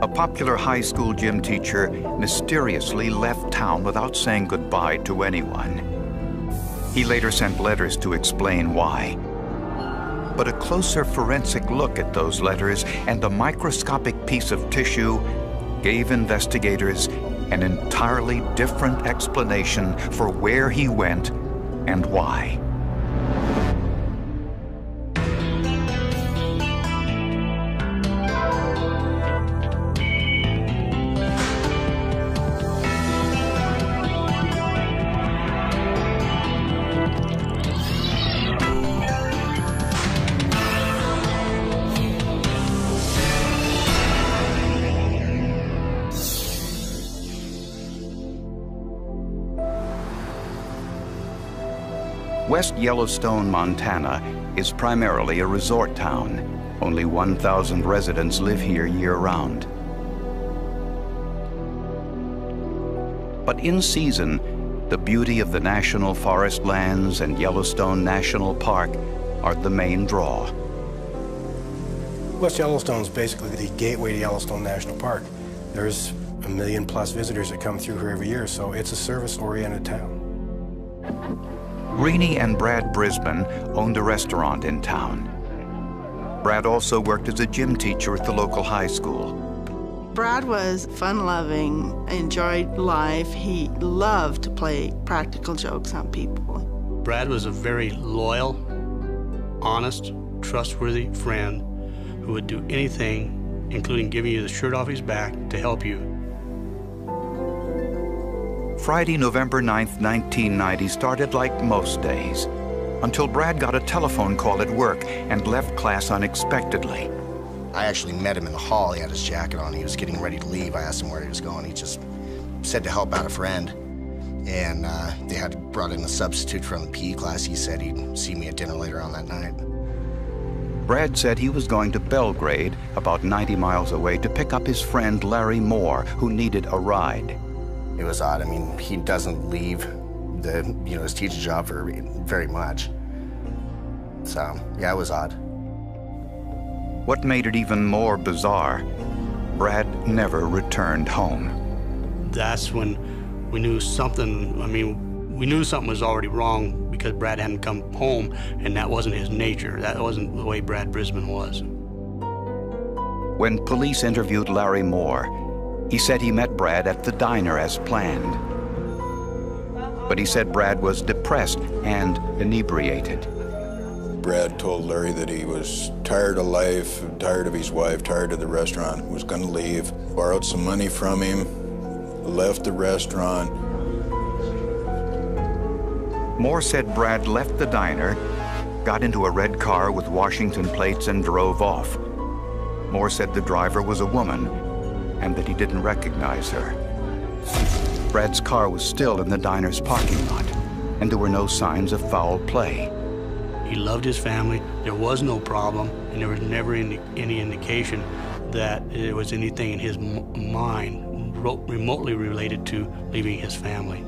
A popular high school gym teacher mysteriously left town without saying goodbye to anyone. He later sent letters to explain why. But a closer forensic look at those letters and a microscopic piece of tissue gave investigators an entirely different explanation for where he went and why. West Yellowstone, Montana is primarily a resort town. Only 1,000 residents live here year-round. But in season, the beauty of the national forest lands and Yellowstone National Park are the main draw. West Yellowstone is basically the gateway to Yellowstone National Park. There's 1 million+ visitors that come through here every year, so it's a service-oriented town. Renee and Brad Brisbane owned a restaurant in town. Brad also worked as a gym teacher at the local high school. Brad was fun-loving, enjoyed life. He loved to play practical jokes on people. Brad was a very loyal, honest, trustworthy friend who would do anything, including giving you the shirt off his back, to help you. Friday, November 9th, 1990 started like most days, until Brad got a telephone call at work and left class unexpectedly. I actually met him in the hall. He had his jacket on. He was getting ready to leave. I asked him where he was going. He just said to help out a friend. And they had brought in a substitute from the PE class. He said he'd see me at dinner later on that night. Brad said he was going to Belgrade, about 90 miles away, to pick up his friend Larry Moore, who needed a ride. It was odd. I mean, he doesn't leave his teaching job for very much. So, yeah, it was odd. What made it even more bizarre, Brad never returned home. That's when we knew something, we knew something was already wrong because Brad hadn't come home, and that wasn't his nature. That wasn't the way Brad Brisbane was. When police interviewed Larry Moore, he said he met Brad at the diner as planned. But he said Brad was depressed and inebriated. Brad told Larry that he was tired of life, tired of his wife, tired of the restaurant, was going to leave, borrowed some money from him, left the restaurant. Moore said Brad left the diner, got into a red car with Washington plates, and drove off. Moore said the driver was a woman and that he didn't recognize her. Brad's car was still in the diner's parking lot, and there were no signs of foul play. He loved his family, there was no problem, and there was never any indication that there was anything in his mind remotely related to leaving his family.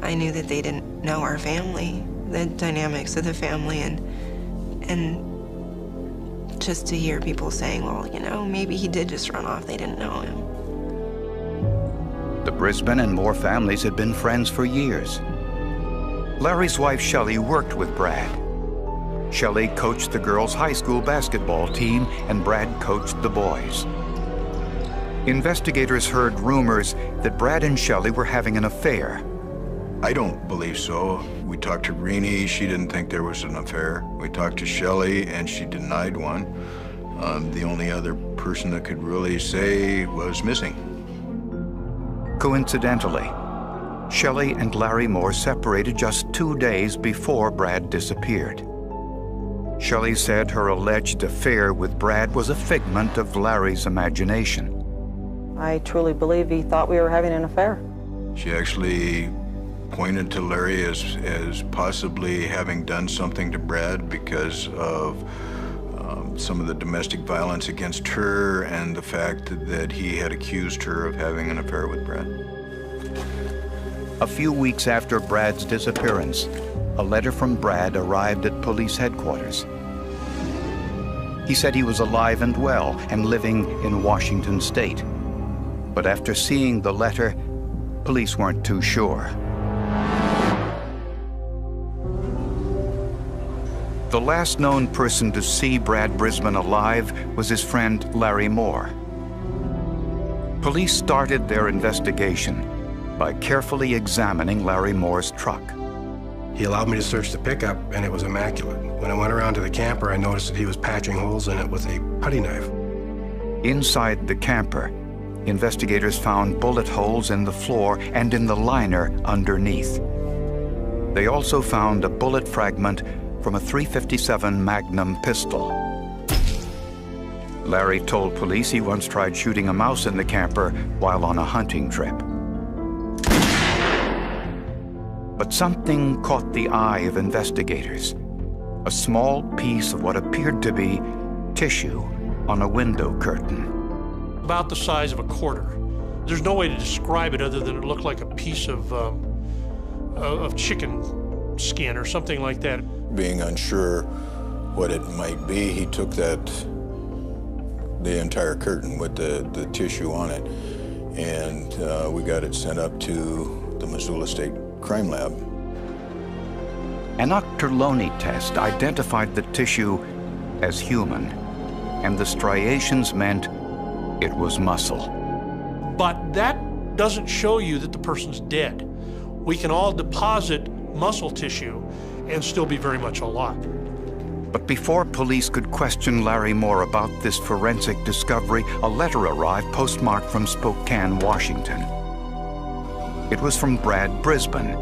I knew that they didn't know our family, the dynamics of the family, and just to hear people saying, well, maybe he did just run off, they didn't know him. The Brisbane and Moore families had been friends for years. Larry's wife, Shelley, worked with Brad. Shelley coached the girls' high school basketball team, and Brad coached the boys. Investigators heard rumors that Brad and Shelley were having an affair. I don't believe so. We talked to Renee, she didn't think there was an affair. We talked to Shelley, and she denied one. The only other person that could really say was missing. Coincidentally, Shelley and Larry Moore separated just 2 days before Brad disappeared. Shelley said her alleged affair with Brad was a figment of Larry's imagination. I truly believe he thought we were having an affair. She actually pointed to Larry as possibly having done something to Brad because of some of the domestic violence against her and the fact that he had accused her of having an affair with Brad. A few weeks after Brad's disappearance, a letter from Brad arrived at police headquarters. He said he was alive and well and living in Washington State. But after seeing the letter, police weren't too sure. The last known person to see Brad Brisbane alive was his friend Larry Moore. Police started their investigation by carefully examining Larry Moore's truck. He allowed me to search the pickup, and it was immaculate. When I went around to the camper, I noticed that he was patching holes in it with a putty knife. Inside the camper, investigators found bullet holes in the floor and in the liner underneath. They also found a bullet fragment from a .357 Magnum pistol. Larry told police he once tried shooting a mouse in the camper while on a hunting trip. But something caught the eye of investigators. A small piece of what appeared to be tissue on a window curtain. About the size of a quarter. There's no way to describe it other than it looked like a piece of chicken skin or something like that. Being unsure what it might be, he took the entire curtain with the tissue on it, and we got it sent up to the Missoula State Crime Lab. An Octoloni test identified the tissue as human, and the striations meant it was muscle. But that doesn't show you that the person's dead. We can all deposit muscle tissue and still be very much alive. But before police could question Larry Moore about this forensic discovery, a letter arrived postmarked from Spokane, Washington. It was from Brad Brisbane.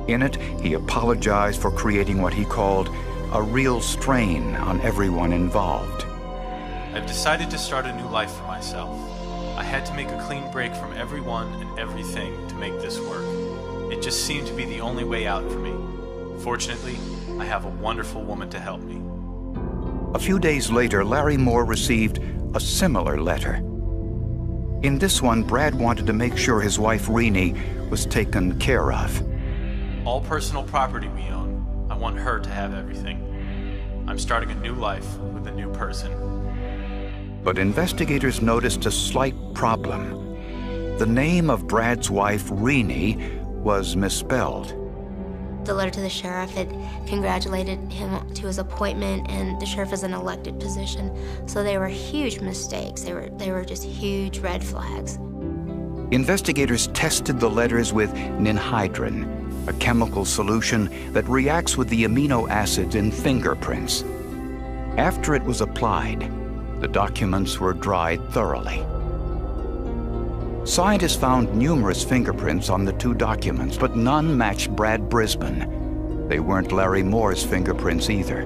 In it, he apologized for creating what he called a real strain on everyone involved. I've decided to start a new life for myself. I had to make a clean break from everyone and everything to make this work. It just seemed to be the only way out for me. Fortunately, I have a wonderful woman to help me. A few days later, Larry Moore received a similar letter. In this one, Brad wanted to make sure his wife, Renee, was taken care of. All personal property we own, I want her to have everything. I'm starting a new life with a new person. But investigators noticed a slight problem. The name of Brad's wife, Renee, was misspelled. The letter to the sheriff had congratulated him to his appointment, and the sheriff is an elected position, so they were huge mistakes. They were just huge red flags. Investigators tested the letters with ninhydrin, a chemical solution that reacts with the amino acids in fingerprints. After it was applied, the documents were dried thoroughly. Scientists found numerous fingerprints on the two documents, but none matched Brad Brisbane. They weren't Larry Moore's fingerprints either.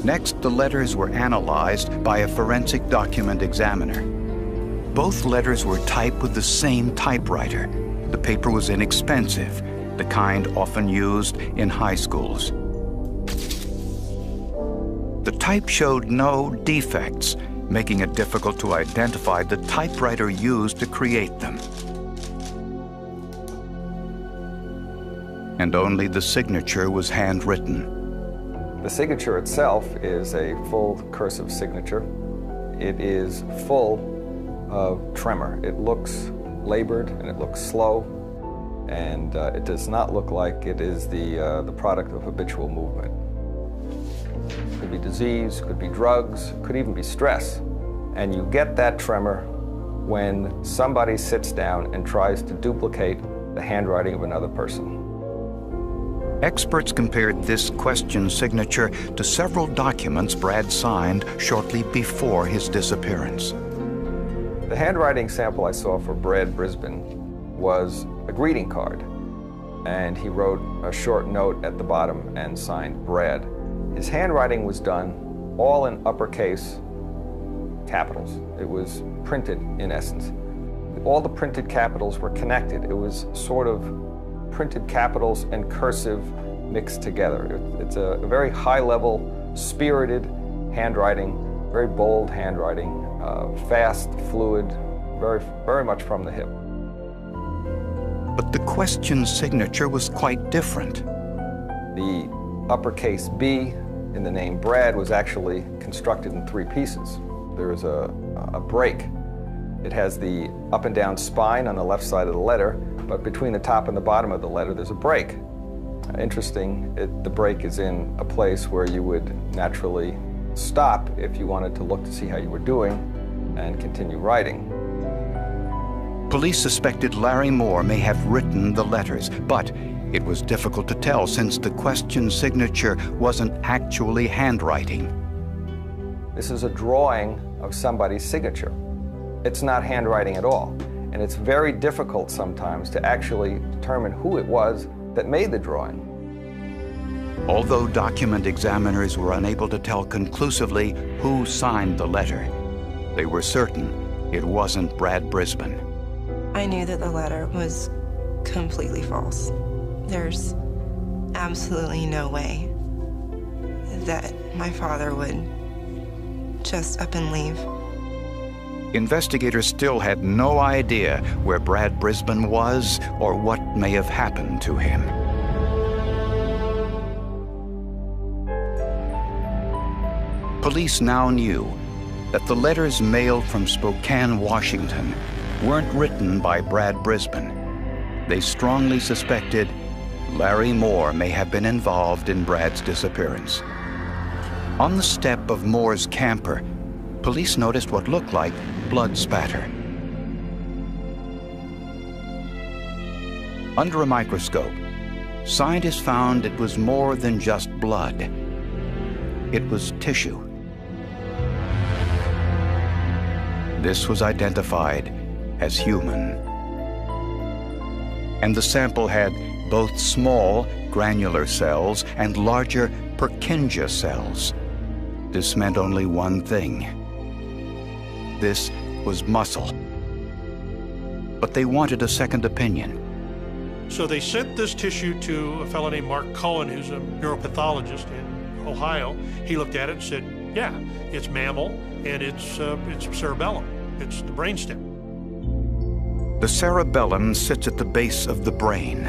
Next, the letters were analyzed by a forensic document examiner. Both letters were typed with the same typewriter. The paper was inexpensive, the kind often used in high schools. The type showed no defects, making it difficult to identify the typewriter used to create them. And only the signature was handwritten. The signature itself is a full cursive signature. It is full of tremor. It looks labored and it looks slow, and it does not look like it is the product of habitual movement. Could be disease, could be drugs, could even be stress. And you get that tremor when somebody sits down and tries to duplicate the handwriting of another person. Experts compared this question signature to several documents Brad signed shortly before his disappearance. The handwriting sample I saw for Brad Brisbane was a greeting card, and he wrote a short note at the bottom and signed Brad. His handwriting was done all in uppercase capitals. It was printed, in essence. All the printed capitals were connected. It was sort of printed capitals and cursive mixed together. It's a very high-level, spirited handwriting, very bold handwriting, fast, fluid, very much from the hip. But the question signature was quite different. The uppercase B in the name Brad was actually constructed in 3 pieces. There is a break. It has the up and down spine on the left side of the letter, but between the top and the bottom of the letter there's a break. Interesting, the break is in a place where you would naturally stop if you wanted to look to see how you were doing and continue writing. Police suspected Larry Moore may have written the letters, but it was difficult to tell since the question signature wasn't actually handwriting. This is a drawing of somebody's signature. It's not handwriting at all, and it's very difficult sometimes to actually determine who it was that made the drawing. Although document examiners were unable to tell conclusively who signed the letter, they were certain it wasn't Brad Brisbane. I knew that the letter was completely false. There's absolutely no way that my father would just up and leave. Investigators still had no idea where Brad Brisbane was or what may have happened to him. Police now knew that the letters mailed from Spokane, Washington, weren't written by Brad Brisbane. They strongly suspected Larry Moore may have been involved in Brad's disappearance. On the step of Moore's camper, police noticed what looked like blood spatter. Under a microscope, scientists found it was more than just blood. It was tissue. This was identified as human. And the sample had both small granular cells and larger Purkinje cells. This meant only one thing. This was muscle. But they wanted a second opinion. So they sent this tissue to a fellow named Mark Cohen, who's a neuropathologist in Ohio. He looked at it and said, yeah, it's mammal and it's cerebellum. It's the brainstem. The cerebellum sits at the base of the brain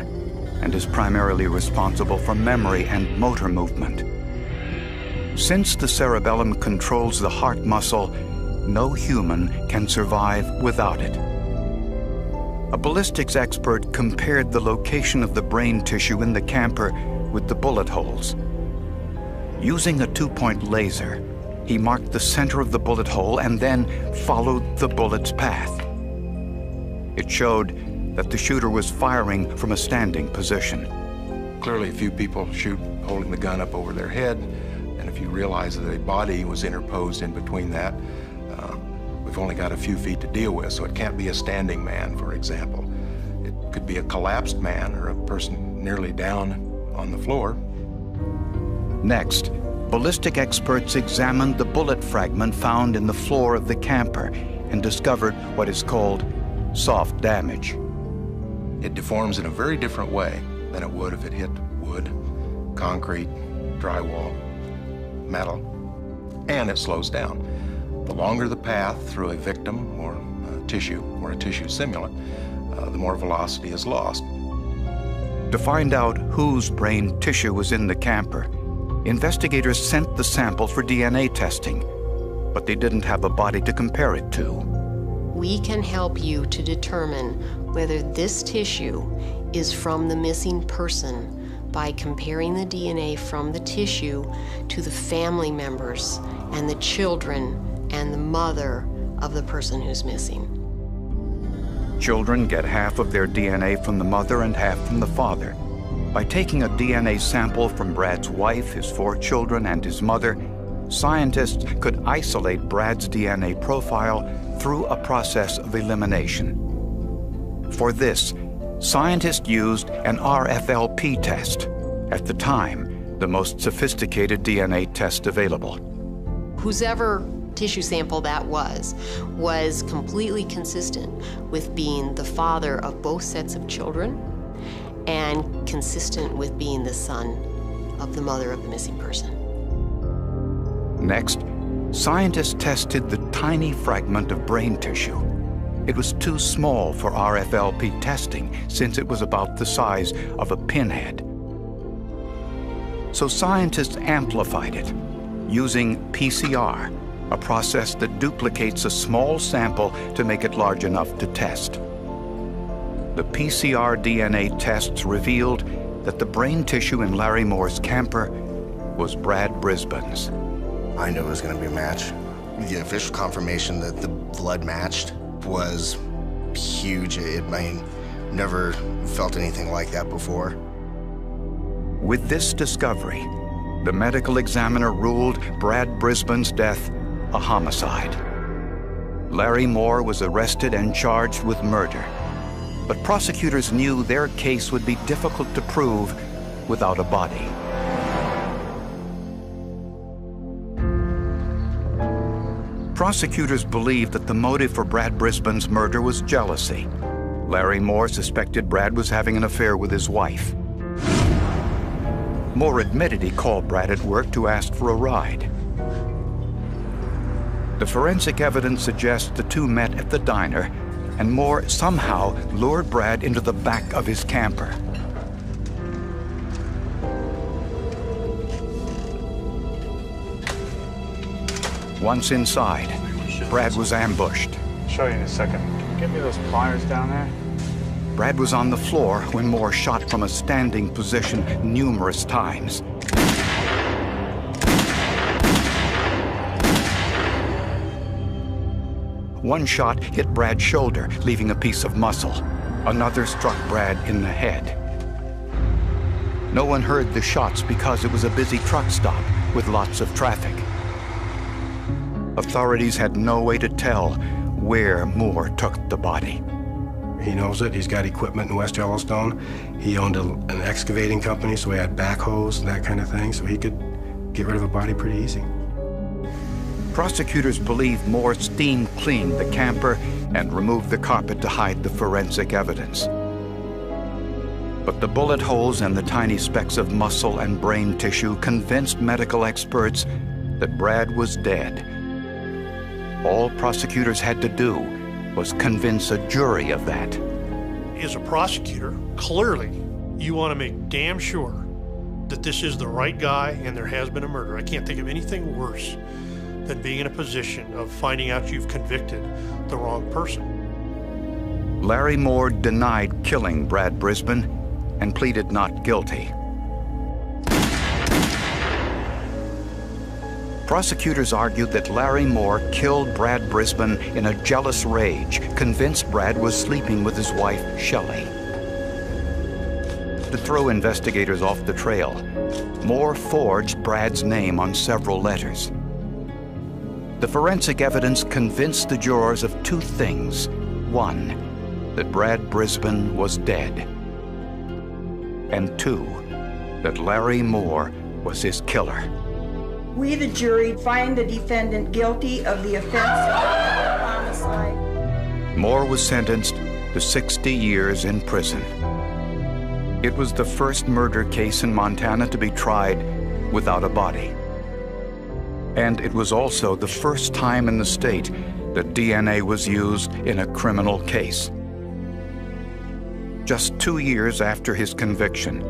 and is primarily responsible for memory and motor movement. Since the cerebellum controls the heart muscle, no human can survive without it. A ballistics expert compared the location of the brain tissue in the camper with the bullet holes. Using a 2-point laser, he marked the center of the bullet hole and then followed the bullet's path. It showed that the shooter was firing from a standing position. Clearly, a few people shoot holding the gun up over their head, and if you realize that a body was interposed in between that, we've only got a few feet to deal with, so it can't be a standing man, for example. It could be a collapsed man or a person nearly down on the floor. Next, ballistic experts examined the bullet fragment found in the floor of the camper and discovered what is called soft damage. It deforms in a very different way than it would if it hit wood, concrete, drywall, metal, and it slows down. The longer the path through a victim or a tissue simulant, the more velocity is lost. To find out whose brain tissue was in the camper, investigators sent the sample for DNA testing, but they didn't have a body to compare it to. We can help you to determine whether this tissue is from the missing person by comparing the DNA from the tissue to the family members and the children and the mother of the person who's missing. Children get half of their DNA from the mother and half from the father. By taking a DNA sample from Brad's wife, his 4 children, and his mother, scientists could isolate Brad's DNA profile through a process of elimination. For this, scientists used an RFLP test, at the time, the most sophisticated DNA test available. Whoever tissue sample that was completely consistent with being the father of both sets of children and consistent with being the son of the mother of the missing person. Next, scientists tested the tiny fragment of brain tissue. It was too small for RFLP testing since it was about the size of a pinhead. So scientists amplified it using PCR, a process that duplicates a small sample to make it large enough to test. The PCR DNA tests revealed that the brain tissue in Larry Moore's camper was Brad Brisbane's. I knew it was going to be a match. The official confirmation that the blood matched was huge. Never felt anything like that before. With this discovery, the medical examiner ruled Brad Brisbane's death a homicide. Larry Moore was arrested and charged with murder, but prosecutors knew their case would be difficult to prove without a body. Prosecutors believed that the motive for Brad Brisbane's murder was jealousy. Larry Moore suspected Brad was having an affair with his wife. Moore admitted he called Brad at work to ask for a ride. The forensic evidence suggests the two met at the diner, and Moore somehow lured Brad into the back of his camper. Once inside, Brad was ambushed. I'll show you in a second. Give me those pliers down there. Brad was on the floor when Moore shot from a standing position numerous times. One shot hit Brad's shoulder, leaving a piece of muscle. Another struck Brad in the head. No one heard the shots because it was a busy truck stop with lots of traffic. Authorities had no way to tell where Moore took the body. He knows it. He's got equipment in West Yellowstone. He owned an excavating company, so he had backhoes and that kind of thing, so he could get rid of a body pretty easy. Prosecutors believe Moore steam cleaned the camper and removed the carpet to hide the forensic evidence. But the bullet holes and the tiny specks of muscle and brain tissue convinced medical experts that Brad was dead. All prosecutors had to do was convince a jury of that. As a prosecutor, clearly you want to make damn sure that this is the right guy and there has been a murder. I can't think of anything worse than being in a position of finding out you've convicted the wrong person. Larry Moore denied killing Brad Brisbane and pleaded not guilty. Prosecutors argued that Larry Moore killed Brad Brisbane in a jealous rage, convinced Brad was sleeping with his wife, Shelley. To throw investigators off the trail, Moore forged Brad's name on several letters. The forensic evidence convinced the jurors of two things. One, that Brad Brisbane was dead. And two, that Larry Moore was his killer. We, the jury, find the defendant guilty of the offense of homicide. Moore was sentenced to 60 years in prison. It was the first murder case in Montana to be tried without a body. And it was also the first time in the state that DNA was used in a criminal case. Just 2 years after his conviction,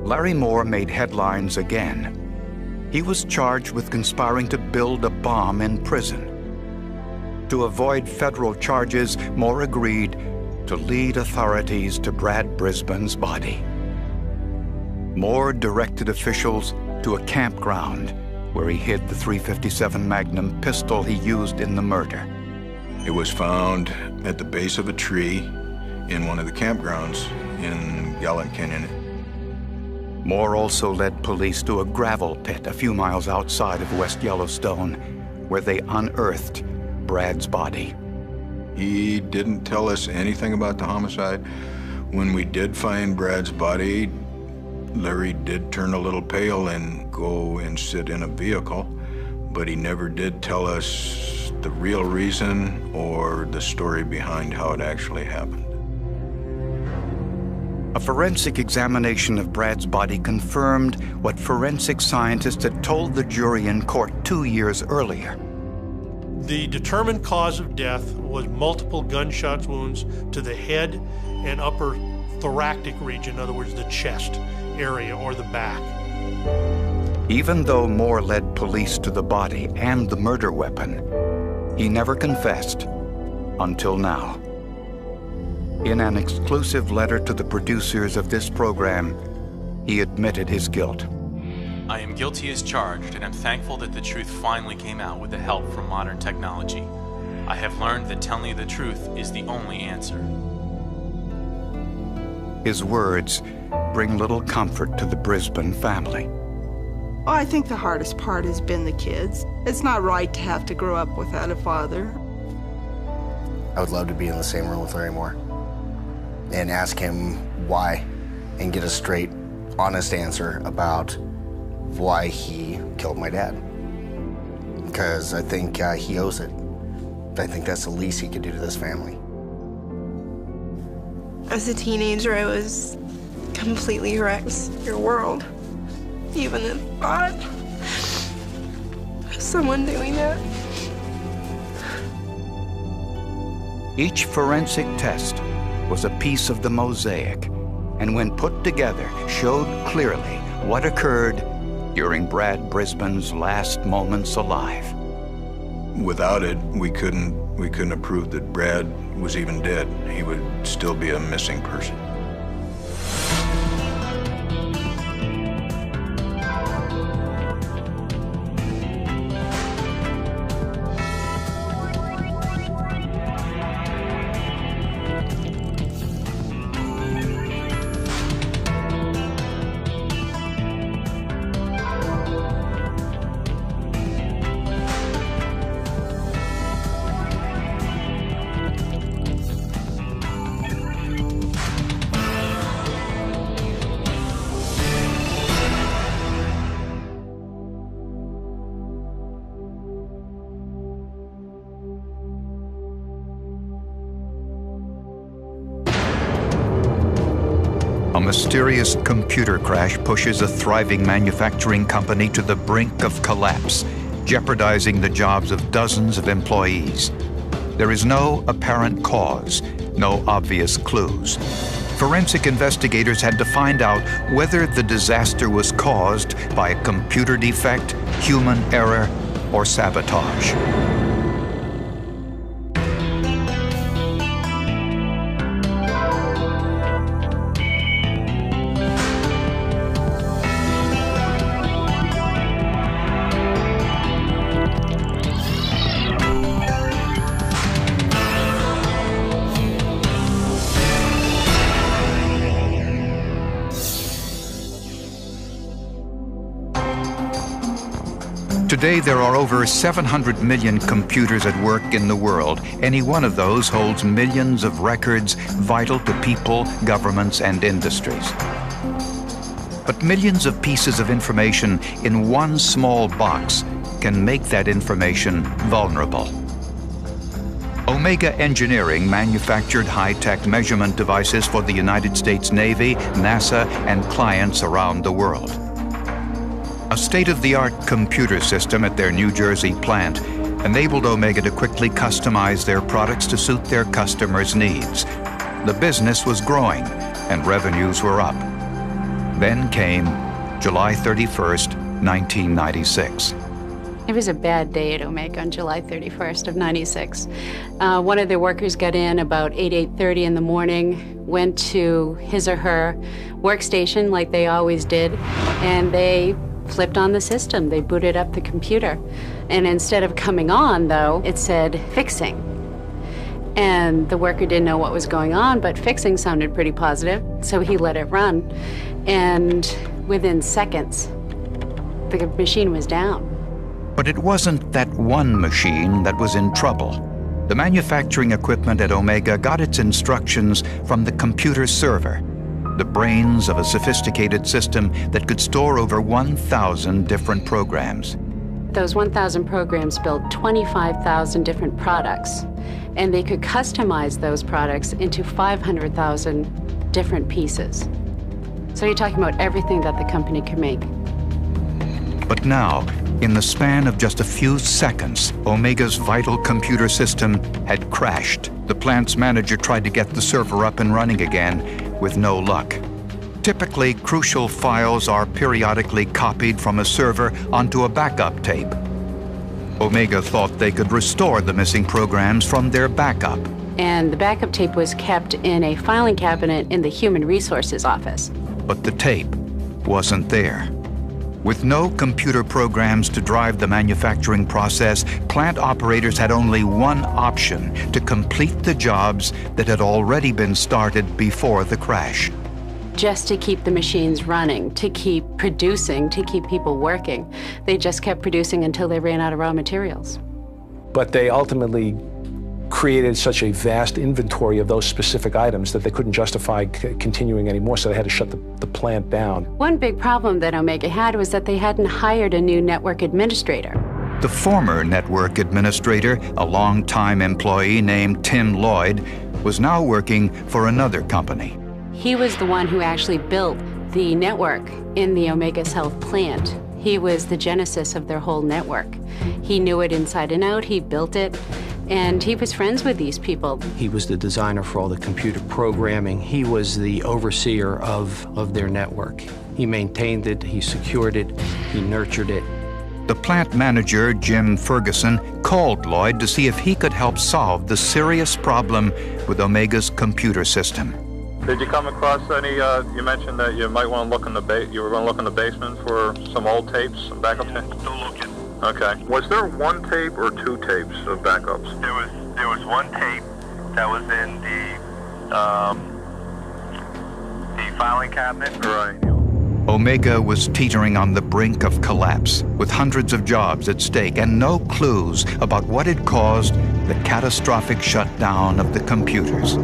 Larry Moore made headlines again. He was charged with conspiring to build a bomb in prison. To avoid federal charges, Moore agreed to lead authorities to Brad Brisbane's body. Moore directed officials to a campground where he hid the .357 Magnum pistol he used in the murder. It was found at the base of a tree in one of the campgrounds in Gallant Canyon. Moore also led police to a gravel pit a few miles outside of West Yellowstone, where they unearthed Brad's body. He didn't tell us anything about the homicide. When we did find Brad's body, Larry did turn a little pale and go and sit in a vehicle, but he never did tell us the real reason or the story behind how it actually happened. A forensic examination of Brad's body confirmed what forensic scientists had told the jury in court 2 years earlier. The determined cause of death was multiple gunshot wounds to the head and upper thoracic region, in other words, the chest area or the back. Even though Moore led police to the body and the murder weapon, he never confessed until now. In an exclusive letter to the producers of this program, he admitted his guilt. I am guilty as charged, and am thankful that the truth finally came out with the help from modern technology. I have learned that telling you the truth is the only answer. His words bring little comfort to the Brisbane family. Well, I think the hardest part has been the kids. It's not right to have to grow up without a father. I would love to be in the same room with Larry Moore and ask him why and get a straight, honest answer about why he killed my dad. Because I think he owes it. I think that's the least he could do to this family. As a teenager, I was completely wrecked. Your world. Even the thought of someone doing that. Each forensic test was a piece of the mosaic, and when put together, showed clearly what occurred during Brad Brisbane's last moments alive. Without it, we couldn't have proved that Brad was even dead. He would still be a missing person. A mysterious computer crash pushes a thriving manufacturing company to the brink of collapse, jeopardizing the jobs of dozens of employees. There is no apparent cause, no obvious clues. Forensic investigators had to find out whether the disaster was caused by a computer defect, human error, or sabotage. Today, there are over 700 million computers at work in the world. Any one of those holds millions of records vital to people, governments, and industries. But millions of pieces of information in one small box can make that information vulnerable. Omega Engineering manufactured high-tech measurement devices for the United States Navy, NASA, and clients around the world. A state-of-the-art computer system at their New Jersey plant enabled Omega to quickly customize their products to suit their customers' needs. The business was growing and revenues were up. Then came July 31st, 1996. It was a bad day at Omega on July 31st of 96. One of their workers got in about 8:30 in the morning, went to his or her workstation like they always did, and they flipped on the system. They booted up the computer. And instead of coming on, though, it said fixing. And the worker didn't know what was going on, but fixing sounded pretty positive, so he let it run. And within seconds, the machine was down. But it wasn't that one machine that was in trouble. The manufacturing equipment at Omega got its instructions from the computer server, the brains of a sophisticated system that could store over 1,000 different programs. Those 1,000 programs built 25,000 different products, and they could customize those products into 500,000 different pieces. So you're talking about everything that the company could make. But now, in the span of just a few seconds, Omega's vital computer system had crashed. The plant's manager tried to get the server up and running again with no luck. Typically, crucial files are periodically copied from a server onto a backup tape. Omega thought they could restore the missing programs from their backup. And the backup tape was kept in a filing cabinet in the Human Resources office. But the tape wasn't there. With no computer programs to drive the manufacturing process, plant operators had only one option: to complete the jobs that had already been started before the crash. Just to keep the machines running, to keep producing, to keep people working. They just kept producing until they ran out of raw materials. But they ultimately created such a vast inventory of those specific items that they couldn't justify continuing anymore, so they had to shut the plant down. One big problem that Omega had was that they hadn't hired a new network administrator. The former network administrator, a longtime employee named Tim Lloyd, was now working for another company. He was the one who actually built the network in the Omega South plant. He was the genesis of their whole network. He knew it inside and out, he built it, and he was friends with these people. He was the designer for all the computer programming. He was the overseer of their network. He maintained it, he secured it, he nurtured it. The plant manager, Jim Ferguson, called Lloyd to see if he could help solve the serious problem with Omega's computer system. Did you come across any, you mentioned that you might want to look in you were going to look in the basement for some old tapes, some backup tapes? Still looking. Okay. Was there one tape or two tapes of backups? There was one tape that was in the filing cabinet. Right. Omega was teetering on the brink of collapse, with hundreds of jobs at stake and no clues about what had caused the catastrophic shutdown of the computers.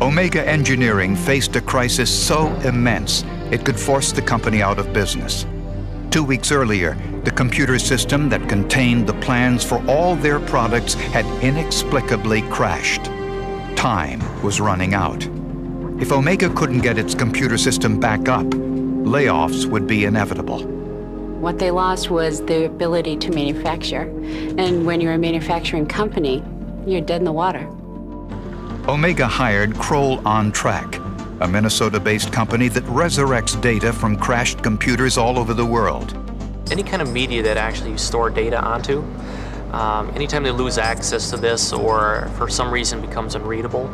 Omega Engineering faced a crisis so immense it could force the company out of business. 2 weeks earlier, the computer system that contained the plans for all their products had inexplicably crashed. Time was running out. If Omega couldn't get its computer system back up, layoffs would be inevitable. What they lost was the ability to manufacture. And when you're a manufacturing company, you're dead in the water. Omega hired Kroll On Track, a Minnesota-based company that resurrects data from crashed computers all over the world. Any kind of media that actually you store data onto, anytime they lose access to this or for some reason becomes unreadable,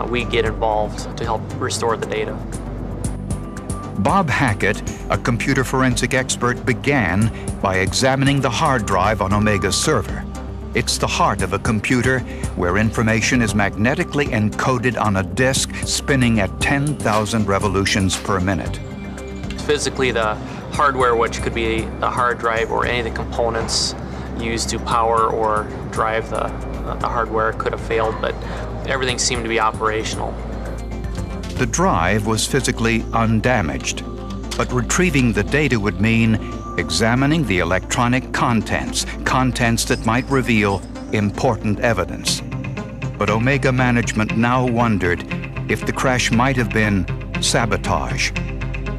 we get involved to help restore the data. Bob Hackett, a computer forensic expert, began by examining the hard drive on Omega's server. It's the heart of a computer where information is magnetically encoded on a disk spinning at 10,000 revolutions per minute. Physically, the hardware, which could be the hard drive or any of the components used to power or drive the hardware, could have failed, but everything seemed to be operational. The drive was physically undamaged, but retrieving the data would mean examining the electronic contents that might reveal important evidence. But Omega management now wondered if the crash might have been sabotage.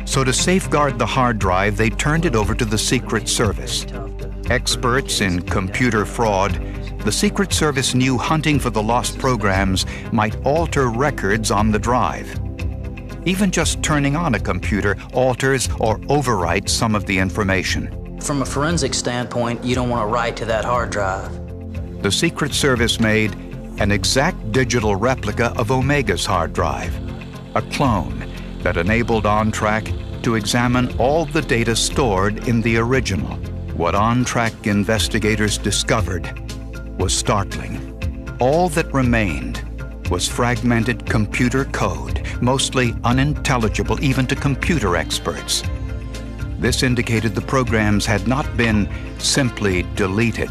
So to safeguard the hard drive, they turned it over to the Secret Service. Experts in computer fraud, the Secret Service knew hunting for the lost programs might alter records on the drive. Even just turning on a computer alters or overwrites some of the information. From a forensic standpoint, you don't want to write to that hard drive. The Secret Service made an exact digital replica of Omega's hard drive, a clone that enabled On Track to examine all the data stored in the original. What On Track investigators discovered was startling. All that remained was fragmented computer code, mostly unintelligible even to computer experts. This indicated the programs had not been simply deleted.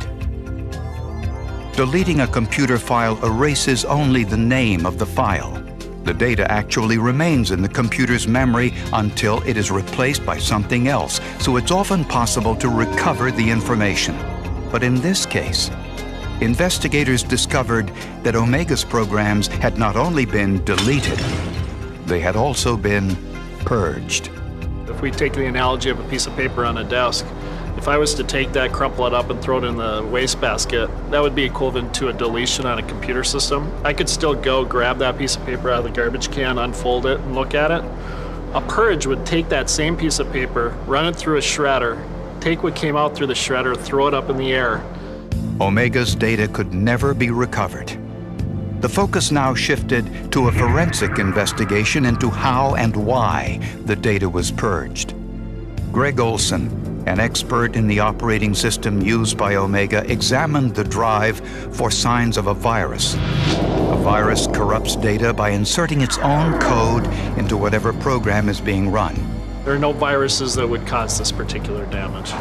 Deleting a computer file erases only the name of the file. The data actually remains in the computer's memory until it is replaced by something else, so it's often possible to recover the information. But in this case, investigators discovered that Omega's programs had not only been deleted, they had also been purged. If we take the analogy of a piece of paper on a desk, If I was to take that, crumple it up, and throw it in the wastebasket, that would be equivalent to a deletion on a computer system. I could still go grab that piece of paper out of the garbage can, unfold it, and look at it. A purge would take that same piece of paper, run it through a shredder, take what came out through the shredder, throw it up in the air. Omega's data could never be recovered. The focus now shifted to a forensic investigation into how and why the data was purged. Greg Olson, an expert in the operating system used by Omega, examined the drive for signs of a virus. A virus corrupts data by inserting its own code into whatever program is being run. There are no viruses that would cause this particular damage.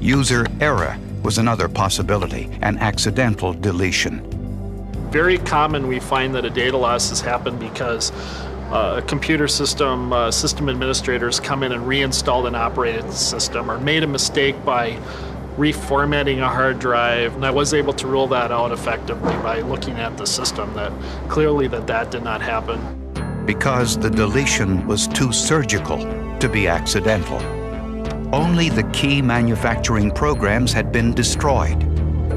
User error was another possibility, an accidental deletion. Very common we find that a data loss has happened because a computer system, system administrators come in and reinstalled an operating system or made a mistake by reformatting a hard drive. And I was able to rule that out effectively by looking at the system, that clearly that did not happen. Because the deletion was too surgical to be accidental. Only the key manufacturing programs had been destroyed.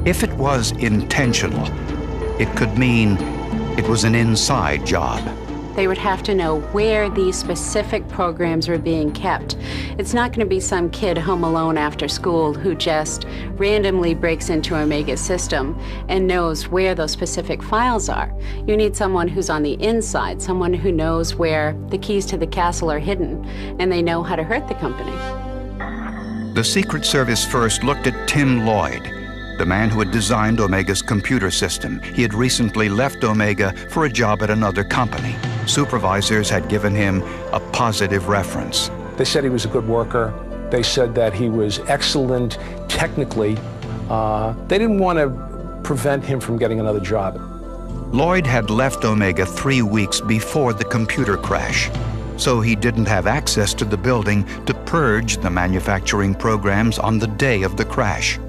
If it was intentional, it could mean it was an inside job. They would have to know where these specific programs were being kept. It's not going to be some kid home alone after school who just randomly breaks into Omega's system and knows where those specific files are. You need someone who's on the inside, someone who knows where the keys to the castle are hidden, and they know how to hurt the company. The Secret Service first looked at Tim Lloyd, the man who had designed Omega's computer system. He had recently left Omega for a job at another company. Supervisors had given him a positive reference. They said he was a good worker. They said that he was excellent technically. They didn't want to prevent him from getting another job. Lloyd had left Omega 3 weeks before the computer crash, so he didn't have access to the building to purge the manufacturing programs on the day of the crash.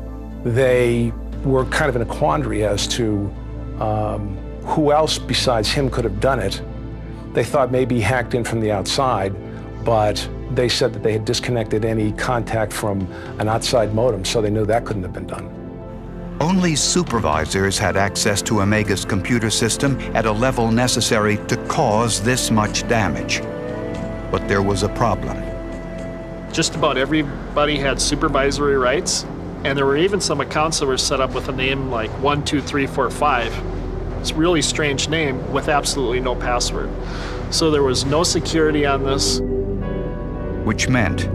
They were kind of in a quandary as to who else besides him could have done it. They thought maybe he hacked in from the outside, but they said that they had disconnected any contact from an outside modem, so they knew that couldn't have been done. Only supervisors had access to Omega's computer system at a level necessary to cause this much damage. But there was a problem. Just about everybody had supervisory rights, and there were even some accounts that were set up with a name like 12345. It's a really strange name with absolutely no password. So there was no security on this. Which meant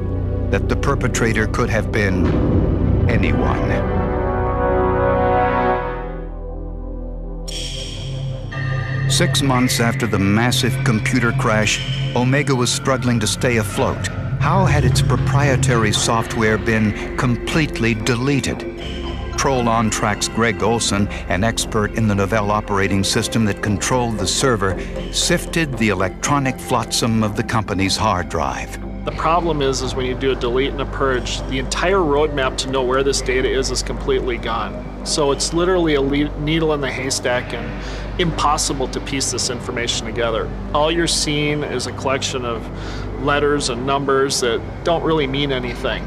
that the perpetrator could have been anyone. Six months after the massive computer crash, Omega was struggling to stay afloat. How had its proprietary software been completely deleted? Troll-On-Track's Greg Olson, an expert in the Novell operating system that controlled the server, sifted the electronic flotsam of the company's hard drive. The problem is when you do a delete and a purge, the entire roadmap to know where this data is completely gone. So it's literally a needle in the haystack and impossible to piece this information together. All you're seeing is a collection of letters and numbers that don't really mean anything.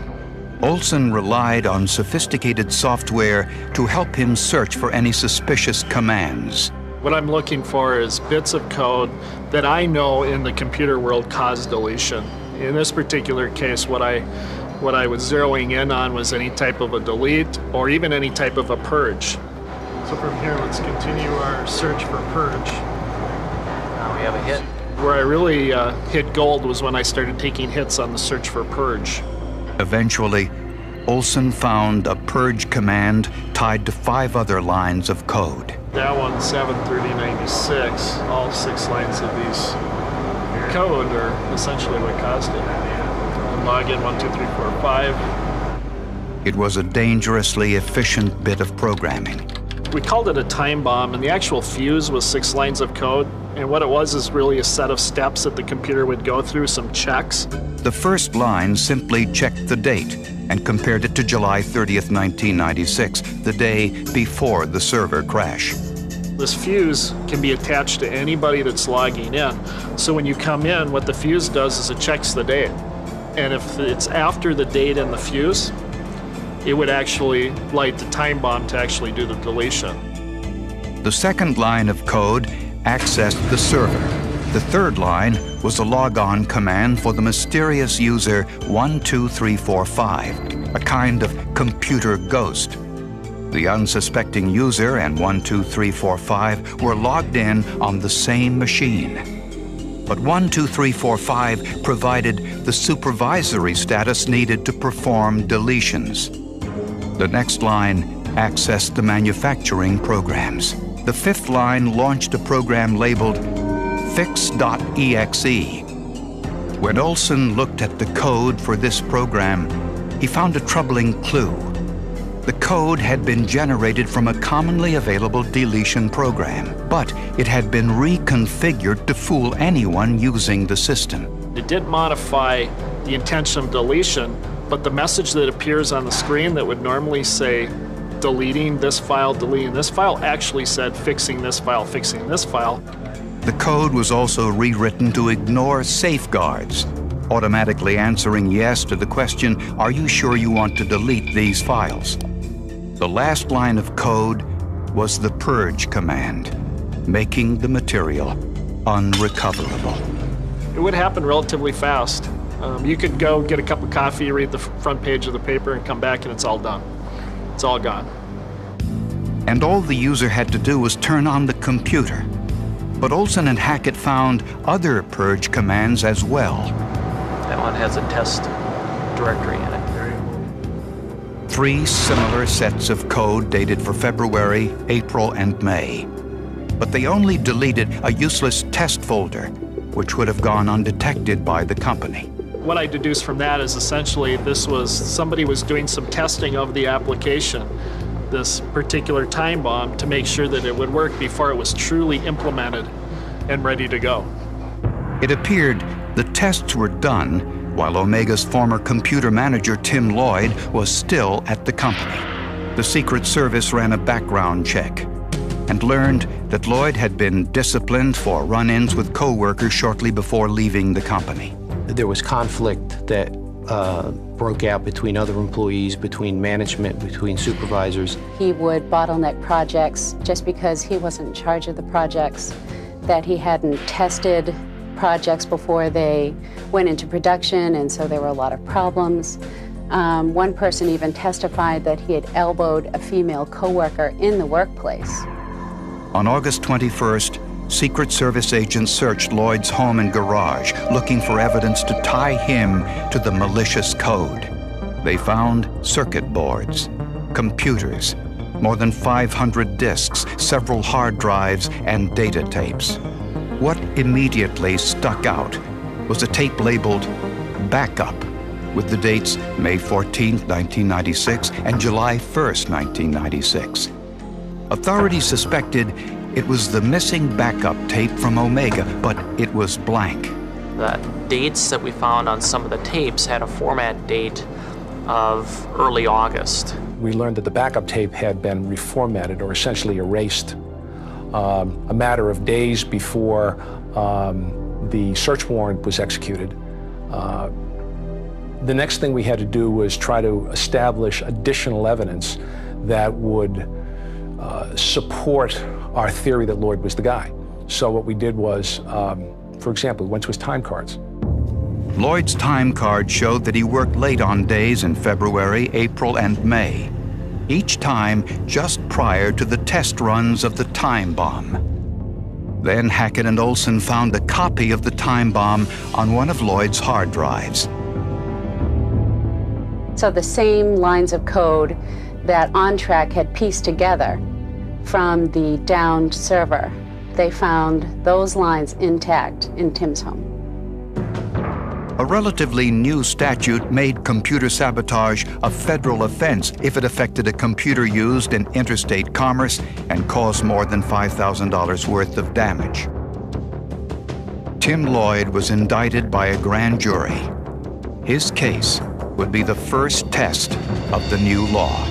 Olson relied on sophisticated software to help him search for any suspicious commands. What I'm looking for is bits of code that I know in the computer world cause deletion. In this particular case, what I was zeroing in on was any type of a delete or even any type of a purge. So from here, let's continue our search for purge. Now we have a hit. Where I really hit gold was when I started taking hits on the search for purge. Eventually, Olson found a purge command tied to 5 other lines of code. That one, 73096, all 6 lines of these code are essentially what caused it. And login 12345. It was a dangerously efficient bit of programming. We called it a time bomb, and the actual fuse was 6 lines of code. And what it was is really a set of steps that the computer would go through, some checks. The first line simply checked the date and compared it to July 30th, 1996, the day before the server crash. This fuse can be attached to anybody that's logging in. So when you come in, what the fuse does is it checks the date. And if it's after the date in the fuse, it would actually light the time bomb to actually do the deletion. The second line of code accessed the server. The third line was a logon command for the mysterious user 12345, a kind of computer ghost. The unsuspecting user and 12345 were logged in on the same machine. But 12345 provided the supervisory status needed to perform deletions. The next line accessed the manufacturing programs. The fifth line launched a program labeled fix.exe. When Olson looked at the code for this program, he found a troubling clue. The code had been generated from a commonly available deletion program, but it had been reconfigured to fool anyone using the system. It did modify the intention of deletion, but the message that appears on the screen that would normally say deleting this file, actually said fixing this file, fixing this file. The code was also rewritten to ignore safeguards, automatically answering yes to the question, "Are you sure you want to delete these files?" The last line of code was the purge command, making the material unrecoverable. It would happen relatively fast. You could go get a cup of coffee, read the front page of the paper, and come back and it's all done. It's all gone. And all the user had to do was turn on the computer. But Olson and Hackett found other purge commands as well. That one has a test directory in it. 3 similar sets of code dated for February, April, and May. But they only deleted a useless test folder, which would have gone undetected by the company. What I deduce from that is essentially somebody was doing some testing of the application, this particular time bomb, to make sure that it would work before it was truly implemented and ready to go. It appeared the tests were done while Omega's former computer manager, Tim Lloyd, was still at the company. The Secret Service ran a background check and learned that Lloyd had been disciplined for run-ins with co-workers shortly before leaving the company. There was conflict that broke out between other employees, between management, between supervisors. He would bottleneck projects just because he wasn't in charge of the projects, that he hadn't tested projects before they went into production, and so there were a lot of problems. One person even testified that he had elbowed a female coworker in the workplace. On August 21st, Secret Service agents searched Lloyd's home and garage, looking for evidence to tie him to the malicious code. They found circuit boards, computers, more than 500 disks, several hard drives, and data tapes. What immediately stuck out was a tape labeled Backup, with the dates May 14, 1996 and July 1st, 1996. Authorities suspected it was the missing backup tape from Omega, but it was blank. The dates that we found on some of the tapes had a format date of early August. We learned that the backup tape had been reformatted or essentially erased a matter of days before the search warrant was executed. The next thing we had to do was try to establish additional evidence that would support our theory that Lloyd was the guy. So what we did was, for example, we went to his time cards. Lloyd's time card showed that he worked late on days in February, April, and May, each time just prior to the test runs of the time bomb. Then Hackett and Olson found a copy of the time bomb on one of Lloyd's hard drives. So the same lines of code that OnTrack had pieced together from the downed server, they found those lines intact in Tim's home. A relatively new statute made computer sabotage a federal offense if it affected a computer used in interstate commerce and caused more than $5,000 worth of damage. Tim Lloyd was indicted by a grand jury. His case would be the first test of the new law.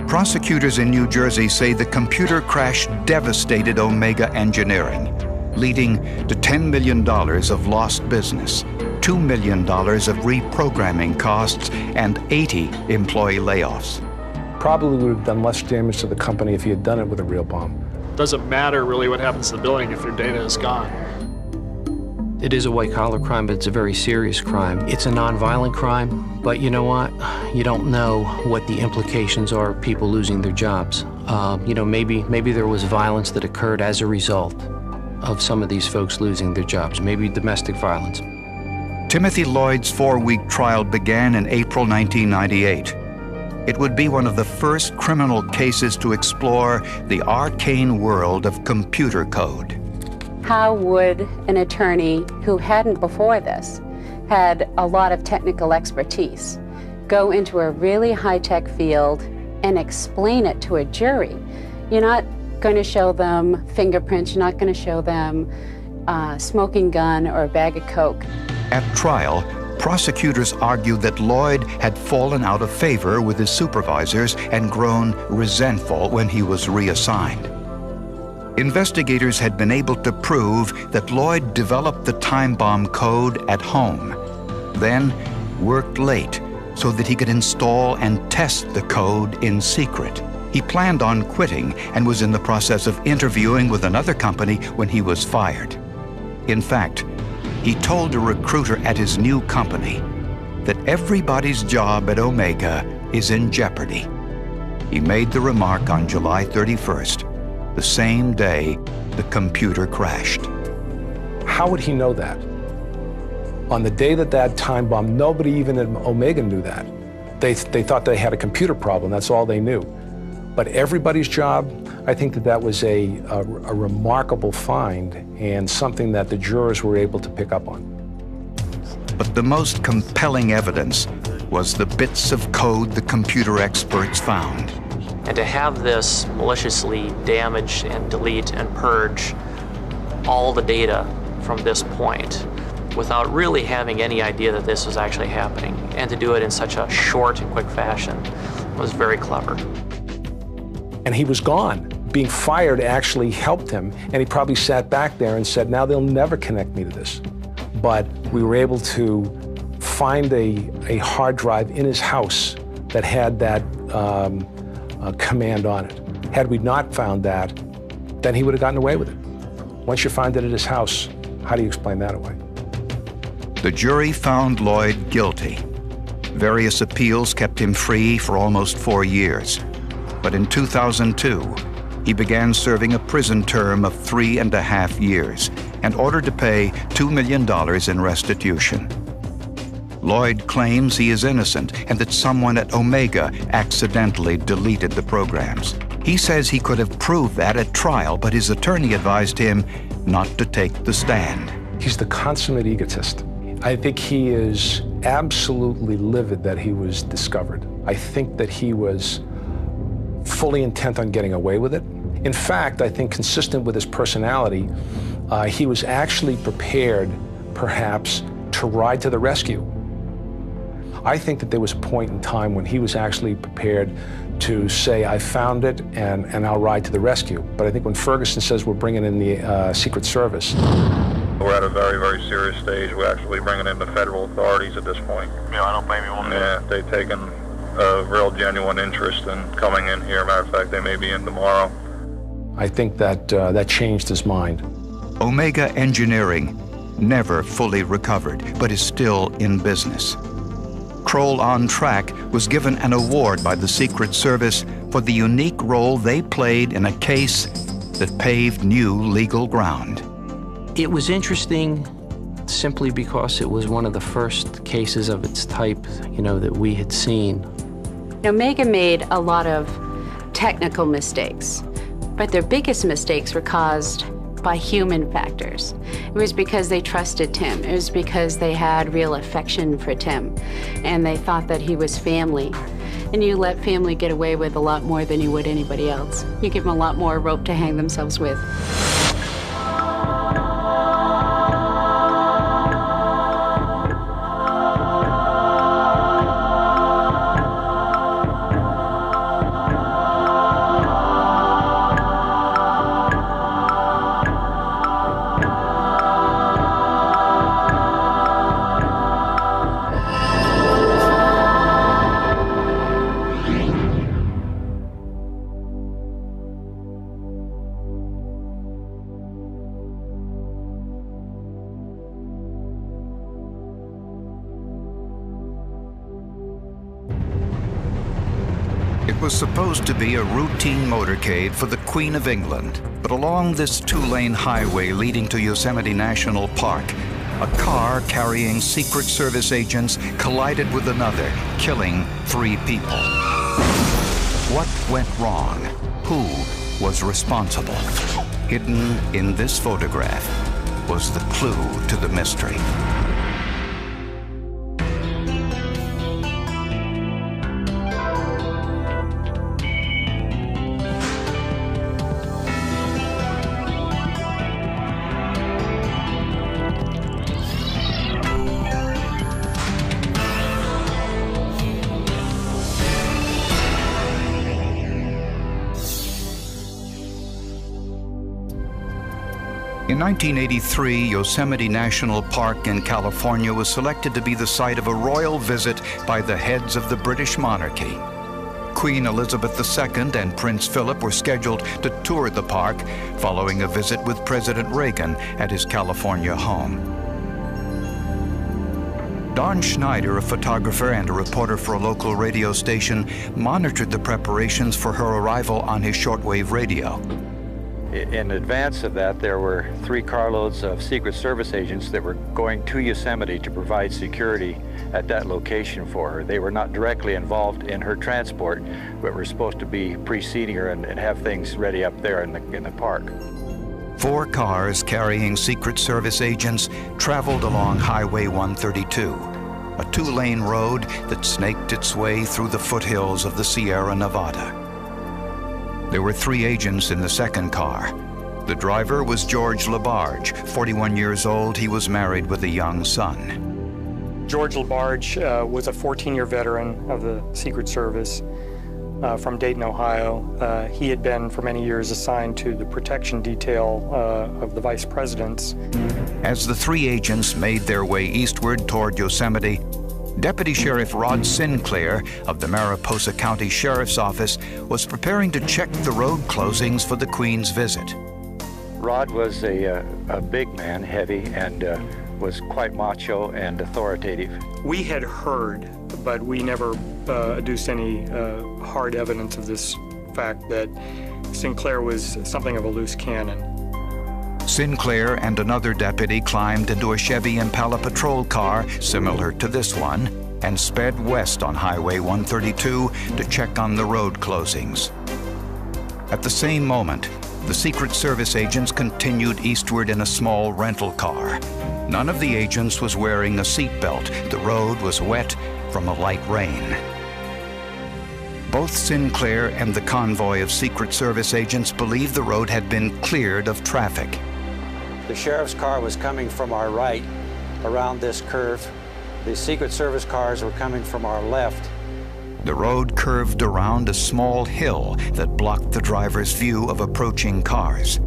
Prosecutors in New Jersey say the computer crash devastated Omega Engineering. leading to $10 million of lost business, $2 million of reprogramming costs, and 80 employee layoffs. Probably would have done less damage to the company if he had done it with a real bomb. Doesn't matter really what happens to the building if your data is gone. It is a white-collar crime, but it's a very serious crime. It's a nonviolent crime, but you know what? You don't know what the implications are of people losing their jobs. Maybe there was violence that occurred as a result of some of these folks losing their jobs, maybe domestic violence. Timothy Lloyd's 4-week trial began in April 1998. It would be one of the first criminal cases to explore the arcane world of computer code. How would an attorney who hadn't before this had a lot of technical expertise go into a really high-tech field and explain it to a jury? You're not going to show them fingerprints, you're not going to show them a smoking gun or a bag of Coke. At trial, prosecutors argued that Lloyd had fallen out of favor with his supervisors and grown resentful when he was reassigned. Investigators had been able to prove that Lloyd developed the time bomb code at home, then worked late so that he could install and test the code in secret. He planned on quitting and was in the process of interviewing with another company when he was fired. In fact, he told a recruiter at his new company that everybody's job at Omega is in jeopardy. He made the remark on July 31st, the same day the computer crashed. How would he know that? On the day that time bomb, nobody even at Omega knew that. They thought they had a computer problem, that's all they knew. But everybody's job, I think that was a remarkable find and something that the jurors were able to pick up on. But the most compelling evidence was the bits of code the computer experts found. And to have this maliciously damage and delete and purge all the data from this point without really having any idea that this was actually happening, and to do it in such a short and quick fashion was very clever. And he was gone. Being fired actually helped him, and he probably sat back there and said, now they'll never connect me to this. But we were able to find a hard drive in his house that had that command on it. Had we not found that, then he would have gotten away with it. Once you find it at his house, how do you explain that away? The jury found Lloyd guilty. Various appeals kept him free for almost 4 years. But in 2002, he began serving a prison term of 3.5 years and ordered to pay $2 million in restitution. Lloyd claims he is innocent and that someone at Omega accidentally deleted the programs. He says he could have proved that at trial, but his attorney advised him not to take the stand. He's the consummate egotist. I think he is absolutely livid that he was discovered. I think that he was fully intent on getting away with it. In fact, I think consistent with his personality, he was actually prepared, perhaps, to ride to the rescue. I think that there was a point in time when he was actually prepared to say, I found it and I'll ride to the rescue. But I think when Ferguson says we're bringing in the Secret Service. We're at a very, very serious stage. We're actually bringing in the federal authorities at this point. Yeah, I don't blame you one bit. Yeah, they've taken a real genuine interest in coming in here. Matter of fact, they may be in tomorrow. I think that that changed his mind. Omega Engineering never fully recovered, but is still in business. Kroll On Track was given an award by the Secret Service for the unique role they played in a case that paved new legal ground. It was interesting simply because it was one of the first cases of its type, that we had seen. Omega made a lot of technical mistakes, but their biggest mistakes were caused by human factors. It was because they trusted Tim. It was because they had real affection for Tim, and they thought that he was family. And you let family get away with a lot more than you would anybody else. You give them a lot more rope to hang themselves with. was supposed to be a routine motorcade for the Queen of England, but along this two-lane highway leading to Yosemite National Park, a car carrying Secret Service agents collided with another, killing 3 people. What went wrong? Who was responsible? Hidden in this photograph was the clue to the mystery. In 1983, Yosemite National Park in California was selected to be the site of a royal visit by the heads of the British monarchy. Queen Elizabeth II and Prince Philip were scheduled to tour the park following a visit with President Reagan at his California home. Don Schneider, a photographer and a reporter for a local radio station, monitored the preparations for her arrival on his shortwave radio. In advance of that, there were 3 carloads of Secret Service agents that were going to Yosemite to provide security at that location for her. They were not directly involved in her transport, but were supposed to be preceding her and have things ready up there in the park. 4 cars carrying Secret Service agents traveled along Highway 132, a 2-lane road that snaked its way through the foothills of the Sierra Nevada. There were 3 agents in the second car. The driver was George LaBarge, 41 years old. He was married with a young son. George LaBarge was a 14-year veteran of the Secret Service from Dayton, Ohio. He had been for many years assigned to the protection detail of the vice presidents. As the 3 agents made their way eastward toward Yosemite, Deputy Sheriff Rod Sinclair of the Mariposa County Sheriff's Office was preparing to check the road closings for the Queen's visit. Rod was a big man, heavy, and was quite macho and authoritative. We had heard, but we never adduced any hard evidence of this fact that Sinclair was something of a loose cannon. Sinclair and another deputy climbed into a Chevy Impala patrol car similar to this one and sped west on Highway 132 to check on the road closings. At the same moment, the Secret Service agents continued eastward in a small rental car. None of the agents was wearing a seatbelt. The road was wet from a light rain. Both Sinclair and the convoy of Secret Service agents believed the road had been cleared of traffic. The sheriff's car was coming from our right around this curve. The Secret Service cars were coming from our left. The road curved around a small hill that blocked the driver's view of approaching cars.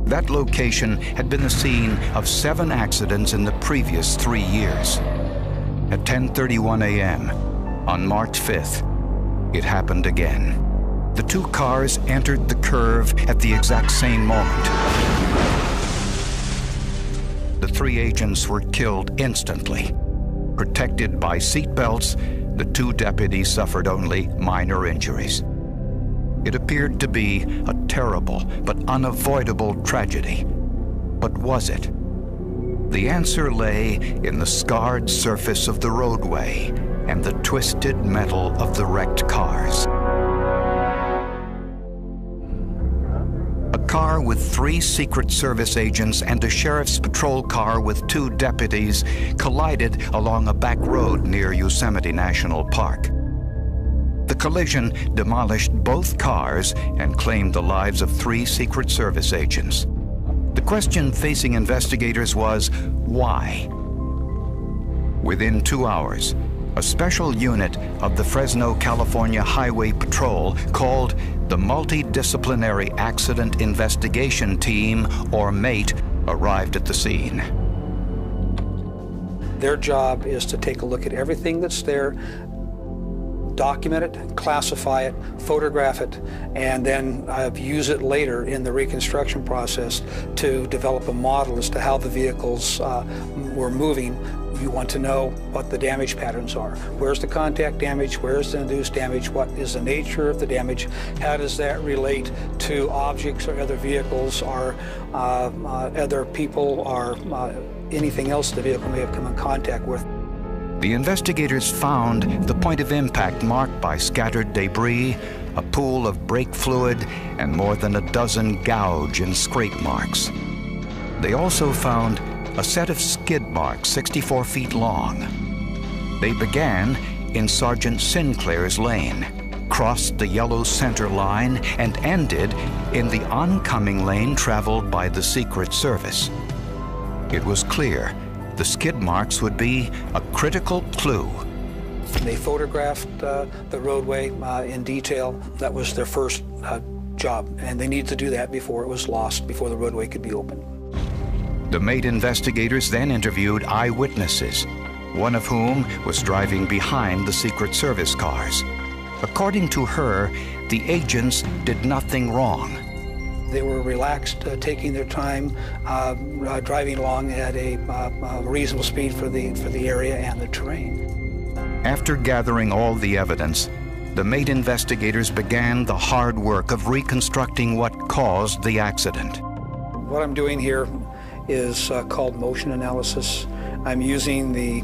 That location had been the scene of 7 accidents in the previous 3 years. At 10:31 a.m. on March 5th, it happened again. The 2 cars entered the curve at the exact same moment. The 3 agents were killed instantly. Protected by seatbelts, the 2 deputies suffered only minor injuries. It appeared to be a terrible but unavoidable tragedy. But was it? The answer lay in the scarred surface of the roadway and the twisted metal of the wrecked cars. A car with 3 Secret Service agents and a sheriff's patrol car with 2 deputies collided along a back road near Yosemite National Park. The collision demolished both cars and claimed the lives of 3 Secret Service agents. The question facing investigators was, why? Within 2 hours, a special unit of the Fresno, California Highway Patrol called the Multidisciplinary Accident Investigation Team, or MATE, arrived at the scene. Their job is to take a look at everything that's there, document it, classify it, photograph it, and then use it later in the reconstruction process to develop a model as to how the vehicles were moving. You want to know what the damage patterns are. Where's the contact damage? Where's the induced damage? What is the nature of the damage? How does that relate to objects or other vehicles or other people or anything else the vehicle may have come in contact with? The investigators found the point of impact marked by scattered debris, a pool of brake fluid, and more than a dozen gouge and scrape marks. They also found a set of skid marks 64 feet long. They began in Sergeant Sinclair's lane, crossed the yellow center line, and ended in the oncoming lane traveled by the Secret Service. It was clear the skid marks would be a critical clue. They photographed the roadway in detail. That was their first job, and they needed to do that before it was lost, before the roadway could be opened. The MAID investigators then interviewed eyewitnesses, one of whom was driving behind the Secret Service cars. According to her, the agents did nothing wrong. They were relaxed, taking their time, driving along at a reasonable speed for the area and the terrain. After gathering all the evidence, the MAID investigators began the hard work of reconstructing what caused the accident. What I'm doing here is called motion analysis. I'm using the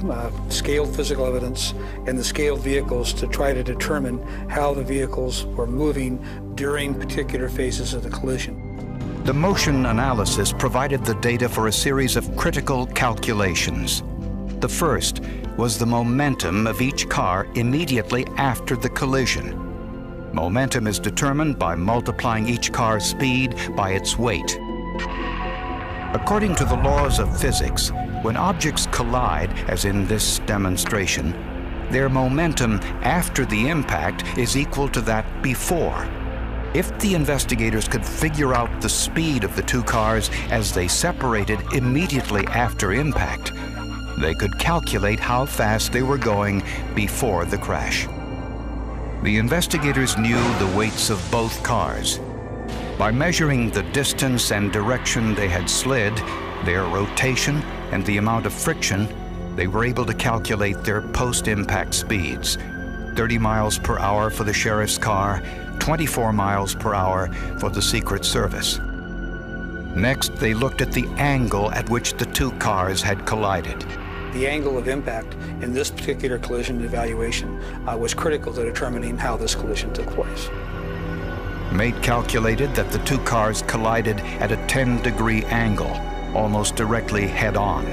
scaled physical evidence and the scaled vehicles to try to determine how the vehicles were moving during particular phases of the collision. The motion analysis provided the data for a series of critical calculations. The first was the momentum of each car immediately after the collision. Momentum is determined by multiplying each car's speed by its weight. According to the laws of physics, when objects collide, as in this demonstration, their momentum after the impact is equal to that before. If the investigators could figure out the speed of the two cars as they separated immediately after impact, they could calculate how fast they were going before the crash. The investigators knew the weights of both cars. By measuring the distance and direction they had slid, their rotation, and the amount of friction, they were able to calculate their post-impact speeds. 30 miles per hour for the sheriff's car, 24 miles per hour for the Secret Service. Next, they looked at the angle at which the two cars had collided. The angle of impact in this particular collision evaluation was critical to determining how this collision took place. MAID calculated that the two cars collided at a 10-degree angle, almost directly head-on.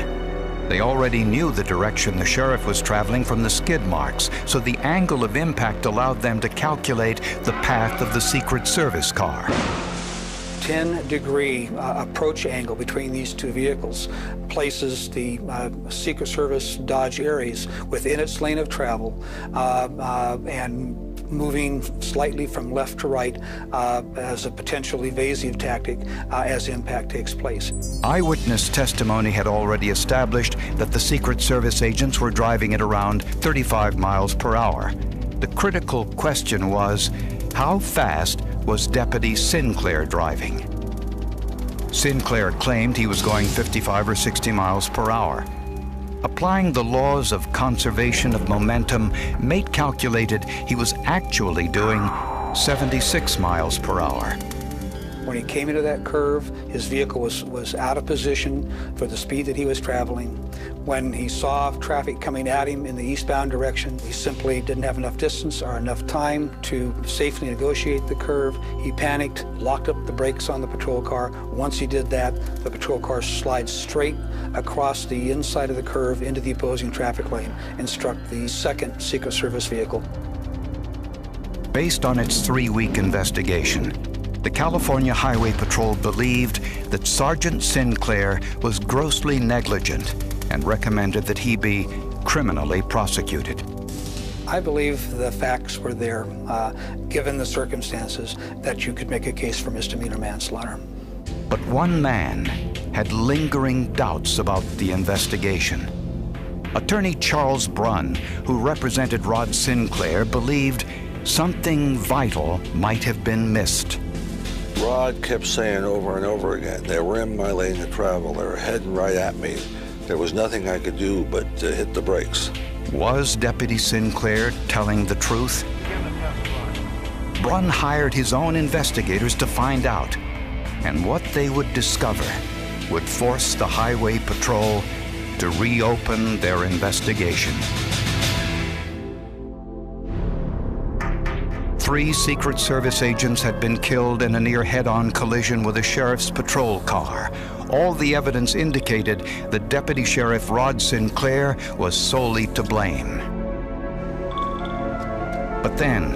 They already knew the direction the sheriff was traveling from the skid marks, so the angle of impact allowed them to calculate the path of the Secret Service car. 10-degree approach angle between these two vehicles places the Secret Service Dodge Aries within its lane of travel and moving slightly from left to right as a potential evasive tactic as impact takes place. Eyewitness testimony had already established that the Secret Service agents were driving at around 35 miles per hour. The critical question was, how fast was Deputy Sinclair driving? Sinclair claimed he was going 55 or 60 miles per hour. Applying the laws of conservation of momentum, MAID calculated he was actually doing 76 miles per hour. When he came into that curve, his vehicle was out of position for the speed that he was traveling. When he saw traffic coming at him in the eastbound direction, he simply didn't have enough distance or enough time to safely negotiate the curve. He panicked, locked up the brakes on the patrol car. Once he did that, the patrol car slides straight across the inside of the curve into the opposing traffic lane and struck the second Secret Service vehicle. Based on its 3-week investigation, the California Highway Patrol believed that Sergeant Sinclair was grossly negligent and recommended that he be criminally prosecuted. I believe the facts were there, given the circumstances, that you could make a case for misdemeanor manslaughter. But one man had lingering doubts about the investigation. Attorney Charles Brunn, who represented Rod Sinclair, believed something vital might have been missed. Rod kept saying over and over again, they were in my lane of travel, they were heading right at me. There was nothing I could do but hit the brakes. Was Deputy Sinclair telling the truth? Brunn hired his own investigators to find out, and what they would discover would force the Highway Patrol to reopen their investigation. 3 Secret Service agents had been killed in a near head-on collision with a sheriff's patrol car. All the evidence indicated that Deputy Sheriff Rod Sinclair was solely to blame. But then,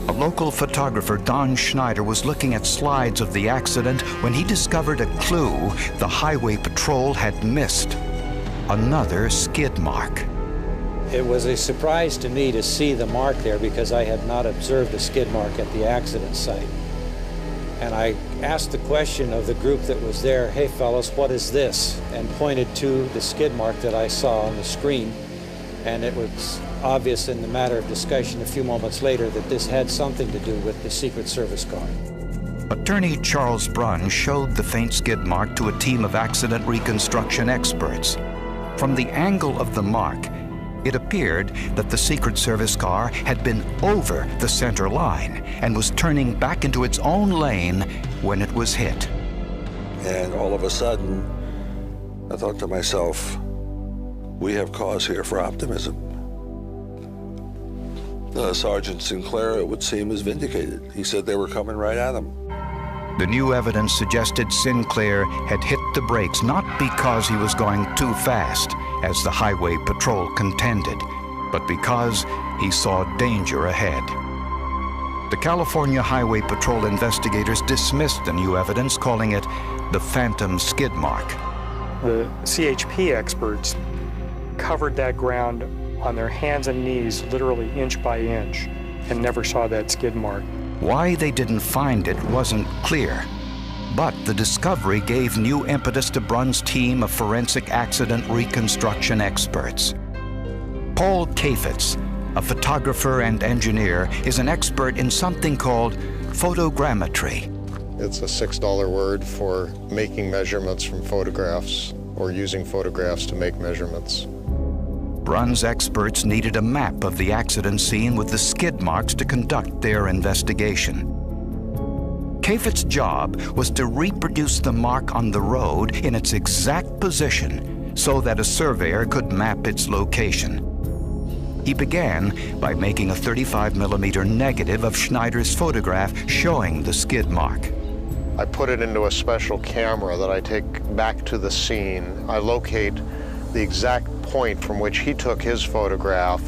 a local photographer, Don Schneider, was looking at slides of the accident when he discovered a clue the Highway Patrol had missed: another skid mark. It was a surprise to me to see the mark there because I had not observed a skid mark at the accident site. And I asked the question of the group that was there, "Hey fellas, what is this?" and pointed to the skid mark that I saw on the screen. And it was obvious in the matter of discussion a few moments later that this had something to do with the Secret Service car. Attorney Charles Brunn showed the faint skid mark to a team of accident reconstruction experts. From the angle of the mark, it appeared that the Secret Service car had been over the center line and was turning back into its own lane when it was hit. And all of a sudden, I thought to myself, we have cause here for optimism. Sergeant Sinclair, it would seem, is vindicated. He said they were coming right at him. The new evidence suggested Sinclair had hit the brakes not because he was going too fast, as the Highway Patrol contended, but because he saw danger ahead. The California Highway Patrol investigators dismissed the new evidence, calling it the phantom skid mark. The CHP experts covered that ground on their hands and knees, literally inch by inch, and never saw that skid mark. Why they didn't find it wasn't clear, but the discovery gave new impetus to Brunn's team of forensic accident reconstruction experts. Paul Kafitz, a photographer and engineer, is an expert in something called photogrammetry. It's a $6 word for making measurements from photographs or using photographs to make measurements. Brunn's experts needed a map of the accident scene with the skid marks to conduct their investigation. Kafitz's job was to reproduce the mark on the road in its exact position so that a surveyor could map its location. He began by making a 35mm negative of Schneider's photograph showing the skid mark. I put it into a special camera that I take back to the scene. I locate the exact point from which he took his photograph,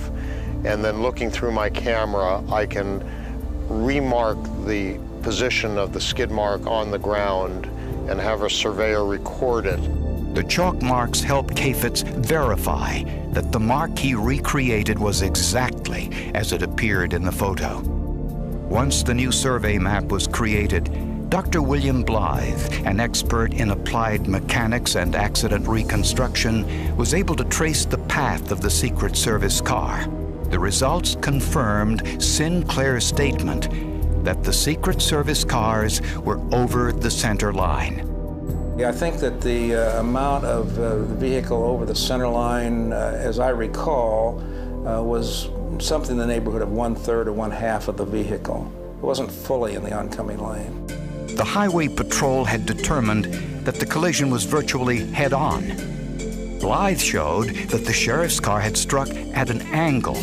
and then looking through my camera, I can remark the position of the skid mark on the ground and have a surveyor record it. The chalk marks helped Kafitz verify that the mark he recreated was exactly as it appeared in the photo. Once the new survey map was created, Dr. William Blythe, an expert in applied mechanics and accident reconstruction, was able to trace the path of the Secret Service car. The results confirmed Sinclair's statement that the Secret Service cars were over the center line. I think that the amount of the vehicle over the center line, as I recall, was something in the neighborhood of 1/3 or 1/2 of the vehicle. It wasn't fully in the oncoming lane. The Highway Patrol had determined that the collision was virtually head-on. Blythe showed that the sheriff's car had struck at an angle,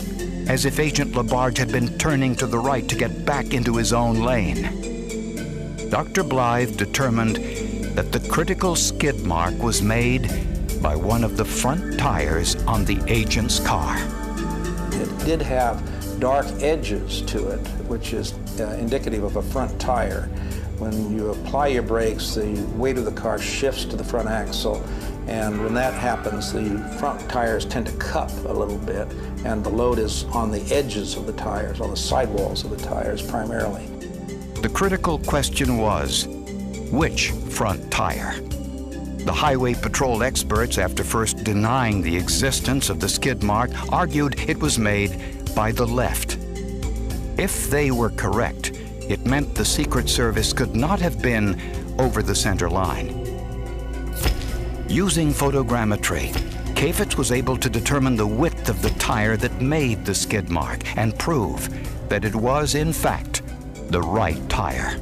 as if Agent Labarge had been turning to the right to get back into his own lane. Dr. Blythe determined that the critical skid mark was made by one of the front tires on the agent's car. It did have dark edges to it, which is indicative of a front tire. When you apply your brakes, the weight of the car shifts to the front axle, and when that happens, the front tires tend to cup a little bit, and the load is on the edges of the tires, on the sidewalls of the tires primarily. The critical question was, which front tire? The Highway Patrol experts, after first denying the existence of the skid mark, argued it was made by the left. If they were correct, it meant the Secret Service could not have been over the center line. Using photogrammetry, Chaffetz was able to determine the width of the tire that made the skid mark and prove that it was, in fact, the right tire.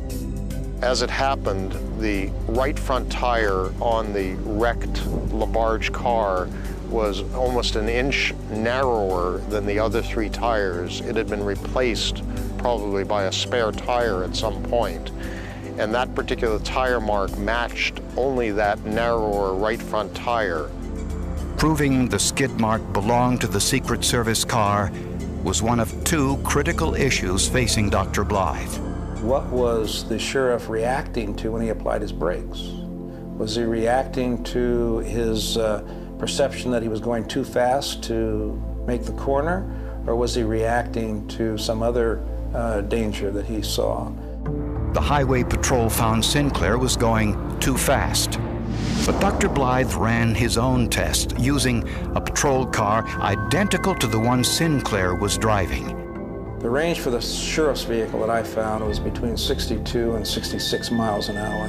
As it happened, the right front tire on the wrecked Labarge car was almost an inch narrower than the other three tires. It had been replaced probably by a spare tire at some point, and that particular tire mark matched only that narrower right front tire. Proving the skid mark belonged to the Secret Service car was one of two critical issues facing Dr. Blythe. What was the sheriff reacting to when he applied his brakes? Was he reacting to his perception that he was going too fast to make the corner, or was he reacting to some other danger that he saw? The Highway Patrol found Sinclair was going too fast. But Dr. Blythe ran his own test using a patrol car identical to the one Sinclair was driving. The range for the sheriff's vehicle that I found was between 62 and 66 miles an hour.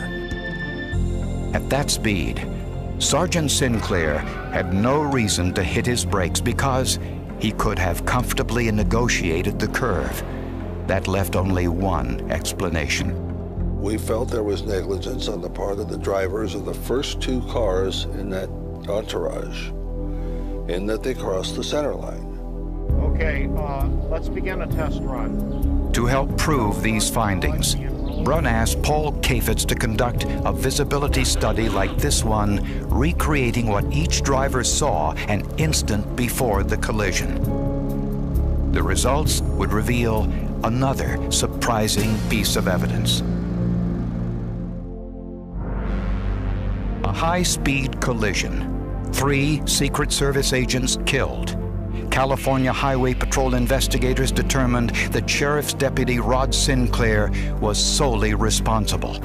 At that speed, Sergeant Sinclair had no reason to hit his brakes because he could have comfortably negotiated the curve. That left only one explanation. We felt there was negligence on the part of the drivers of the first two cars in that entourage, in that they crossed the center line. Okay, let's begin a test run. To help prove these findings, Brunn asked Paul Chaffetz to conduct a visibility study like this one, recreating what each driver saw an instant before the collision. The results would reveal another surprising piece of evidence. A high-speed collision. 3 Secret Service agents killed. California Highway Patrol investigators determined that Sheriff's Deputy Rod Sinclair was solely responsible.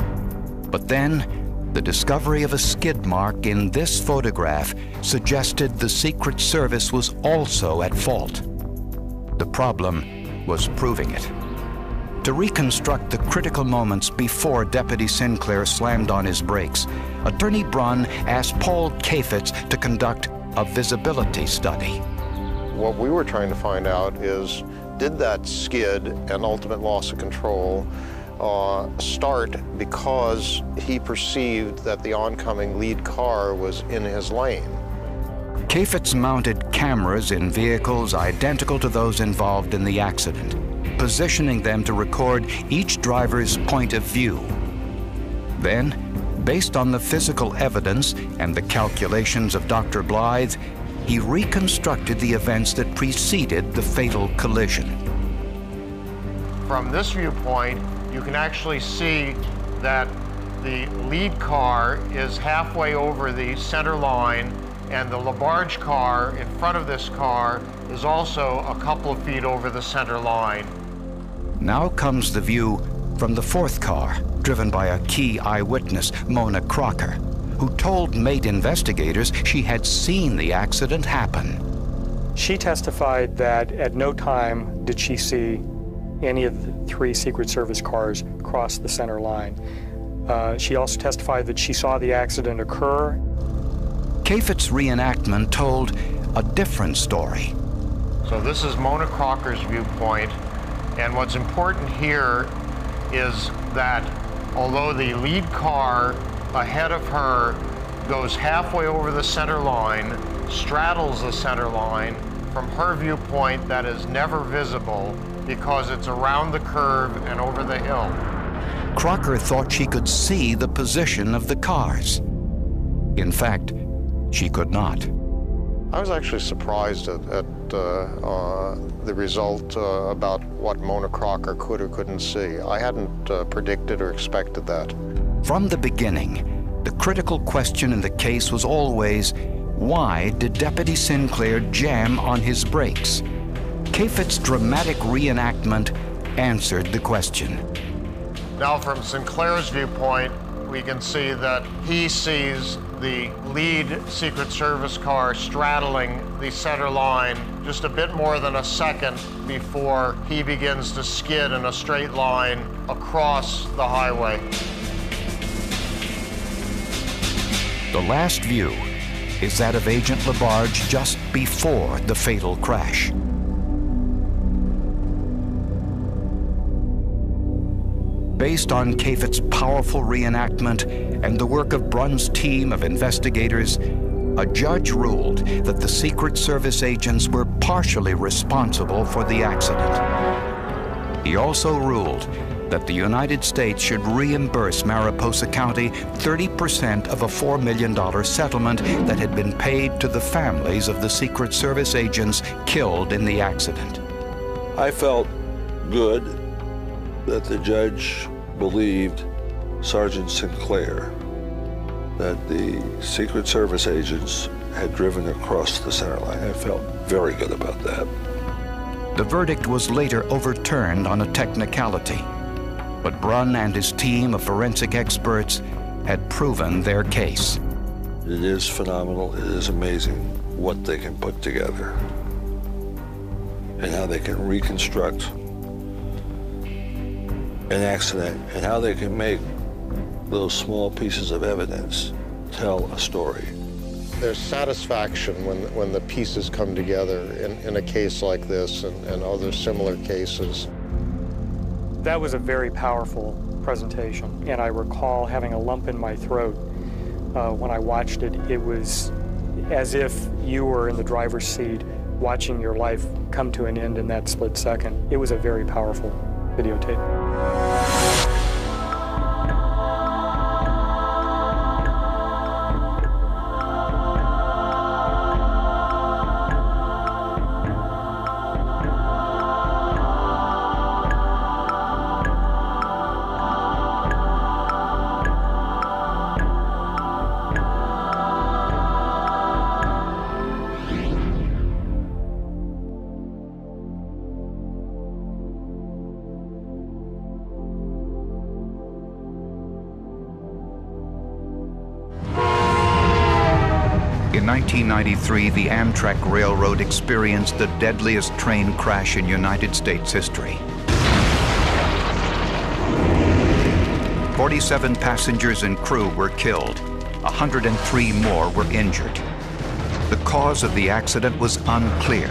But then, the discovery of a skid mark in this photograph suggested the Secret Service was also at fault. The problem was proving it. To reconstruct the critical moments before Deputy Sinclair slammed on his brakes, Attorney Brunn asked Paul Chaffetz to conduct a visibility study. What we were trying to find out is, did that skid and ultimate loss of control start because he perceived that the oncoming lead car was in his lane? Chaffetz mounted cameras in vehicles identical to those involved in the accident, positioning them to record each driver's point of view. Then, based on the physical evidence and the calculations of Dr. Blythe, he reconstructed the events that preceded the fatal collision. From this viewpoint, you can actually see that the lead car is halfway over the center line, and the Labarge car in front of this car is also a couple of feet over the center line. Now comes the view from the fourth car, driven by a key eyewitness, Mona Crocker, who told Mate investigators she had seen the accident happen. She testified that at no time did she see any of the 3 Secret Service cars cross the center line. She also testified that she saw the accident occur. Chaffetz's reenactment told a different story. So this is Mona Crocker's viewpoint, and what's important here is that although the lead car ahead of her goes halfway over the center line, straddles the center line, from her viewpoint that is never visible because it's around the curve and over the hill. Crocker thought she could see the position of the cars. In fact, she could not. I was actually surprised at the result about what Mona Crocker could or couldn't see. I hadn't predicted or expected that. From the beginning, the critical question in the case was always, why did Deputy Sinclair jam on his brakes? Chaffetz's dramatic reenactment answered the question. Now, from Sinclair's viewpoint, we can see that he sees the lead Secret Service car straddling the center line just a bit more than a second before he begins to skid in a straight line across the highway. The last view is that of Agent LaBarge just before the fatal crash. Based on Cafett's powerful reenactment and the work of Brunn's team of investigators, a judge ruled that the Secret Service agents were partially responsible for the accident. He also ruled that the United States should reimburse Mariposa County 30% of a $4 million settlement that had been paid to the families of the Secret Service agents killed in the accident. I felt good that the judge believed Sergeant Sinclair, that the Secret Service agents had driven across the center line. I felt very good about that. The verdict was later overturned on a technicality, but Brunn and his team of forensic experts had proven their case. It is phenomenal. It is amazing what they can put together and how they can reconstruct an accident and how they can make those small pieces of evidence tell a story. There's satisfaction when the pieces come together in a case like this and other similar cases. That was a very powerful presentation, and I recall having a lump in my throat when I watched it. It was as if you were in the driver's seat watching your life come to an end in that split second. It was a very powerful videotape. In 1993, the Amtrak Railroad experienced the deadliest train crash in United States history. 47 passengers and crew were killed. 103 more were injured. The cause of the accident was unclear.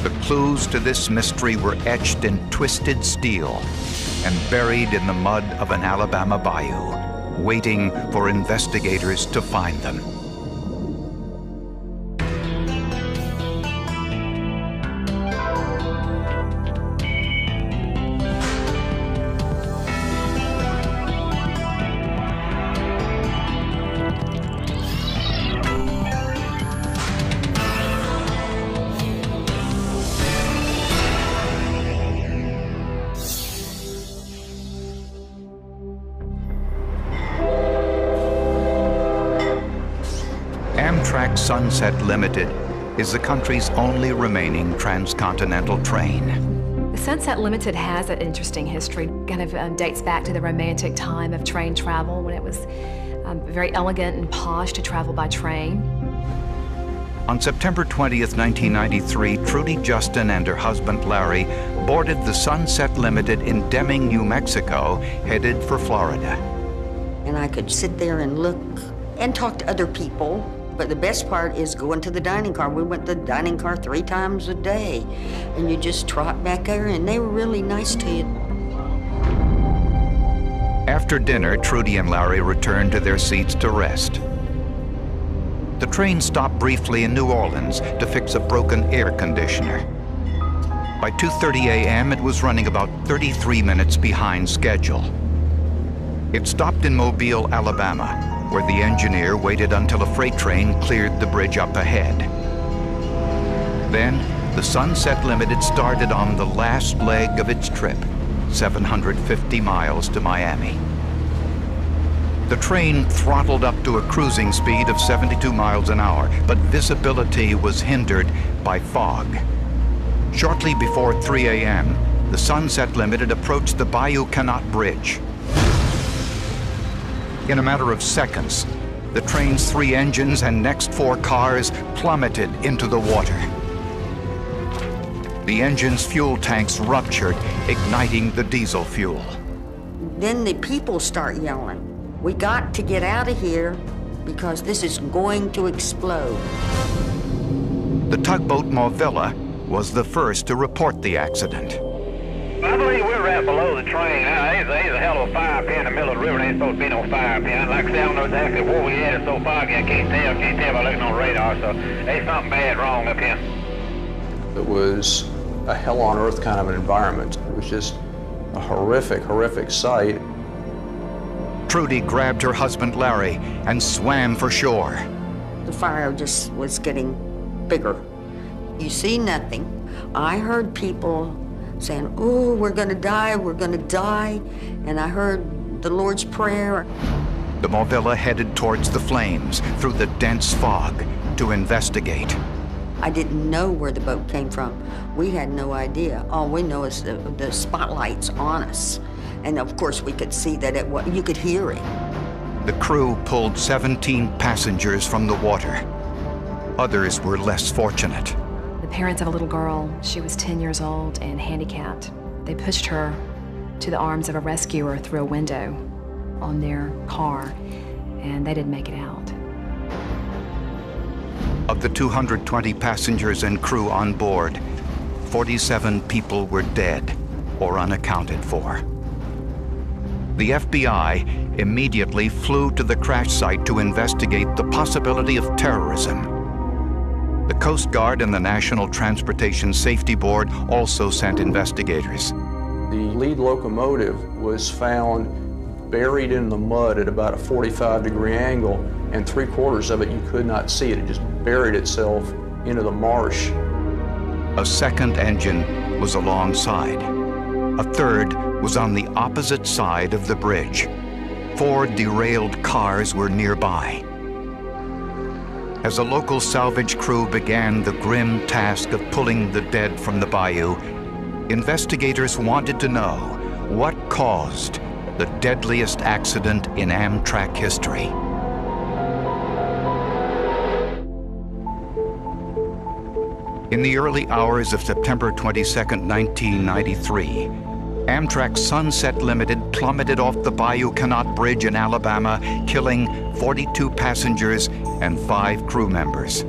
The clues to this mystery were etched in twisted steel and buried in the mud of an Alabama bayou, waiting for investigators to find them. Amtrak Sunset Limited is the country's only remaining transcontinental train. The Sunset Limited has an interesting history. Kind of dates back to the romantic time of train travel when it was very elegant and posh to travel by train. On September 20th, 1993, Trudy Justin and her husband Larry boarded the Sunset Limited in Deming, New Mexico, headed for Florida. And I could sit there and look and talk to other people. But the best part is going to the dining car. We went to the dining car 3 times a day. And you just trot back there, and they were really nice to you. After dinner, Trudy and Larry returned to their seats to rest. The train stopped briefly in New Orleans to fix a broken air conditioner. By 2:30 a.m., it was running about 33 minutes behind schedule. It stopped in Mobile, Alabama, where the engineer waited until a freight train cleared the bridge up ahead. Then, the Sunset Limited started on the last leg of its trip, 750 miles to Miami. The train throttled up to a cruising speed of 72 miles an hour, but visibility was hindered by fog. Shortly before 3 a.m., the Sunset Limited approached the Bayou Canot Bridge. In a matter of seconds, the train's 3 engines and next 4 cars plummeted into the water. The engine's fuel tanks ruptured, igniting the diesel fuel. Then the people start yelling, "We got to get out of here because this is going to explode." The tugboat Marvella was the first to report the accident. I believe we're right below the train. There's a hell of a fire pit in the middle of the river. There ain't supposed to be no fire pit. Like I say, I don't know exactly where we at. It's so foggy, I can't tell by looking on radar. So there's something bad wrong up here. It was a hell on earth kind of an environment. It was just a horrific, horrific sight. Trudy grabbed her husband Larry and swam for shore. The fire just was getting bigger. You see nothing. I heard people saying, "Oh, we're gonna die, we're gonna die." And I heard the Lord's Prayer. The Marvella headed towards the flames through the dense fog to investigate. I didn't know where the boat came from. We had no idea. All we know is the spotlights on us. And of course we could see that you could hear it. The crew pulled 17 passengers from the water. Others were less fortunate. The parents of a little girl, she was 10 years old and handicapped. They pushed her to the arms of a rescuer through a window on their car, and they didn't make it out. Of the 220 passengers and crew on board, 47 people were dead or unaccounted for. The FBI immediately flew to the crash site to investigate the possibility of terrorism. The Coast Guard and the National Transportation Safety Board also sent investigators. The lead locomotive was found buried in the mud at about a 45-degree angle, and 3/4 of it you could not see it. It just buried itself into the marsh. A second engine was alongside. A third was on the opposite side of the bridge. 4 derailed cars were nearby. As a local salvage crew began the grim task of pulling the dead from the bayou, investigators wanted to know what caused the deadliest accident in Amtrak history. In the early hours of September 22, 1993, Amtrak Sunset Limited plummeted off the Bayou Canot Bridge in Alabama, killing 42 passengers and 5 crew members.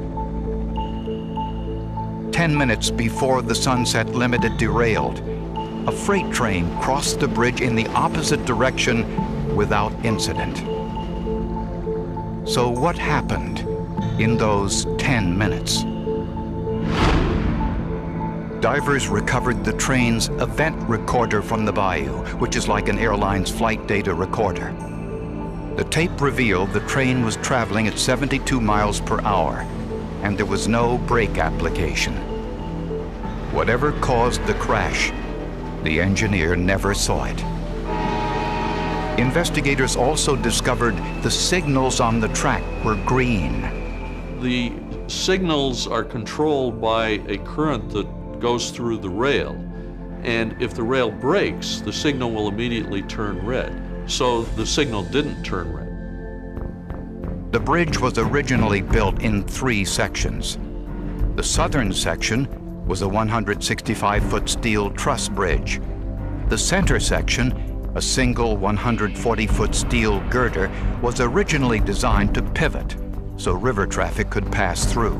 10 minutes before the Sunset Limited derailed, a freight train crossed the bridge in the opposite direction without incident. So what happened in those 10 minutes? Divers recovered the train's event recorder from the bayou, which is like an airline's flight data recorder. The tape revealed the train was traveling at 72 miles per hour, and there was no brake application. Whatever caused the crash, the engineer never saw it. Investigators also discovered the signals on the track were green. The signals are controlled by a current that goes through the rail, and if the rail breaks, the signal will immediately turn red. So the signal didn't turn red. The bridge was originally built in 3 sections. The southern section was a 165-foot steel truss bridge. The center section, a single 140-foot steel girder, was originally designed to pivot so river traffic could pass through.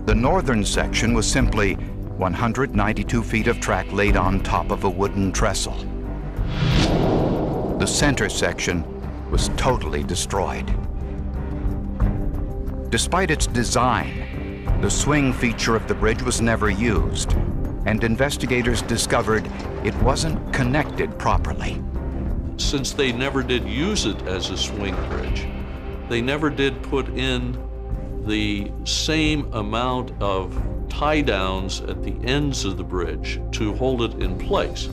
The northern section was simply 192 feet of track laid on top of a wooden trestle. The center section was totally destroyed. Despite its design, the swing feature of the bridge was never used, and investigators discovered it wasn't connected properly. Since they never did use it as a swing bridge, they never did put in the same amount of tie downs at the ends of the bridge to hold it in place.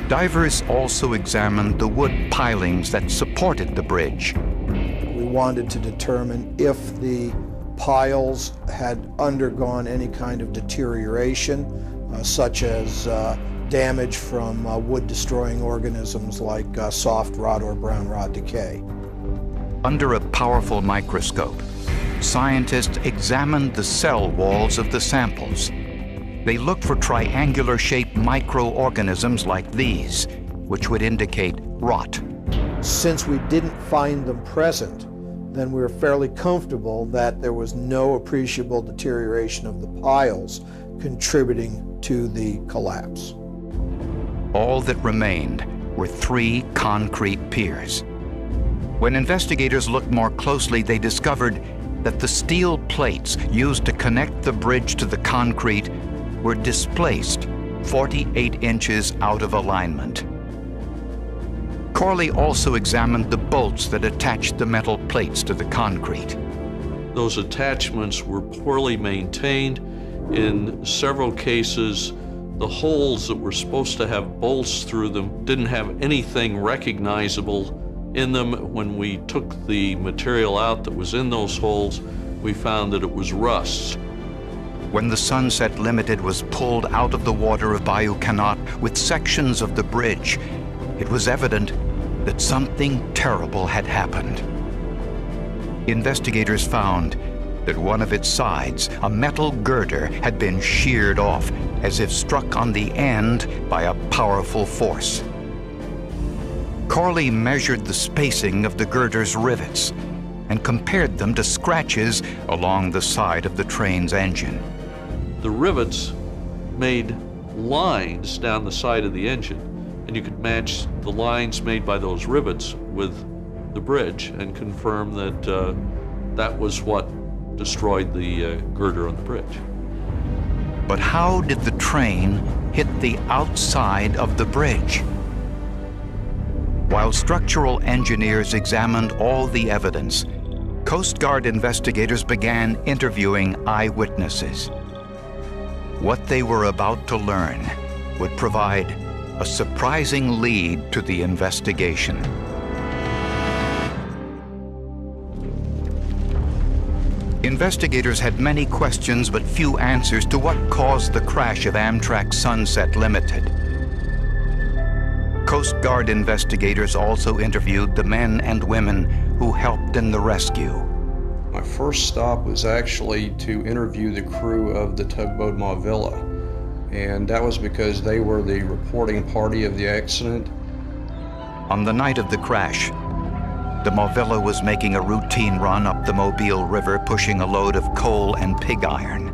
Divers also examined the wood pilings that supported the bridge. We wanted to determine if the piles had undergone any kind of deterioration, such as damage from wood-destroying organisms like soft rot or brown rot decay. Under a powerful microscope, scientists examined the cell walls of the samples. They looked for triangular-shaped microorganisms like these, which would indicate rot. Since we didn't find them present, then we were fairly comfortable that there was no appreciable deterioration of the piles contributing to the collapse. All that remained were 3 concrete piers. When investigators looked more closely, they discovered that the steel plates used to connect the bridge to the concrete were displaced 48 inches out of alignment. Corley also examined the bolts that attached the metal plates to the concrete. Those attachments were poorly maintained. In several cases, the holes that were supposed to have bolts through them didn't have anything recognizable in them. When we took the material out that was in those holes, we found that it was rust. When the Sunset Limited was pulled out of the water of Bayou Canot with sections of the bridge, it was evident that something terrible had happened. Investigators found that one of its sides, a metal girder, had been sheared off as if struck on the end by a powerful force. Corley measured the spacing of the girder's rivets and compared them to scratches along the side of the train's engine. The rivets made lines down the side of the engine, and you could match the lines made by those rivets with the bridge and confirm that that was what destroyed the girder on the bridge. But how did the train hit the outside of the bridge? While structural engineers examined all the evidence, Coast Guard investigators began interviewing eyewitnesses. What they were about to learn would provide a surprising lead to the investigation. Investigators had many questions but few answers to what caused the crash of Amtrak Sunset Limited. Coast Guard investigators also interviewed the men and women who helped in the rescue. My first stop was actually to interview the crew of the tugboat Mauvilla, and that was because they were the reporting party of the accident. On the night of the crash, the Mauvilla was making a routine run up the Mobile River, pushing a load of coal and pig iron.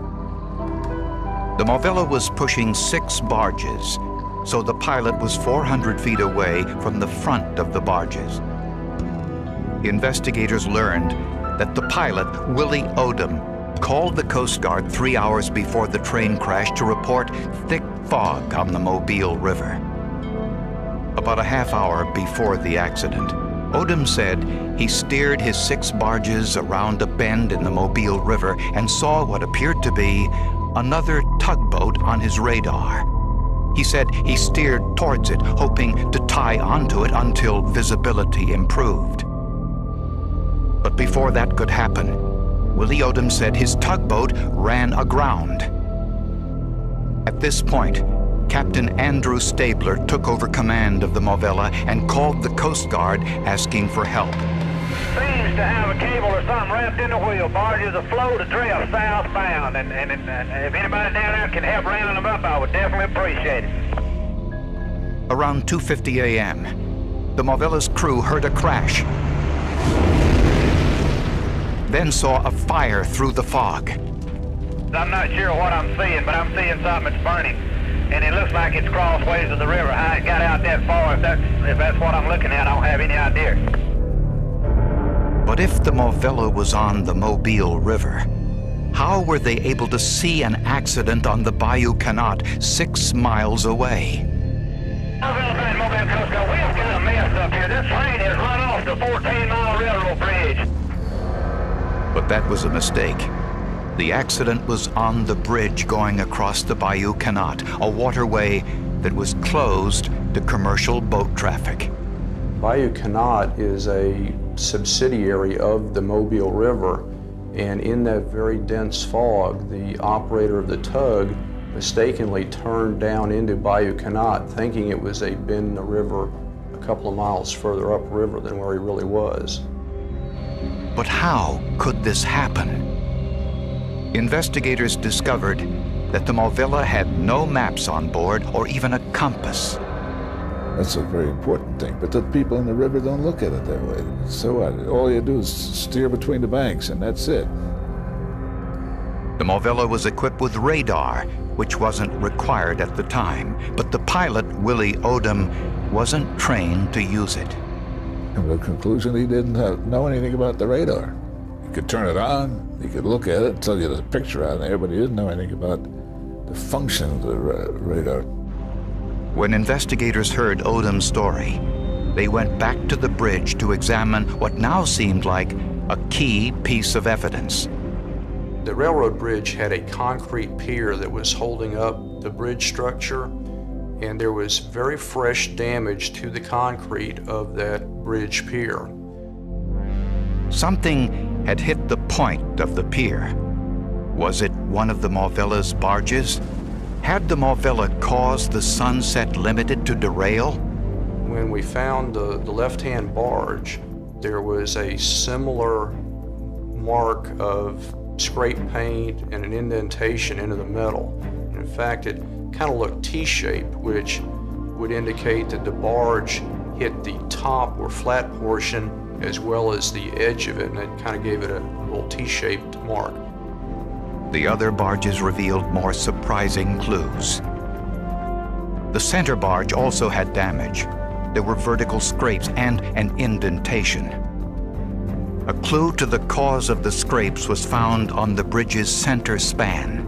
The Mauvilla was pushing 6 barges, so the pilot was 400 feet away from the front of the barges. Investigators learned that the pilot, Willie Odom, called the Coast Guard 3 hours before the train crashed to report thick fog on the Mobile River. About a half hour before the accident, Odom said he steered his 6 barges around a bend in the Mobile River and saw what appeared to be another tugboat on his radar. He said he steered towards it, hoping to tie onto it until visibility improved. But before that could happen, Willie Odom said his tugboat ran aground. At this point, Captain Andrew Stabler took over command of the Mauvilla and called the Coast Guard asking for help. Seems to have a cable or something wrapped in the wheel. Barges afloat, adrift southbound, and if anybody down there can help rounding them up, I would definitely appreciate it. Around 2:50 a.m., the Mauvilla's crew heard a crash, then saw a fire through the fog. I'm not sure what I'm seeing, but I'm seeing something that's burning. And it looks like it's crossways of the river. I ain't got out that far. If that's what I'm looking at, I don't have any idea. But if the Mauvilla was on the Mobile River, how were they able to see an accident on the Bayou Canot 6 miles away? Mobile Coast Guard, we've got a mess up here. This train has run off the 14-mile railroad bridge. But that was a mistake. The accident was on the bridge going across the Bayou Canot, a waterway that was closed to commercial boat traffic. Bayou Canot is a subsidiary of the Mobile River, and in that very dense fog, the operator of the tug mistakenly turned down into Bayou Canot, thinking it was a bend in the river a couple of miles further upriver than where he really was. But how could this happen? Investigators discovered that the Movilla had no maps on board or even a compass. That's a very important thing, but the people in the river don't look at it that way. So what? All you do is steer between the banks, and that's it. The Movilla was equipped with radar, which wasn't required at the time, but the pilot, Willie Odom, wasn't trained to use it. And the conclusion, he didn't know anything about the radar. He could turn it on, he could look at it, tell you the picture on there, but he didn't know anything about the function of the radar. When investigators heard Odom's story, they went back to the bridge to examine what now seemed like a key piece of evidence. The railroad bridge had a concrete pier that was holding up the bridge structure, and there was very fresh damage to the concrete of that bridge pier. Something had hit the point of the pier. Was it one of the Movilla's barges? Had the Movilla caused the Sunset Limited to derail? When we found the left-hand barge, there was a similar mark of scrape paint and an indentation into the metal. In fact, it kind of looked T-shaped, which would indicate that the barge hit the top or flat portion as well as the edge of it, and it kind of gave it a little T-shaped mark. The other barges revealed more surprising clues. The center barge also had damage. There were vertical scrapes and an indentation. A clue to the cause of the scrapes was found on the bridge's center span.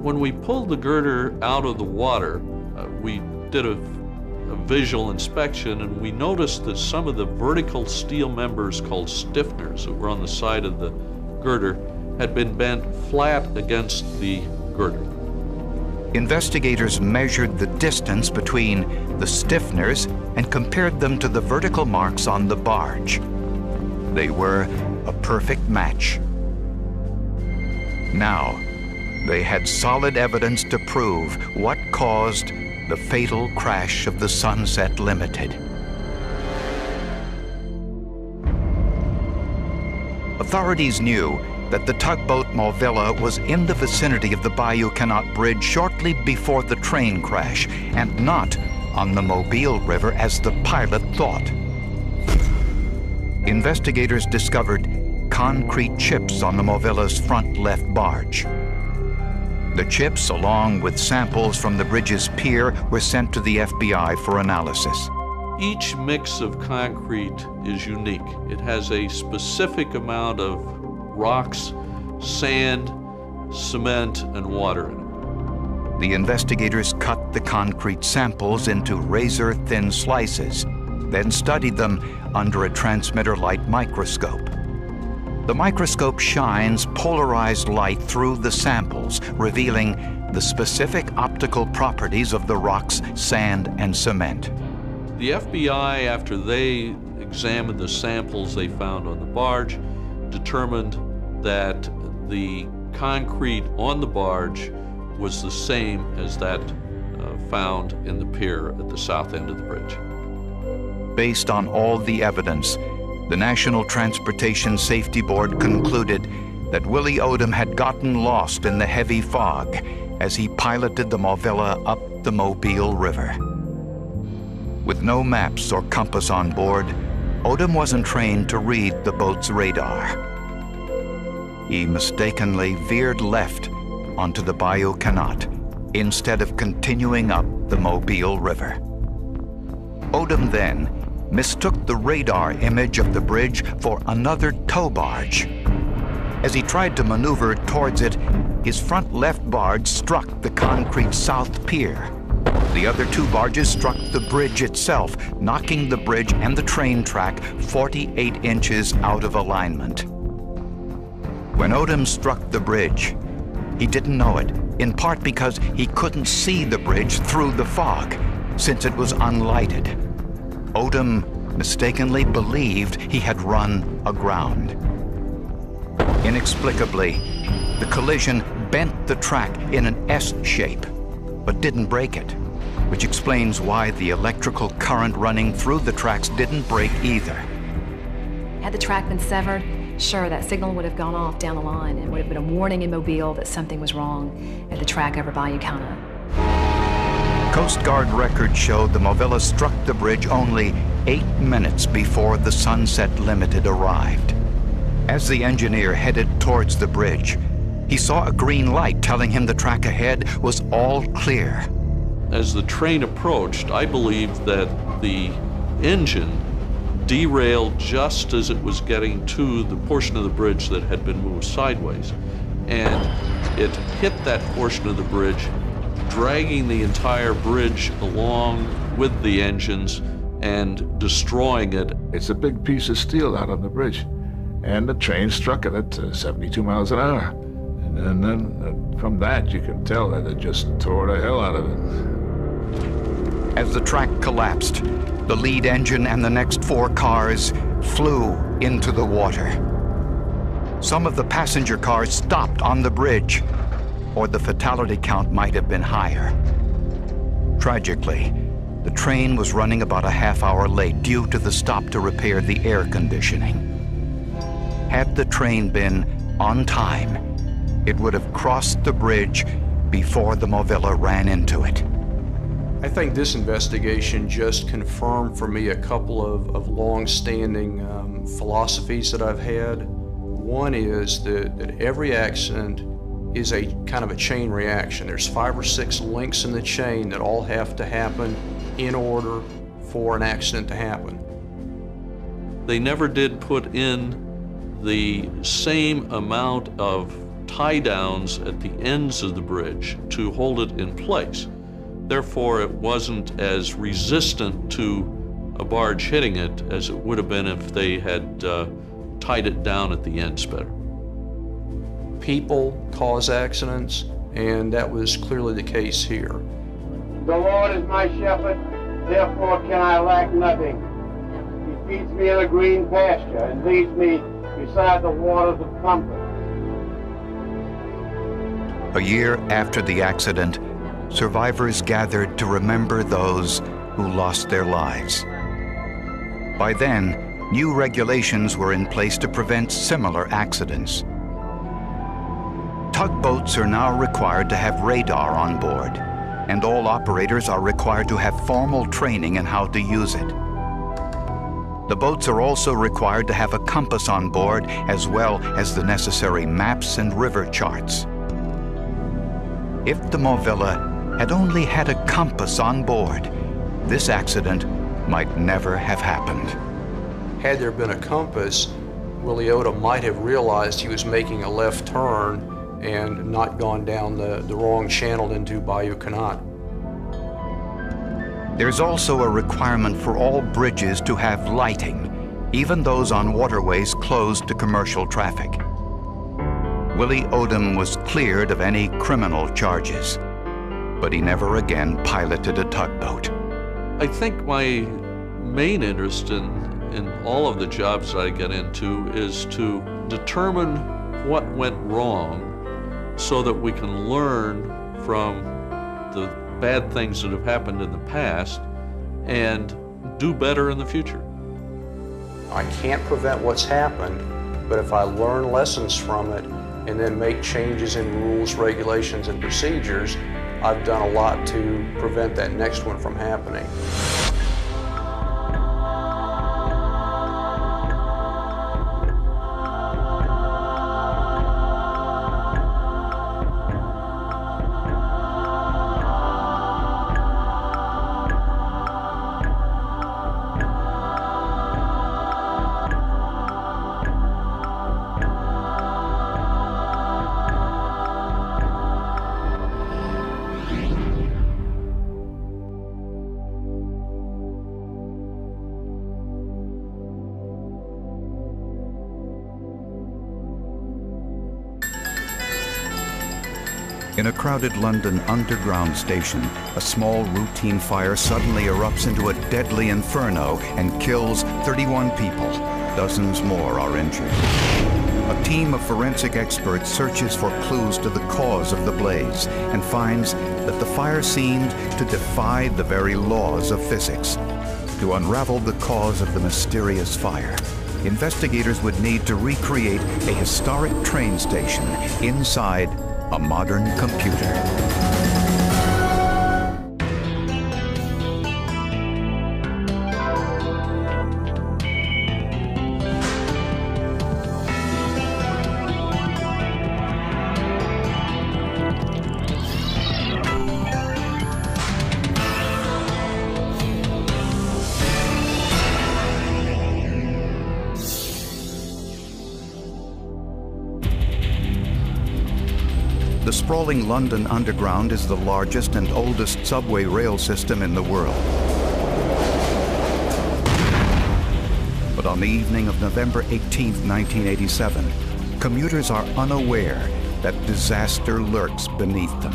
When we pulled the girder out of the water, we did a visual inspection, and we noticed that some of the vertical steel members called stiffeners that were on the side of the girder had been bent flat against the girder. Investigators measured the distance between the stiffeners and compared them to the vertical marks on the barge. They were a perfect match. Now, they had solid evidence to prove what caused the fatal crash of the Sunset Limited. Authorities knew that the tugboat Movilla was in the vicinity of the Bayou Canot Bridge shortly before the train crash, and not on the Mobile River as the pilot thought. Investigators discovered concrete chips on the Movilla's front left barge. The chips, along with samples from the bridge's pier, were sent to the FBI for analysis. Each mix of concrete is unique. It has a specific amount of rocks, sand, cement, and water in it. The investigators cut the concrete samples into razor-thin slices, then studied them under a transmitter light microscope. The microscope shines polarized light through the samples, revealing the specific optical properties of the rocks, sand, and cement. The FBI, after they examined the samples they found on the barge, determined that the concrete on the barge was the same as that found in the pier at the south end of the bridge. Based on all the evidence, the National Transportation Safety Board concluded that Willie Odom had gotten lost in the heavy fog as he piloted the Movilla up the Mobile River. With no maps or compass on board, Odom wasn't trained to read the boat's radar. He mistakenly veered left onto the Bayou Canot instead of continuing up the Mobile River. Odom then mistook the radar image of the bridge for another tow barge. As he tried to maneuver towards it, his front left barge struck the concrete south pier. The other two barges struck the bridge itself, knocking the bridge and the train track 48 inches out of alignment. When Odom struck the bridge, he didn't know it, in part because he couldn't see the bridge through the fog, since it was unlighted. Odom mistakenly believed he had run aground. Inexplicably, the collision bent the track in an S shape, but didn't break it, which explains why the electrical current running through the tracks didn't break either. Had the track been severed, sure, that signal would have gone off down the line and would have been a warning in Mobile that something was wrong at the track over Bayou Kana. Coast Guard records showed the Movilla struck the bridge only 8 minutes before the Sunset Limited arrived. As the engineer headed towards the bridge, he saw a green light telling him the track ahead was all clear. As the train approached, I believed that the engine derailed just as it was getting to the portion of the bridge that had been moved sideways. And it hit that portion of the bridge, dragging the entire bridge along with the engines and destroying it. It's a big piece of steel out on the bridge, and the train struck it at 72 miles an hour. And then from that, you can tell that it just tore the hell out of it. As the track collapsed, the lead engine and the next 4 cars flew into the water. Some of the passenger cars stopped on the bridge, or the fatality count might have been higher. Tragically, the train was running about a half-hour late due to the stop to repair the air conditioning. Had the train been on time, it would have crossed the bridge before the Movilla ran into it. I think this investigation just confirmed for me a couple of long-standing philosophies that I've had. One is that every accident is a kind of a chain reaction. There's 5 or 6 links in the chain that all have to happen in order for an accident to happen. They never did put in the same amount of tie downs at the ends of the bridge to hold it in place. Therefore, it wasn't as resistant to a barge hitting it as it would have been if they had tied it down at the ends better. People cause accidents, and that was clearly the case here. The Lord is my shepherd, therefore can I lack nothing. He feeds me in a green pasture and leads me beside the waters of comfort. A year after the accident, survivors gathered to remember those who lost their lives. By then, new regulations were in place to prevent similar accidents. Tugboats are now required to have radar on board, and all operators are required to have formal training in how to use it. The boats are also required to have a compass on board, as well as the necessary maps and river charts. If the Movilla had only had a compass on board, this accident might never have happened. Had there been a compass, Willie Odom might have realized he was making a left turn and not gone down the wrong channel into Bayou Kana. There's also a requirement for all bridges to have lighting, even those on waterways closed to commercial traffic. Willie Odom was cleared of any criminal charges, but he never again piloted a tugboat. I think my main interest in all of the jobs I get into is to determine what went wrong so that we can learn from the bad things that have happened in the past and do better in the future. I can't prevent what's happened, but if I learn lessons from it and then make changes in rules, regulations, and procedures, I've done a lot to prevent that next one from happening. In a crowded London underground station, a small routine fire suddenly erupts into a deadly inferno and kills 31 people. Dozens more are injured. A team of forensic experts searches for clues to the cause of the blaze and finds that the fire seemed to defy the very laws of physics. To unravel the cause of the mysterious fire, investigators would need to recreate a historic train station inside a modern computer. The sprawling London Underground is the largest and oldest subway rail system in the world. But on the evening of November 18, 1987, commuters are unaware that disaster lurks beneath them.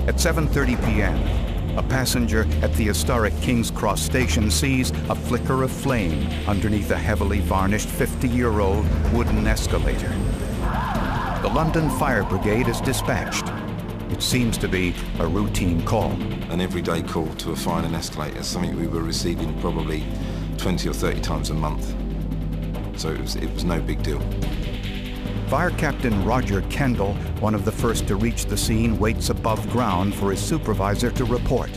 At 7:30 p.m., a passenger at the historic King's Cross station sees a flicker of flame underneath a heavily varnished 50-year-old wooden escalator. The London Fire Brigade is dispatched. It seems to be a routine call. An everyday call to a fire in an escalator, something we were receiving probably 20 or 30 times a month. So it was no big deal. Fire Captain Roger Kendall, one of the first to reach the scene, waits above ground for his supervisor to report.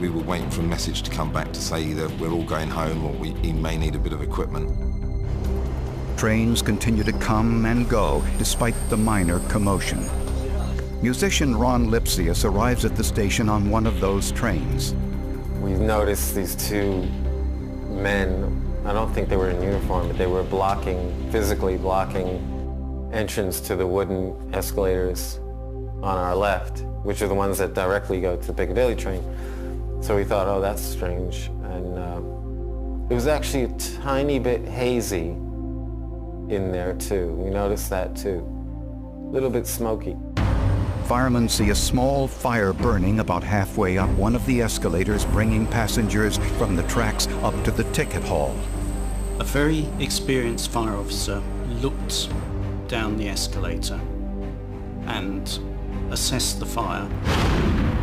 We were waiting for a message to come back to say either we're all going home or he may need a bit of equipment. Trains continue to come and go despite the minor commotion. Musician Ron Lipsius arrives at the station on one of those trains. We noticed these two men, I don't think they were in uniform, but they were physically blocking entrance to the wooden escalators on our left, which are the ones that directly go to the Piccadilly train. So we thought, oh, that's strange. And it was actually a tiny bit hazy in there too. We noticed that too. A little bit smoky. Firemen see a small fire burning about halfway up one of the escalators, bringing passengers from the tracks up to the ticket hall. A very experienced fire officer looked down the escalator and assessed the fire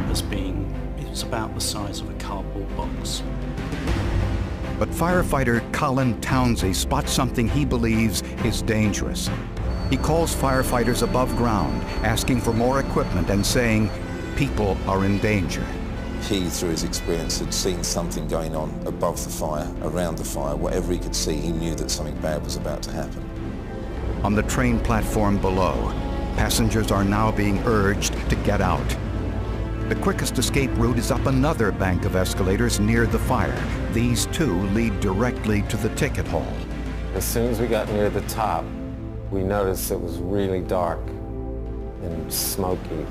as being, it was about the size of a cardboard box. But firefighter Colin Townsend spots something he believes is dangerous. He calls firefighters above ground, asking for more equipment and saying people are in danger. He, through his experience, had seen something going on above the fire, around the fire. Whatever he could see, he knew that something bad was about to happen. On the train platform below, passengers are now being urged to get out. The quickest escape route is up another bank of escalators near the fire. These two lead directly to the ticket hall. As soon as we got near the top, we noticed it was really dark and smoky.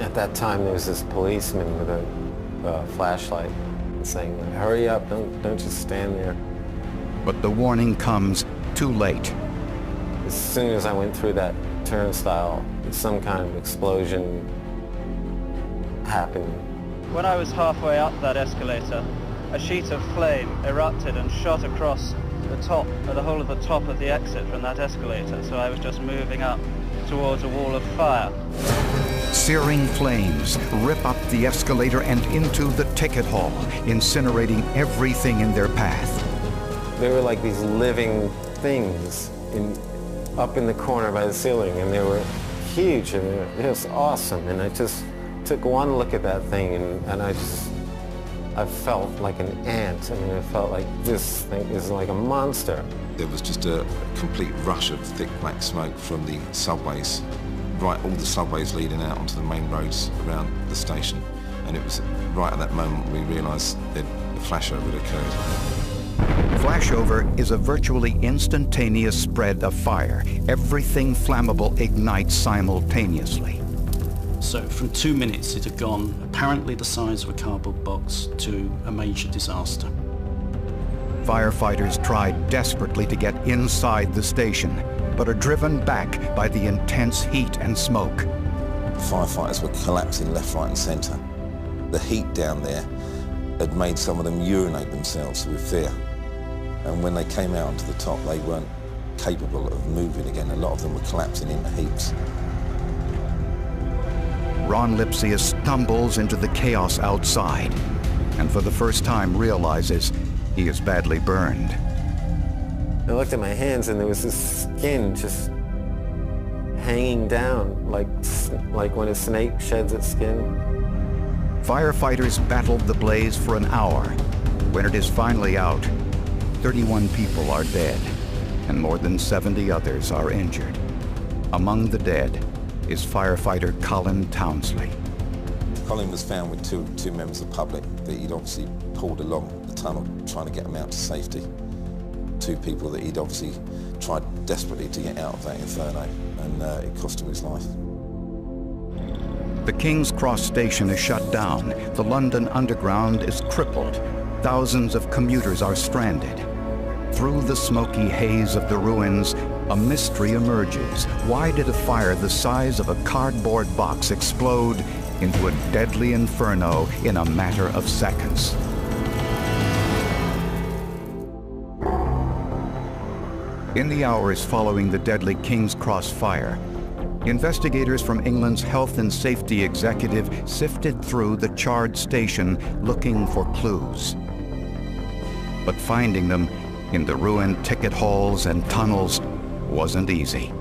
At that time, there was this policeman with a flashlight saying, hurry up, don't just stand there. But the warning comes too late. As soon as I went through that turnstile, some kind of explosion happened. When I was halfway up that escalator, a sheet of flame erupted and shot across the whole of the top of the exit from that escalator, so I was just moving up towards a wall of fire. Searing flames rip up the escalator and into the ticket hall, incinerating everything in their path. They were like these living things up in the corner by the ceiling, and they were huge, and they were just awesome. And I just took one look at that thing, and I felt like an ant. I mean, I felt like this thing is like a monster. There was just a complete rush of thick black smoke from the subways, all the subways leading out onto the main roads around the station. And it was right at that moment we realised that the flashover had occurred. Flashover is a virtually instantaneous spread of fire. Everything flammable ignites simultaneously. So from 2 minutes it had gone apparently the size of a cardboard box to a major disaster. Firefighters tried desperately to get inside the station, but are driven back by the intense heat and smoke. Firefighters were collapsing left, right and centre. The heat down there had made some of them urinate themselves with fear. And when they came out onto the top, they weren't capable of moving again. A lot of them were collapsing into heaps. Ron Lipsius stumbles into the chaos outside and for the first time realizes he is badly burned. I looked at my hands and there was this skin just hanging down, like when a snake sheds its skin. Firefighters battled the blaze for an hour. When it is finally out, 31 people are dead and more than 70 others are injured. Among the dead is firefighter Colin Townsley. Colin was found with two members of the public that he'd obviously pulled along the tunnel trying to get them out to safety. Two people that he'd obviously tried desperately to get out of that inferno, and it cost him his life. The King's Cross station is shut down. The London Underground is crippled. Thousands of commuters are stranded. Through the smoky haze of the ruins, a mystery emerges. Why did a fire the size of a cardboard box explode into a deadly inferno in a matter of seconds? In the hours following the deadly King's Cross fire, investigators from England's Health and Safety Executive sifted through the charred station looking for clues. But finding them in the ruined ticket halls and tunnels wasn't easy.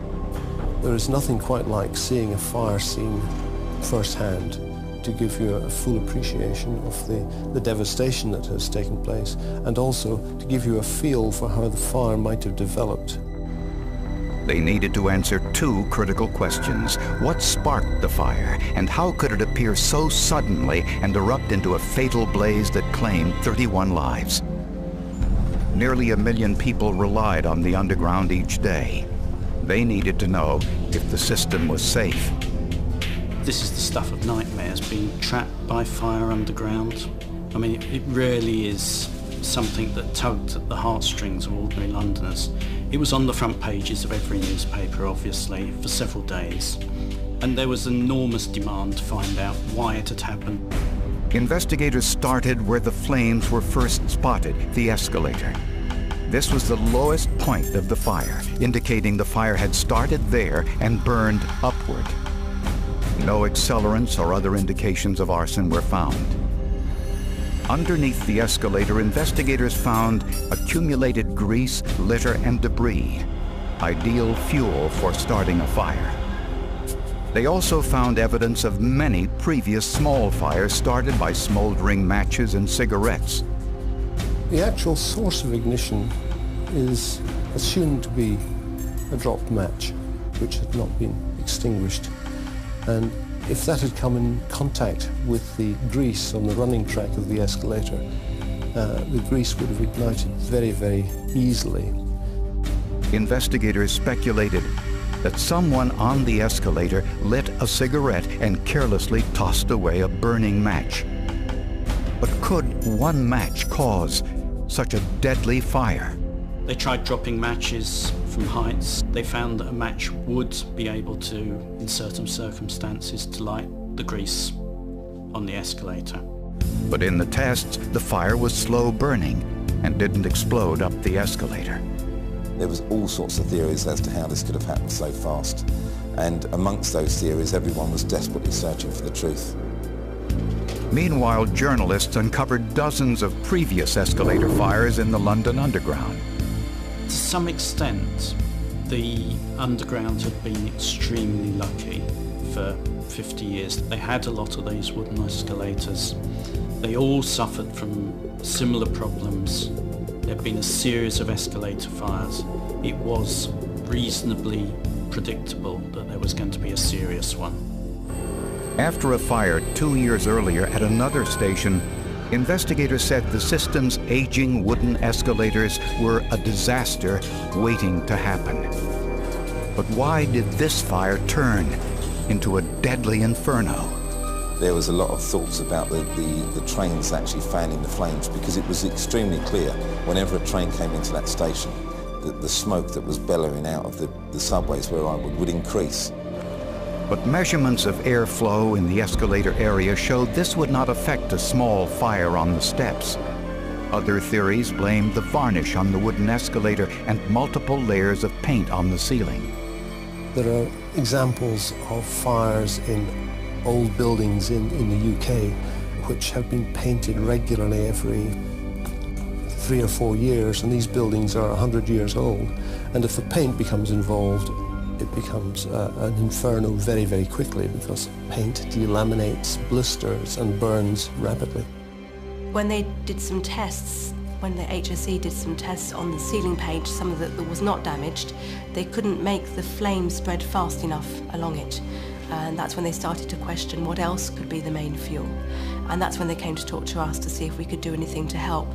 There is nothing quite like seeing a fire scene firsthand to give you a full appreciation of the devastation that has taken place, and also to give you a feel for how the fire might have developed. They needed to answer two critical questions. What sparked the fire, and how could it appear so suddenly and erupt into a fatal blaze that claimed 31 lives? Nearly 1 million people relied on the underground each day. They needed to know if the system was safe. This is the stuff of nightmares, being trapped by fire underground. I mean, it really is something that tugged at the heartstrings of ordinary Londoners. It was on the front pages of every newspaper, obviously, for several days. And there was enormous demand to find out why it had happened. Investigators started where the flames were first spotted, the escalator. This was the lowest point of the fire, indicating the fire had started there and burned upward. No accelerants or other indications of arson were found. Underneath the escalator, investigators found accumulated grease, litter, and debris, ideal fuel for starting a fire. They also found evidence of many previous small fires started by smoldering matches and cigarettes. The actual source of ignition is assumed to be a dropped match, which had not been extinguished. And if that had come in contact with the grease on the running track of the escalator, the grease would have ignited very, very easily. Investigators speculated that someone on the escalator lit a cigarette and carelessly tossed away a burning match. But could one match cause such a deadly fire? They tried dropping matches from heights. They found that a match would be able to, in certain circumstances, to light the grease on the escalator. But in the tests, the fire was slow burning and didn't explode up the escalator. There was all sorts of theories as to how this could have happened so fast. And amongst those theories, everyone was desperately searching for the truth. Meanwhile, journalists uncovered dozens of previous escalator fires in the London Underground. To some extent, the Underground had been extremely lucky for 50 years. They had a lot of these wooden escalators. They all suffered from similar problems. There had been a series of escalator fires. It was reasonably predictable that there was going to be a serious one. After a fire 2 years earlier at another station, investigators said the system's aging wooden escalators were a disaster waiting to happen. But why did this fire turn into a deadly inferno? There was a lot of thoughts about the trains actually fanning the flames, because it was extremely clear whenever a train came into that station that the smoke that was bellowing out of the subways where I would increase. But measurements of airflow in the escalator area showed this would not affect a small fire on the steps. Other theories blamed the varnish on the wooden escalator and multiple layers of paint on the ceiling. There are examples of fires in old buildings in the UK which have been painted regularly every 3 or 4 years, and these buildings are 100 years old. And if the paint becomes involved, it becomes an inferno very, very quickly, because paint delaminates, blisters, and burns rapidly. When they did some tests, when the HSE did some tests on the ceiling paint, some of it that was not damaged, they couldn't make the flame spread fast enough along it. And that's when they started to question what else could be the main fuel. And that's when they came to talk to us to see if we could do anything to help.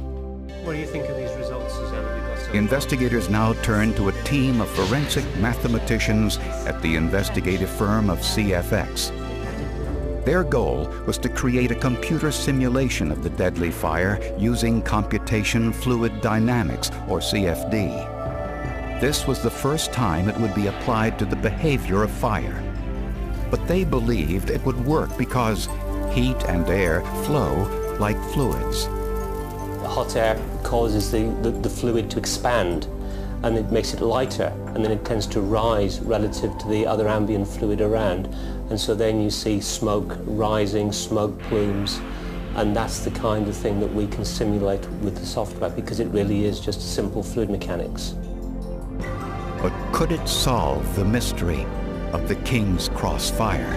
What do you think of these results, Susanna? Investigators now turn to a team of forensic mathematicians at the investigative firm of CFX. Their goal was to create a computer simulation of the deadly fire using computation fluid dynamics, or CFD. This was the first time it would be applied to the behavior of fire. But they believed it would work because heat and air flow like fluids. Hot air causes the fluid to expand, and it makes it lighter, and then it tends to rise relative to the other ambient fluid around. And so then you see smoke rising, smoke plumes, and that's the kind of thing that we can simulate with the software, because it really is just simple fluid mechanics. But could it solve the mystery of the King's Cross fire?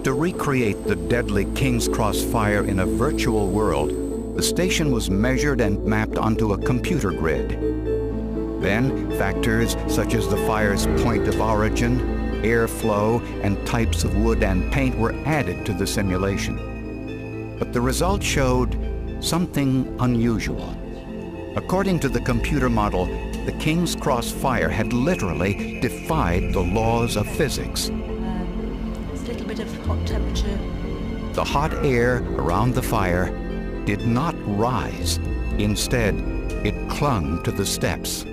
To recreate the deadly King's Cross fire in a virtual world, the station was measured and mapped onto a computer grid. Then, factors such as the fire's point of origin, airflow, and types of wood and paint were added to the simulation. But the results showed something unusual. According to the computer model, the King's Cross fire had literally defied the laws of physics. A little bit of hot temperature. The hot air around the fire did not rise. Instead, it clung to the steps.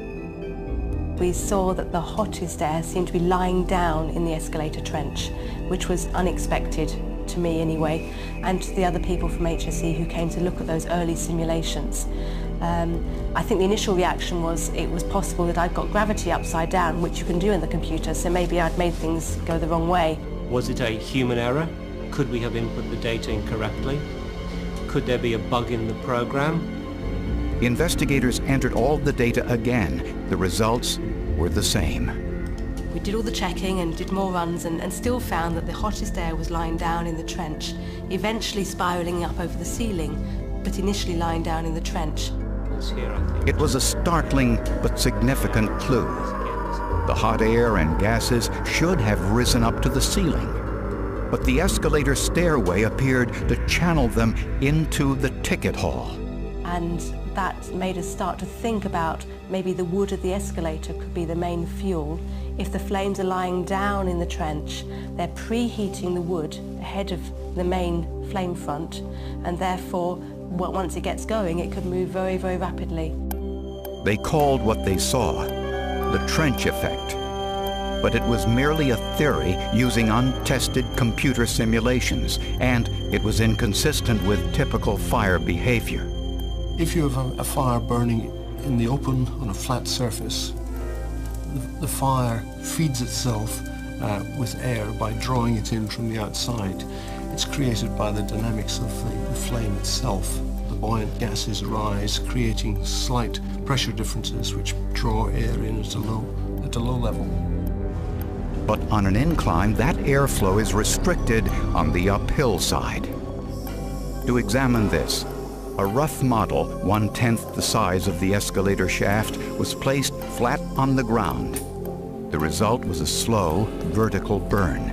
We saw that the hottest air seemed to be lying down in the escalator trench, which was unexpected, to me anyway, and to the other people from HSE who came to look at those early simulations. I think the initial reaction was it was possible that I'd got gravity upside down, which you can do in the computer, so maybe I'd made things go the wrong way. Was it a human error? Could we have input the data incorrectly? Could there be a bug in the program? Investigators entered all the data again. The results were the same. We did all the checking and did more runs and still found that the hottest air was lying down in the trench, eventually spiraling up over the ceiling, but initially lying down in the trench. It was a startling but significant clue. The hot air and gases should have risen up to the ceiling, but the escalator stairway appeared to channel them into the ticket hall. And that made us start to think about maybe the wood of the escalator could be the main fuel. If the flames are lying down in the trench, they're preheating the wood ahead of the main flame front, and therefore, once it gets going, it could move very, very rapidly. They called what they saw the trench effect, but it was merely a theory using untested computer simulations, and it was inconsistent with typical fire behavior. If you have a fire burning in the open on a flat surface, the fire feeds itself with air by drawing it in from the outside. It's created by the dynamics of the flame itself. The buoyant gases rise, creating slight pressure differences which draw air in at a low level. But on an incline, that airflow is restricted on the uphill side. To examine this, a rough model, 1/10 the size of the escalator shaft, was placed flat on the ground. The result was a slow, vertical burn.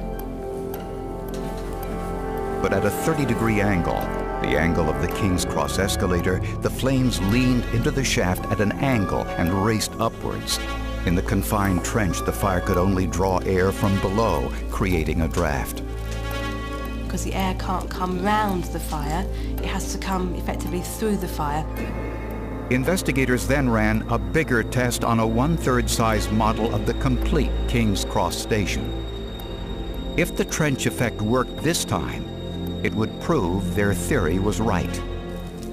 But at a 30-degree angle, the angle of the King's Cross escalator, the flames leaned into the shaft at an angle and raced upwards. In the confined trench, the fire could only draw air from below, creating a draft. Because the air can't come round the fire, it has to come effectively through the fire. Investigators then ran a bigger test on a 1/3 size model of the complete King's Cross station. If the trench effect worked this time, it would prove their theory was right.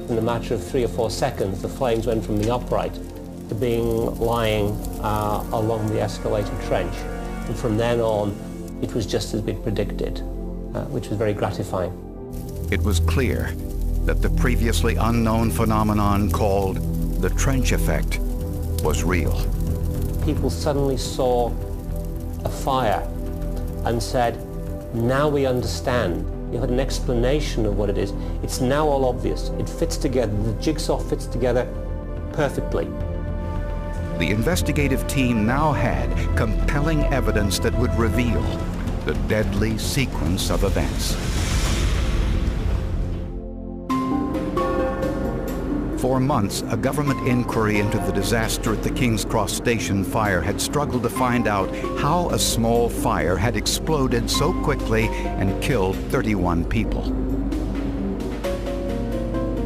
In a matter of 3 or 4 seconds, the flames went from the upright to being lying along the escalator trench. And from then on, it was just as we'd predicted, which was very gratifying. It was clear that the previously unknown phenomenon called the trench effect was real. People suddenly saw a fire and said, now we understand. You had an explanation of what it is. It's now all obvious. It fits together. The jigsaw fits together perfectly. The investigative team now had compelling evidence that would reveal the deadly sequence of events. For months, a government inquiry into the disaster at the King's Cross Station fire had struggled to find out how a small fire had exploded so quickly and killed 31 people.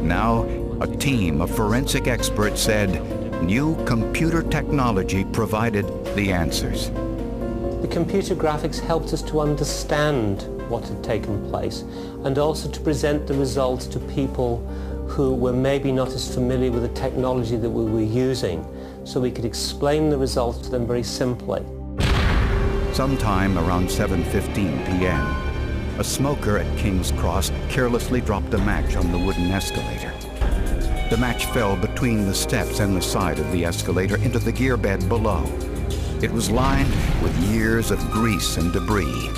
Now, a team of forensic experts said new computer technology provided the answers. The computer graphics helped us to understand what had taken place and also to present the results to people who were maybe not as familiar with the technology that we were using, so we could explain the results to them very simply. Sometime around 7:15 p.m., a smoker at King's Cross carelessly dropped a match on the wooden escalator. The match fell between the steps and the side of the escalator into the gear bed below. It was lined with years of grease and debris.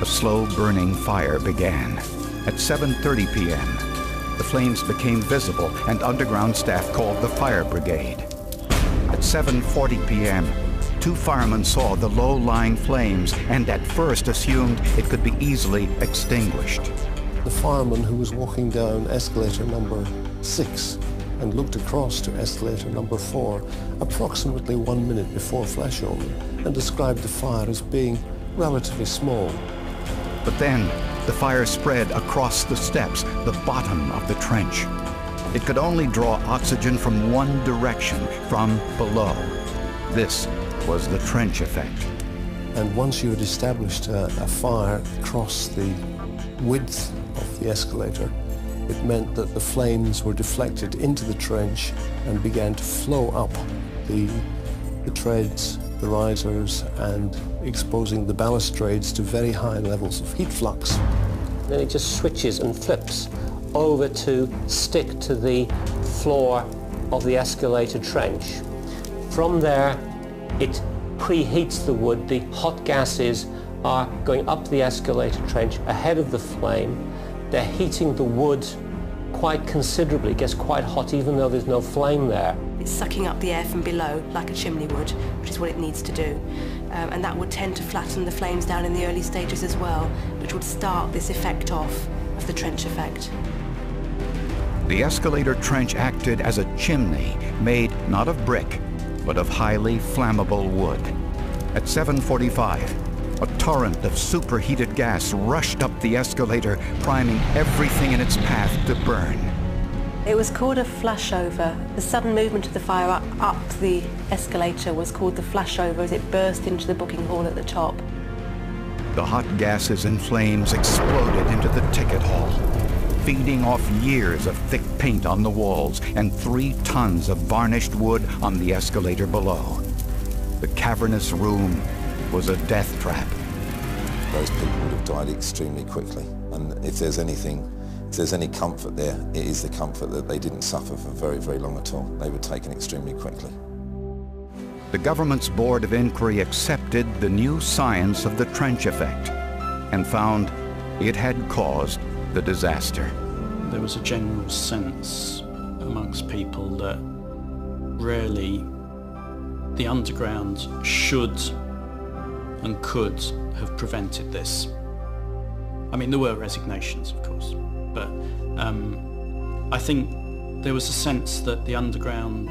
A slow burning fire began. At 7:30 p.m., the flames became visible and underground staff called the fire brigade. At 7:40 p.m., 2 firemen saw the low-lying flames and at first assumed it could be easily extinguished. The fireman who was walking down escalator number 6 and looked across to escalator number 4 approximately 1 minute before flashover and described the fire as being relatively small. But then, the fire spread across the steps, the bottom of the trench. It could only draw oxygen from one direction, from below. This was the trench effect. And once you had established a fire across the width of the escalator, it meant that the flames were deflected into the trench and began to flow up the treads, the risers, and exposing the balustrades to very high levels of heat flux. Then it just switches and flips over to stick to the floor of the escalator trench. From there, it preheats the wood. The hot gases are going up the escalator trench ahead of the flame. They're heating the wood quite considerably. It gets quite hot even though there's no flame there. It's sucking up the air from below like a chimney would, which is what it needs to do. And that would tend to flatten the flames down in the early stages as well, which would start this effect off of the trench effect. The escalator trench acted as a chimney made not of brick, but of highly flammable wood. At 7:45, a torrent of superheated gas rushed up the escalator, priming everything in its path to burn. It was called a flashover. The sudden movement of the fire up the escalator was called the flashover as it burst into the booking hall at the top. The hot gases and flames exploded into the ticket hall, feeding off years of thick paint on the walls and 3 tons of varnished wood on the escalator below. The cavernous room was a death trap. Those people would have died extremely quickly, and if there's any comfort there, it is the comfort that they didn't suffer for very, very long at all. They were taken extremely quickly. The government's Board of Inquiry accepted the new science of the trench effect and found it had caused the disaster. There was a general sense amongst people that really the underground should and could have prevented this. I mean, there were resignations, of course, but I think there was a sense that the underground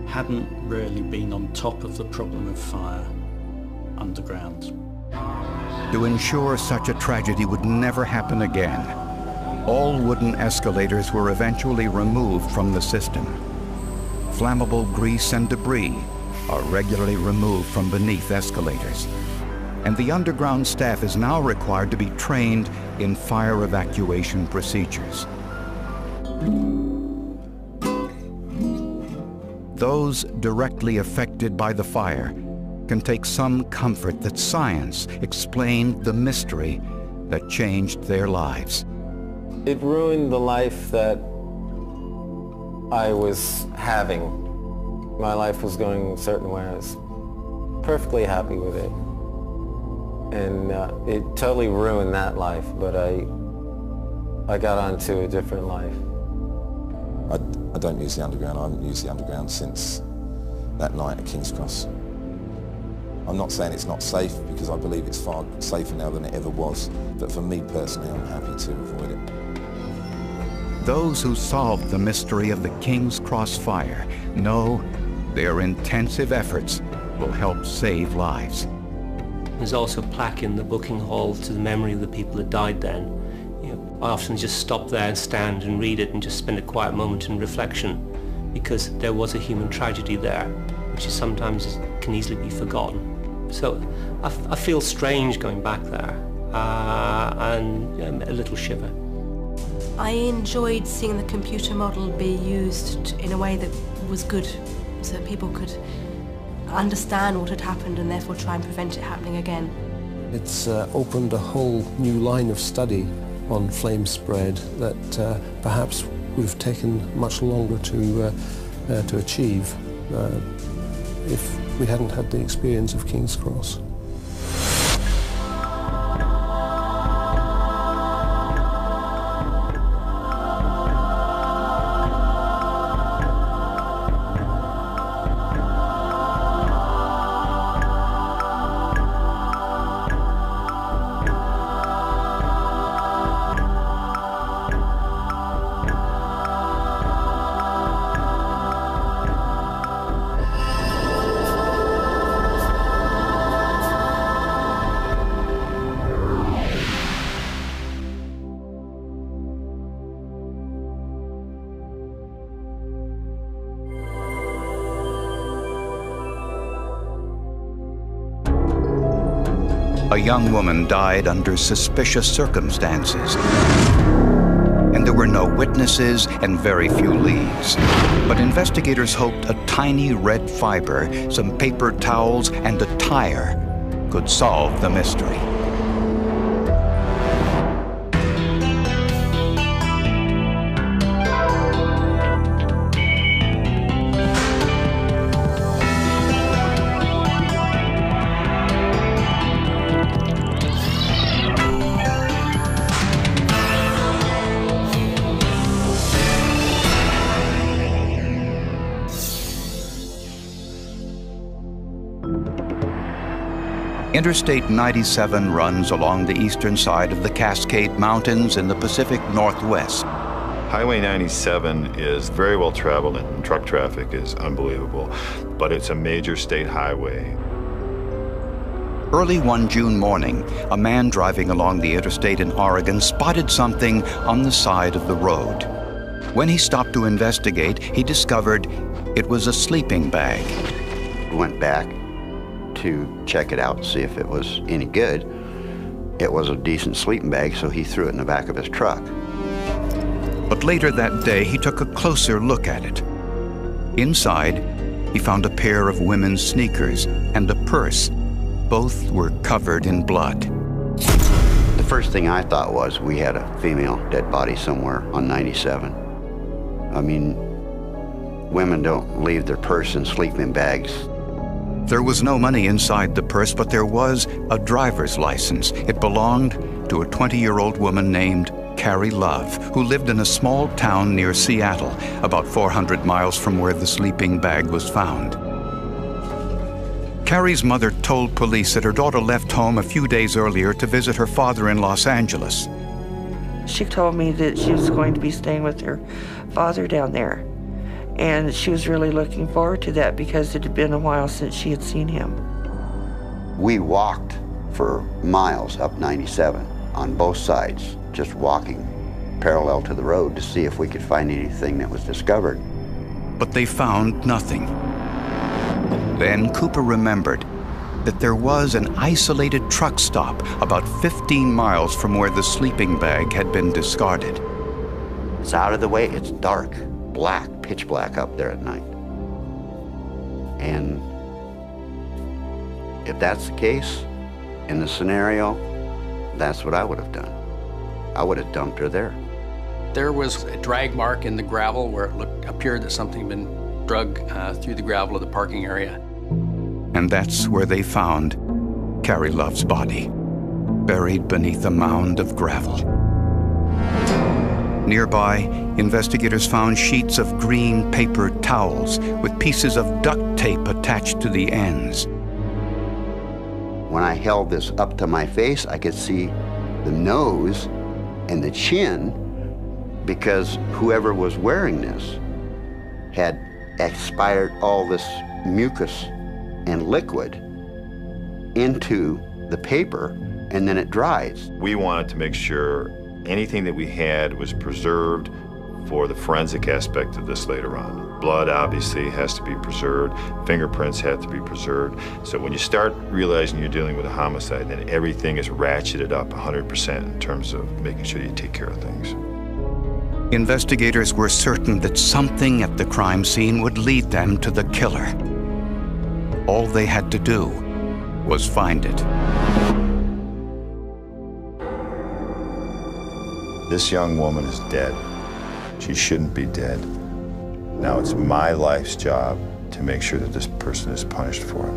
hadn't really been on top of the problem of fire underground. To ensure such a tragedy would never happen again, all wooden escalators were eventually removed from the system. Flammable grease and debris are regularly removed from beneath escalators. and the underground staff is now required to be trained in fire evacuation procedures. Those directly affected by the fire can take some comfort that science explained the mystery that changed their lives. It ruined the life that I was having. My life was going a certain way. I was perfectly happy with it. And it totally ruined that life, but I got onto a different life. I don't use the underground. I haven't used the underground since that night at King's Cross. I'm not saying it's not safe, because I believe it's far safer now than it ever was, but for me personally, I'm happy to avoid it. Those who solved the mystery of the King's Cross fire know their intensive efforts will help save lives. There's also a plaque in the booking hall to the memory of the people that died then. You know, I often just stop there and stand and read it and just spend a quiet moment in reflection, because there was a human tragedy there, which is sometimes can easily be forgotten. So I feel strange going back there, and a little shiver. I enjoyed seeing the computer model be used in a way that was good, so that people could understand what had happened and therefore try and prevent it happening again. It's opened a whole new line of study on flame spread that perhaps would have taken much longer to achieve if we hadn't had the experience of King's Cross. A young woman died under suspicious circumstances, and there were no witnesses and very few leads. But investigators hoped a tiny red fiber, some paper towels, and a tire could solve the mystery. Interstate 97 runs along the eastern side of the Cascade Mountains in the Pacific Northwest. Highway 97 is very well traveled and truck traffic is unbelievable, but it's a major state highway. Early one June morning, a man driving along the interstate in Oregon spotted something on the side of the road. When he stopped to investigate, he discovered it was a sleeping bag. Went back to check it out, see if it was any good. It was a decent sleeping bag, so he threw it in the back of his truck. But later that day, he took a closer look at it. Inside, he found a pair of women's sneakers and a purse. Both were covered in blood. The first thing I thought was we had a female dead body somewhere on 97. I mean, women don't leave their purse in sleeping bags. There was no money inside the purse, but there was a driver's license. It belonged to a 20-year-old woman named Carrie Love, who lived in a small town near Seattle, about 400 miles from where the sleeping bag was found. Carrie's mother told police that her daughter left home a few days earlier to visit her father in Los Angeles. She told me that she was going to be staying with her father down there. And she was really looking forward to that because it had been a while since she had seen him. We walked for miles up 97 on both sides, just walking parallel to the road to see if we could find anything that was discovered. But they found nothing. Then Cooper remembered that there was an isolated truck stop about 15 miles from where the sleeping bag had been discarded. It's out of the way, it's dark, black, pitch black up there at night. And if that's the case, in the scenario, that's what I would have done. I would have dumped her there. There was a drag mark in the gravel where it appeared that something had been dragged through the gravel of the parking area. And that's where they found Carrie Love's body, buried beneath a mound of gravel. Nearby, investigators found sheets of green paper towels with pieces of duct tape attached to the ends. When I held this up to my face, I could see the nose and the chin, because whoever was wearing this had expired all this mucus and liquid into the paper, and then it dries. We wanted to make sure anything that we had was preserved for the forensic aspect of this later on. Blood obviously has to be preserved, fingerprints have to be preserved. So when you start realizing you're dealing with a homicide, then everything is ratcheted up 100% in terms of making sure you take care of things. Investigators were certain that something at the crime scene would lead them to the killer. All they had to do was find it. This young woman is dead. She shouldn't be dead. Now it's my life's job to make sure that this person is punished for it.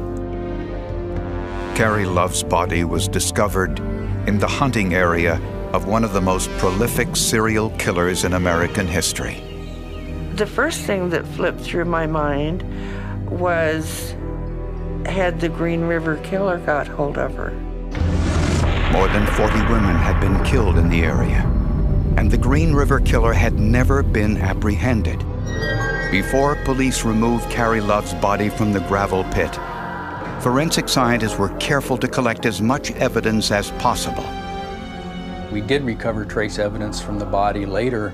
Carrie Love's body was discovered in the hunting area of one of the most prolific serial killers in American history. The first thing that flipped through my mind was, had the Green River Killer got hold of her? More than 40 women had been killed in the area, and the Green River Killer had never been apprehended. Before police removed Carrie Love's body from the gravel pit, forensic scientists were careful to collect as much evidence as possible. We did recover trace evidence from the body later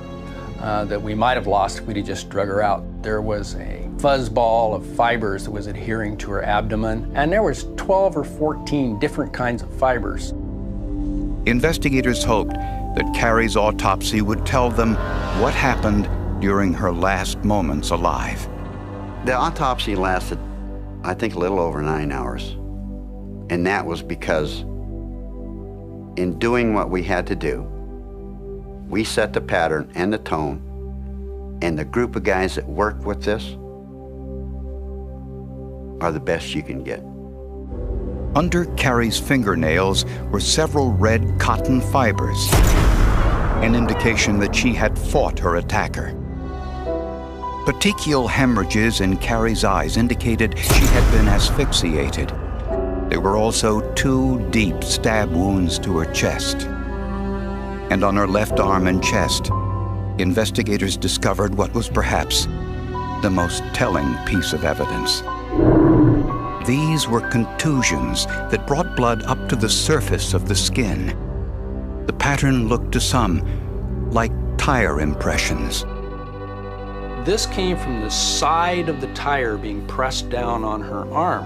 that we might have lost if we'd just drug her out. There was a fuzz ball of fibers that was adhering to her abdomen, and there was 12 or 14 different kinds of fibers. Investigators hoped that Carrie's autopsy would tell them what happened during her last moments alive. The autopsy lasted, I think, a little over 9 hours. And that was because in doing what we had to do, we set the pattern and the tone, and the group of guys that worked with this are the best you can get. Under Carrie's fingernails were several red cotton fibers, an indication that she had fought her attacker. Petechial hemorrhages in Carrie's eyes indicated she had been asphyxiated. There were also 2 deep stab wounds to her chest. And on her left arm and chest, investigators discovered what was perhaps the most telling piece of evidence. These were contusions that brought blood up to the surface of the skin. The pattern looked to some like tire impressions. This came from the side of the tire being pressed down on her arm,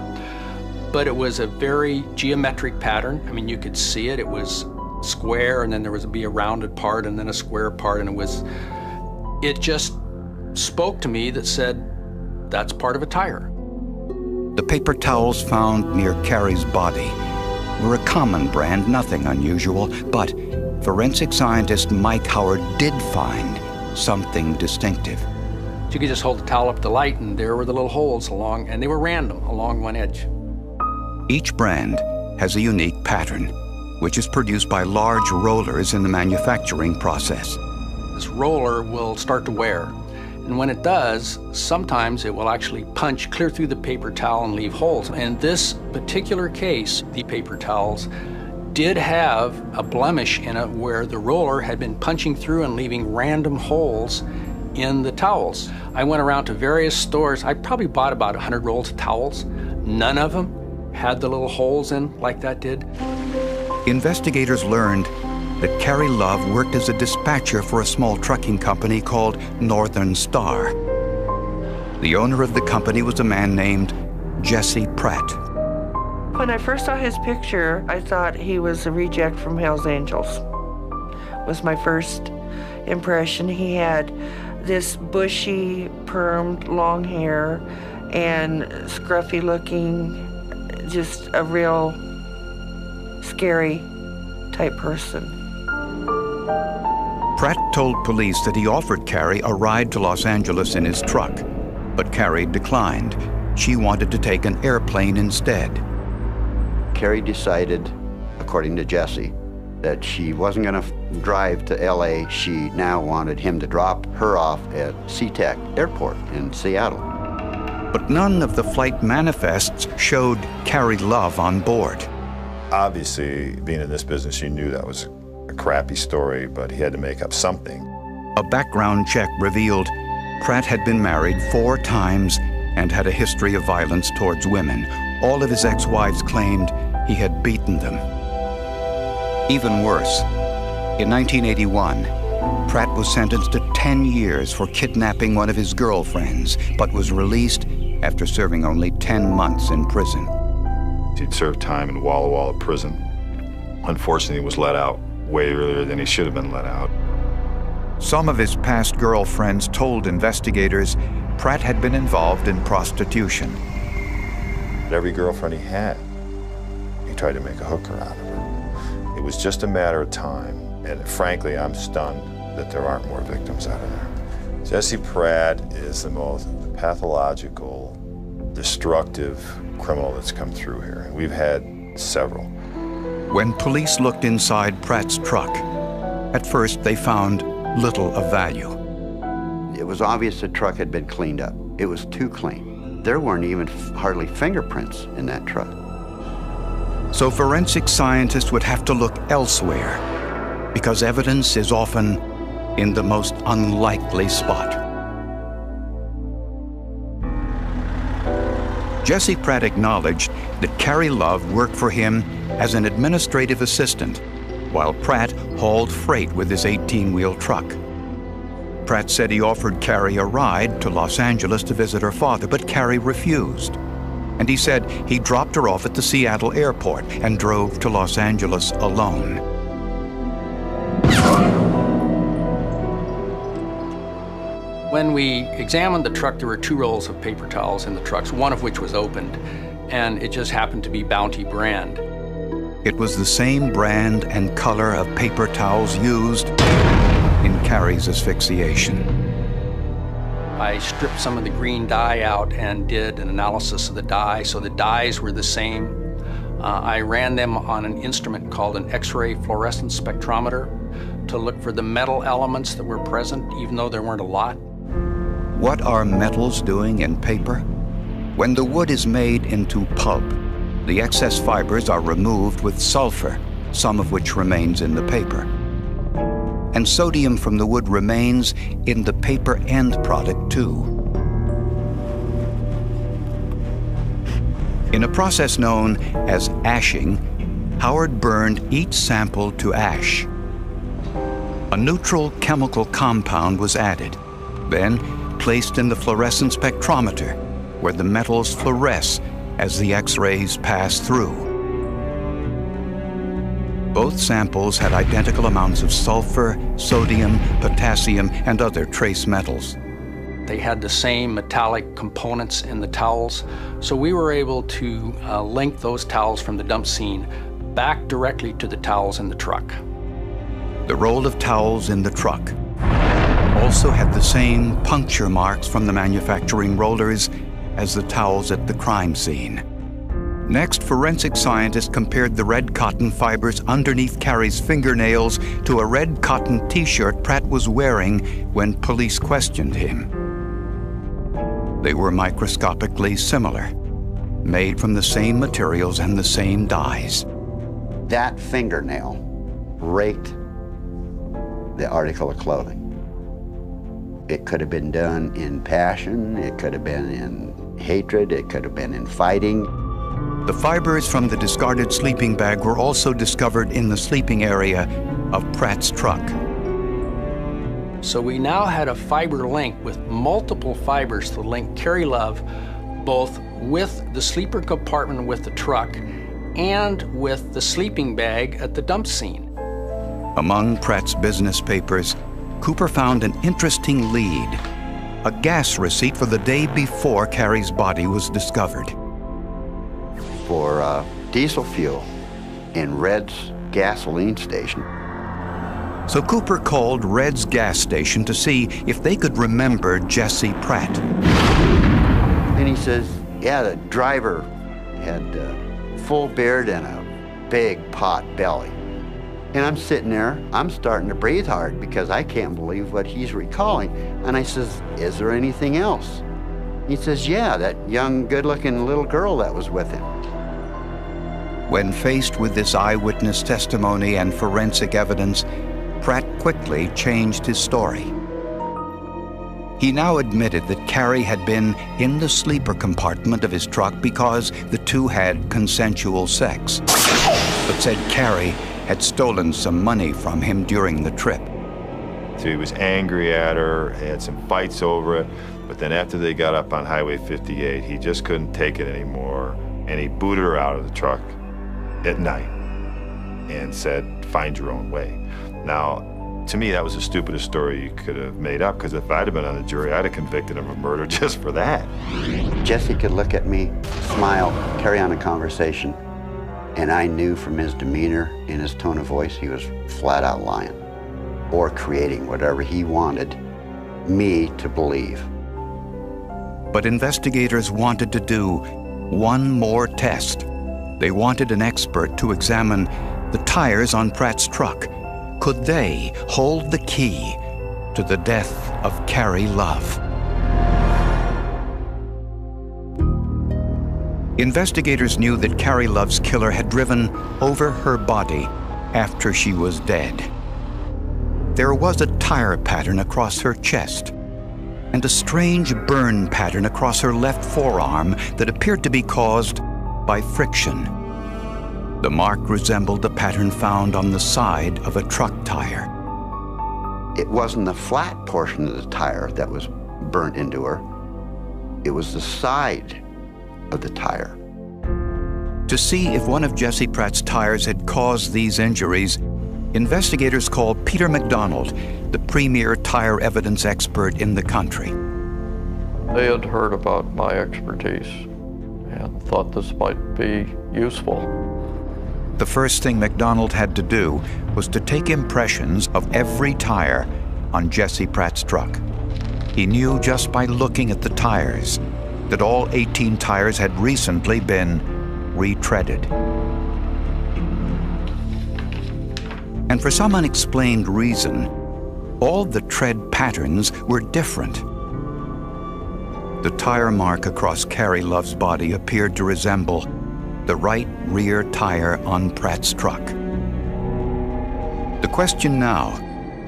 but it was a very geometric pattern. I mean, you could see it. It was square, and then there would be a rounded part, and then a square part, and it just spoke to me that said, that's part of a tire. The paper towels found near Carrie's body were a common brand, nothing unusual, but forensic scientist Mike Howard did find something distinctive. You could just hold the towel up to the light, and there were the little holes along, and they were random along one edge. Each brand has a unique pattern, which is produced by large rollers in the manufacturing process. This roller will start to wear, and when it does, sometimes it will actually punch clear through the paper towel and leave holes. In this particular case, the paper towels did have a blemish in it where the roller had been punching through and leaving random holes in the towels. I went around to various stores. I probably bought about 100 rolls of towels. None of them had the little holes in like that did. Investigators learned that Carrie Love worked as a dispatcher for a small trucking company called Northern Star. The owner of the company was a man named Jesse Pratt. When I first saw his picture, I thought he was a reject from Hell's Angels. Was my first impression. He had this bushy, permed, long hair and scruffy looking, just a real scary type person. Pratt told police that he offered Carrie a ride to Los Angeles in his truck, but Carrie declined. She wanted to take an airplane instead. Carrie decided, according to Jesse, that she wasn't going to drive to LA. She now wanted him to drop her off at SeaTac Airport in Seattle. But none of the flight manifests showed Carrie Love on board. Obviously, being in this business, you knew that was a crappy story, but he had to make up something. A background check revealed Pratt had been married 4 times and had a history of violence towards women. All of his ex-wives claimed he had beaten them. Even worse, in 1981, Pratt was sentenced to 10 years for kidnapping one of his girlfriends, but was released after serving only 10 months in prison. He'd served time in Walla Walla prison. Unfortunately, he was let out way earlier than he should have been let out. Some of his past girlfriends told investigators Pratt had been involved in prostitution. Every girlfriend he had, he tried to make a hooker out of her. It was just a matter of time, and frankly, I'm stunned that there aren't more victims out of there. Jesse Pratt is the most pathological, destructive criminal that's come through here. We've had several. When police looked inside Pratt's truck, at first they found little of value. It was obvious the truck had been cleaned up. It was too clean. There weren't even hardly fingerprints in that truck. So forensic scientists would have to look elsewhere, because evidence is often in the most unlikely spot. Jesse Pratt acknowledged that Carrie Love worked for him as an administrative assistant, while Pratt hauled freight with his 18-wheel truck. Pratt said he offered Carrie a ride to Los Angeles to visit her father, but Carrie refused. And he said he dropped her off at the Seattle airport and drove to Los Angeles alone. When we examined the truck, there were 2 rolls of paper towels in the trucks, one of which was opened, and it just happened to be Bounty brand. It was the same brand and color of paper towels used in Carrie's asphyxiation. I stripped some of the green dye out and did an analysis of the dye, so the dyes were the same. I ran them on an instrument called an X-ray fluorescence spectrometer to look for the metal elements that were present, even though there weren't a lot. What are metals doing in paper? When the wood is made into pulp, the excess fibers are removed with sulfur, some of which remains in the paper. And sodium from the wood remains in the paper end product too. In a process known as ashing, Howard burned each sample to ash. A neutral chemical compound was added, then placed in the fluorescence spectrometer, where the metals fluoresce as the X-rays pass through. Both samples had identical amounts of sulfur, sodium, potassium, and other trace metals. They had the same metallic components in the towels, so we were able to link those towels from the dump scene back directly to the towels in the truck. The roll of towels in the truck also had the same puncture marks from the manufacturing rollers as the towels at the crime scene. Next, forensic scientists compared the red cotton fibers underneath Carrie's fingernails to a red cotton t-shirt Pratt was wearing when police questioned him. They were microscopically similar, made from the same materials and the same dyes. That fingernail raked the article of clothing. It could have been done in passion, it could have been in hatred, it could have been in fighting. The fibers from the discarded sleeping bag were also discovered in the sleeping area of Pratt's truck. So we now had a fiber link with multiple fibers to link Carrie Love both with the sleeper compartment with the truck and with the sleeping bag at the dump scene. Among Pratt's business papers, Cooper found an interesting lead, a gas receipt for the day before Carrie's body was discovered. For diesel fuel in Red's gasoline station. So Cooper called Red's gas station to see if they could remember Jesse Pratt. And he says, yeah, the driver had a full beard and a big pot belly. And I'm sitting there, I'm starting to breathe hard because I can't believe what he's recalling. And I says, is there anything else? He says, yeah, that young, good-looking little girl that was with him. When faced with this eyewitness testimony and forensic evidence, Pratt quickly changed his story. He now admitted that Carrie had been in the sleeper compartment of his truck because the two had consensual sex, but said Carrie had stolen some money from him during the trip. So he was angry at her, had some fights over it, but then after they got up on Highway 58, he just couldn't take it anymore, and he booted her out of the truck at night and said, find your own way. Now, to me, that was the stupidest story you could have made up, because if I'd have been on the jury, I'd have convicted him of murder just for that. Jesse could look at me, smile, carry on a conversation, and I knew from his demeanor and his tone of voice he was flat out lying or creating whatever he wanted me to believe. But investigators wanted to do one more test. They wanted an expert to examine the tires on Pratt's truck. Could they hold the key to the death of Carrie Love? Investigators knew that Carrie Love's killer had driven over her body after she was dead. There was a tire pattern across her chest and a strange burn pattern across her left forearm that appeared to be caused by friction. The mark resembled the pattern found on the side of a truck tire. It wasn't the flat portion of the tire that was burnt into her. It was the side of the tire. To see if one of Jesse Pratt's tires had caused these injuries, investigators called Peter McDonald, the premier tire evidence expert in the country. They had heard about my expertise and thought this might be useful. The first thing McDonald had to do was to take impressions of every tire on Jesse Pratt's truck. He knew just by looking at the tires that all 18 tires had recently been retreaded. And for some unexplained reason, all the tread patterns were different. The tire mark across Carrie Love's body appeared to resemble the right rear tire on Pratt's truck. The question now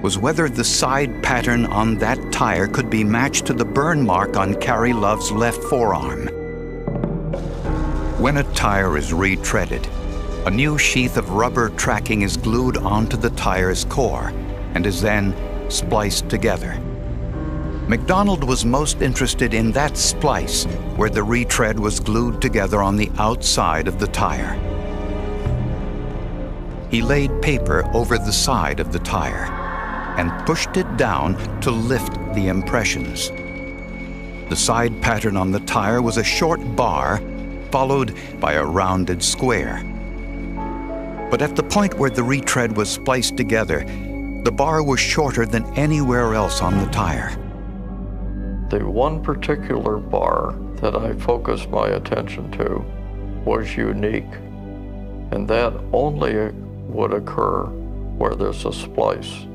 was whether the side pattern on that tire could be matched to the burn mark on Carrie Love's left forearm. When a tire is retreaded, a new sheath of rubber tracking is glued onto the tire's core and is then spliced together. McDonald was most interested in that splice where the retread was glued together on the outside of the tire. He laid paper over the side of the tire and pushed it down to lift the impressions. The side pattern on the tire was a short bar followed by a rounded square. But at the point where the retread was spliced together, the bar was shorter than anywhere else on the tire. The one particular bar that I focused my attention to was unique, and that only would occur where there's a splice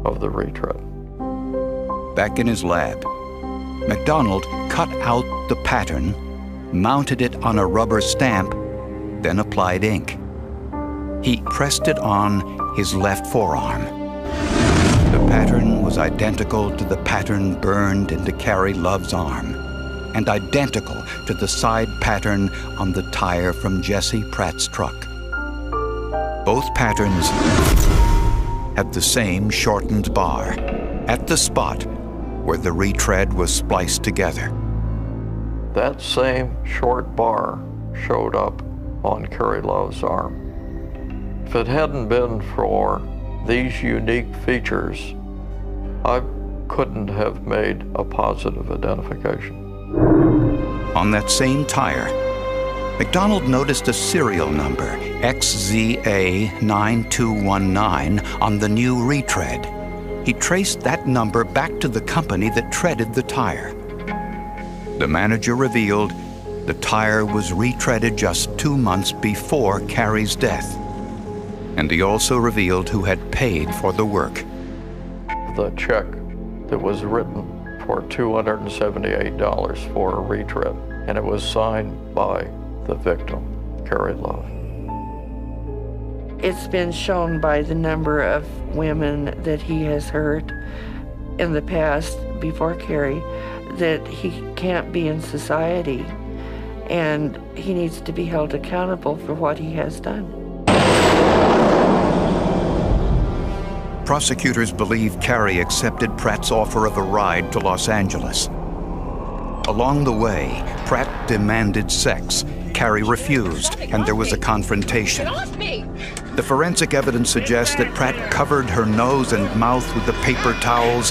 of the retread. Back in his lab, McDonald cut out the pattern, mounted it on a rubber stamp, then applied ink. He pressed it on his left forearm. The pattern was identical to the pattern burned into Carrie Love's arm, and identical to the side pattern on the tire from Jesse Pratt's truck. Both patterns had the same shortened bar at the spot where the retread was spliced together. That same short bar showed up on Carrie Love's arm. If it hadn't been for these unique features, I couldn't have made a positive identification. On that same tire, McDonald noticed a serial number, XZA9219, on the new retread. He traced that number back to the company that treaded the tire. The manager revealed the tire was retreaded just 2 months before Carrie's death. And he also revealed who had paid for the work. The check that was written for $278 for a retread, and it was signed by the victim, Carrie Love. It's been shown by the number of women that he has hurt in the past before Carrie that he can't be in society, and he needs to be held accountable for what he has done. Prosecutors believe Carrie accepted Pratt's offer of a ride to Los Angeles. Along the way, Pratt demanded sex. Carrie refused, and there was a confrontation. Get off me! The forensic evidence suggests that Pratt covered her nose and mouth with the paper towels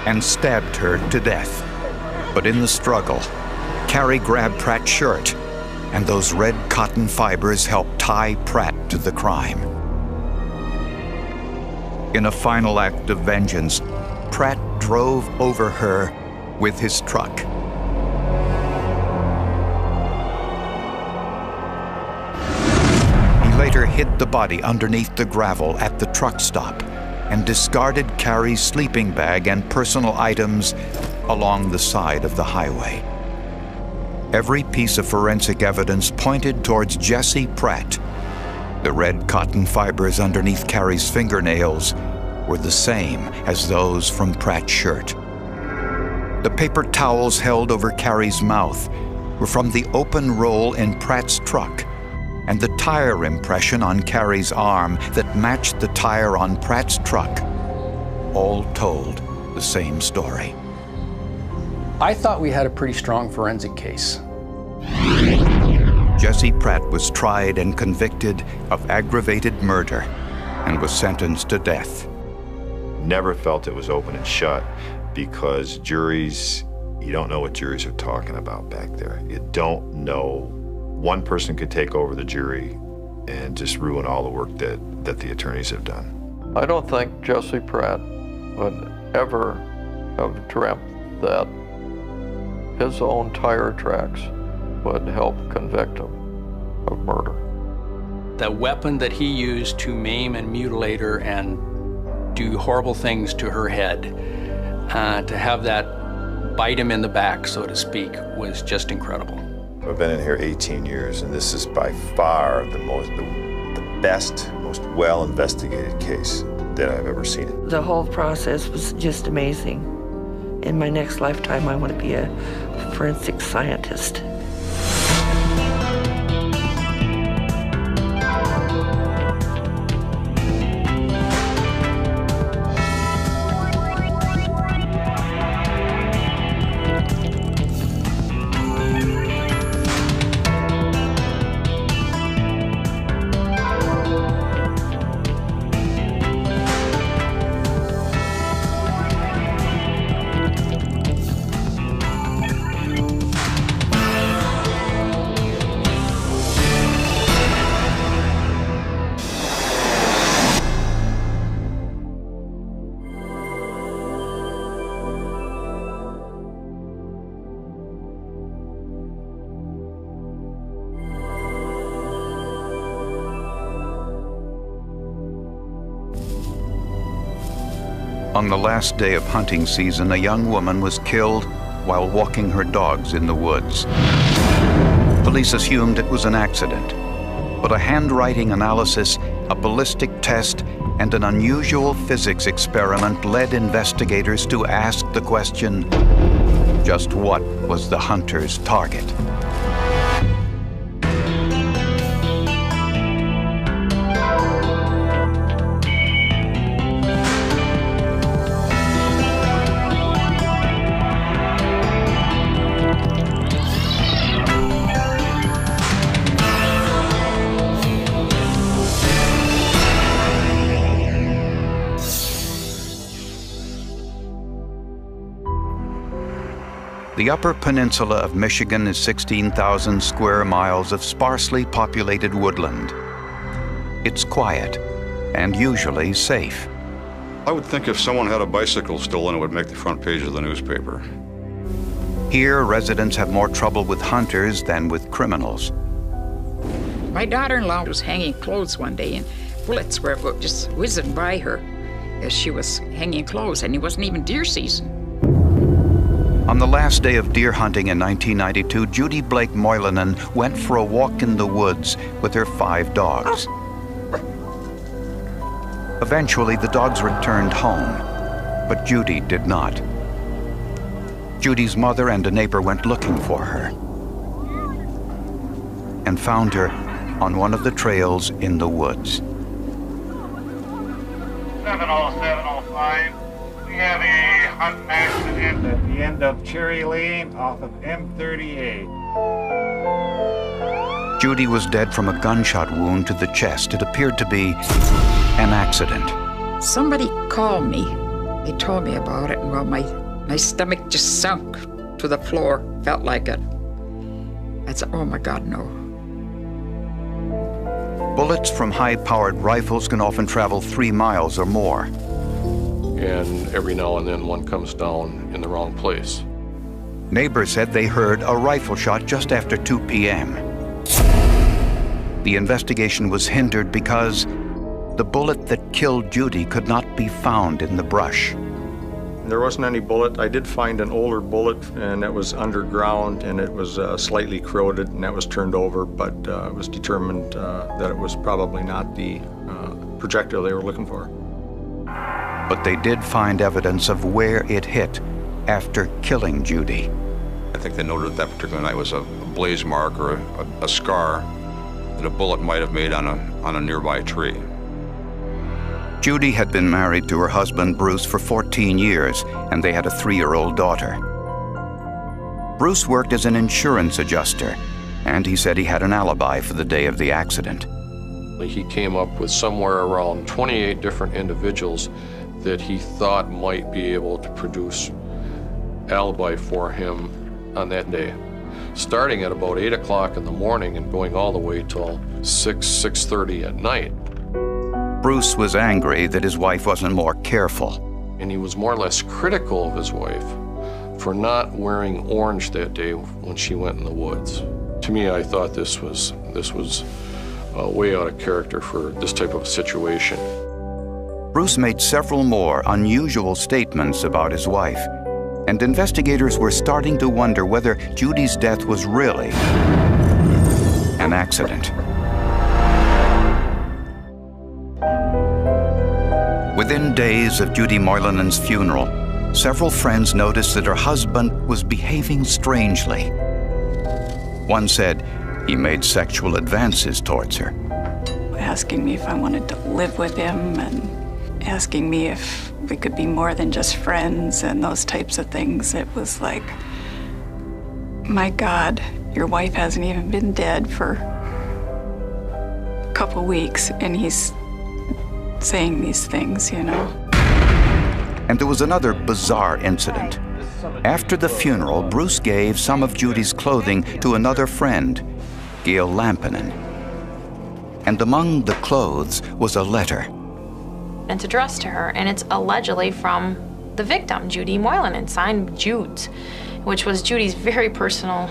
and stabbed her to death. But in the struggle, Carrie grabbed Pratt's shirt, and those red cotton fibers helped tie Pratt to the crime. In a final act of vengeance, Pratt drove over her with his truck. He later hid the body underneath the gravel at the truck stop and discarded Carrie's sleeping bag and personal items along the side of the highway. Every piece of forensic evidence pointed towards Jesse Pratt. The red cotton fibers underneath Carrie's fingernails were the same as those from Pratt's shirt. The paper towels held over Carrie's mouth were from the open roll in Pratt's truck, and the tire impression on Carrie's arm that matched the tire on Pratt's truck all told the same story. I thought we had a pretty strong forensic case. Jesse Pratt was tried and convicted of aggravated murder and was sentenced to death. Never felt it was open and shut because juries, you don't know what juries are talking about back there. You don't know. One person could take over the jury and just ruin all the work that the attorneys have done. I don't think Jesse Pratt would ever have dreamt that his own tire tracks would help convict him of murder. The weapon that he used to maim and mutilate her and do horrible things to her head, to have that bite him in the back, so to speak, was just incredible. I've been in here 18 years, and this is by far the best, most well-investigated case that I've ever seen. The whole process was just amazing. In my next lifetime, I want to be a forensic scientist. On the last day of hunting season, a young woman was killed while walking her dogs in the woods. Police assumed it was an accident, but a handwriting analysis, a ballistic test, and an unusual physics experiment led investigators to ask the question, just what was the hunter's target? The Upper Peninsula of Michigan is 16,000 square miles of sparsely populated woodland. It's quiet and usually safe. I would think if someone had a bicycle stolen, it would make the front page of the newspaper. Here, residents have more trouble with hunters than with criminals. My daughter-in-law was hanging clothes one day, and bullets were just whizzing by her as she was hanging clothes, and it wasn't even deer season. On the last day of deer hunting in 1992, Judy Blake Moylanen went for a walk in the woods with her 5 dogs. Eventually, the dogs returned home, but Judy did not. Judy's mother and a neighbor went looking for her and found her on one of the trails in the woods. 70705. We have a hunting accident at the end of Cherry Lane off of M38. Judy was dead from a gunshot wound to the chest. It appeared to be an accident. Somebody called me. They told me about it, and well, my stomach just sunk to the floor. Felt like it. I said, oh my God, no. Bullets from high-powered rifles can often travel 3 miles or more. And every now and then one comes down in the wrong place. Neighbors said they heard a rifle shot just after 2 p.m. The investigation was hindered because the bullet that killed Judy could not be found in the brush. There wasn't any bullet. I did find an older bullet, and it was underground, and it was slightly corroded, and that was turned over, but it was determined that it was probably not the projectile they were looking for. But they did find evidence of where it hit after killing Judy. I think they noted that particular night was a blaze mark or a scar that a bullet might have made on a nearby tree. Judy had been married to her husband, Bruce, for 14 years, and they had a 3-year-old daughter. Bruce worked as an insurance adjuster, and he said he had an alibi for the day of the accident. He came up with somewhere around 28 different individuals that he thought might be able to produce alibi for him on that day, starting at about 8 o'clock in the morning and going all the way till 6:30 at night. Bruce was angry that his wife wasn't more careful. And he was more or less critical of his wife for not wearing orange that day when she went in the woods. To me, I thought this was way out of character for this type of situation. Bruce made several more unusual statements about his wife, and investigators were starting to wonder whether Judy's death was really an accident. Within days of Judy Moylanen's funeral, several friends noticed that her husband was behaving strangely. One said he made sexual advances towards her. Asking me if I wanted to live with him and asking me if we could be more than just friends and those types of things. It was like, my God, your wife hasn't even been dead for a couple weeks and he's saying these things, you know. And there was another bizarre incident. After the funeral, Bruce gave some of Judy's clothing to another friend, Gail Lampinen. And among the clothes was a letter. It's addressed to her, and it's allegedly from the victim, Judy Moylanen, signed Judes, which was Judy's very personal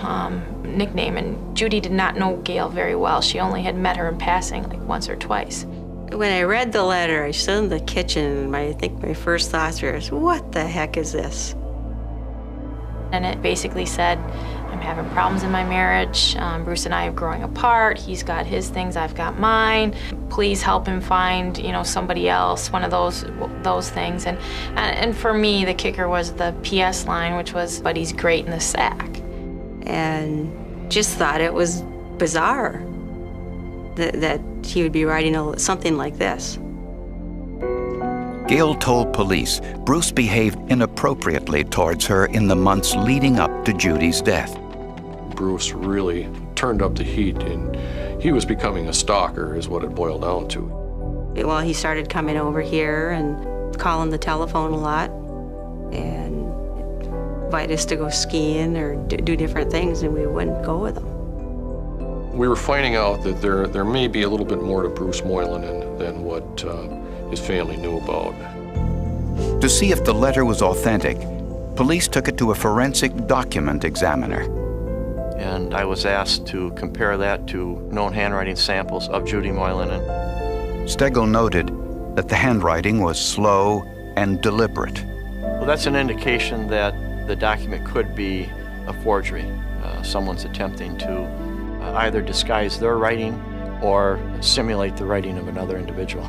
nickname, and Judy did not know Gail very well. She only had met her in passing, like once or twice. When I read the letter, I stood in the kitchen, and I think my first thoughts were, what the heck is this? And it basically said, I'm having problems in my marriage. Bruce and I are growing apart. He's got his things, I've got mine. Please help him find, you know, somebody else, one of those things. And for me, the kicker was the PS line, which was, but he's great in the sack. And just thought it was bizarre that he would be writing something like this. Gail told police Bruce behaved inappropriately towards her in the months leading up to Judy's death. Bruce really turned up the heat, and he was becoming a stalker, is what it boiled down to. Well, he started coming over here and calling the telephone a lot, and invite us to go skiing or do different things, and we wouldn't go with them. We were finding out that there may be a little bit more to Bruce Moylan than what his family knew about. To see if the letter was authentic, police took it to a forensic document examiner. And I was asked to compare that to known handwriting samples of Judy Moylan. Stegall noted that the handwriting was slow and deliberate. Well, that's an indication that the document could be a forgery. Someone's attempting to either disguise their writing or simulate the writing of another individual.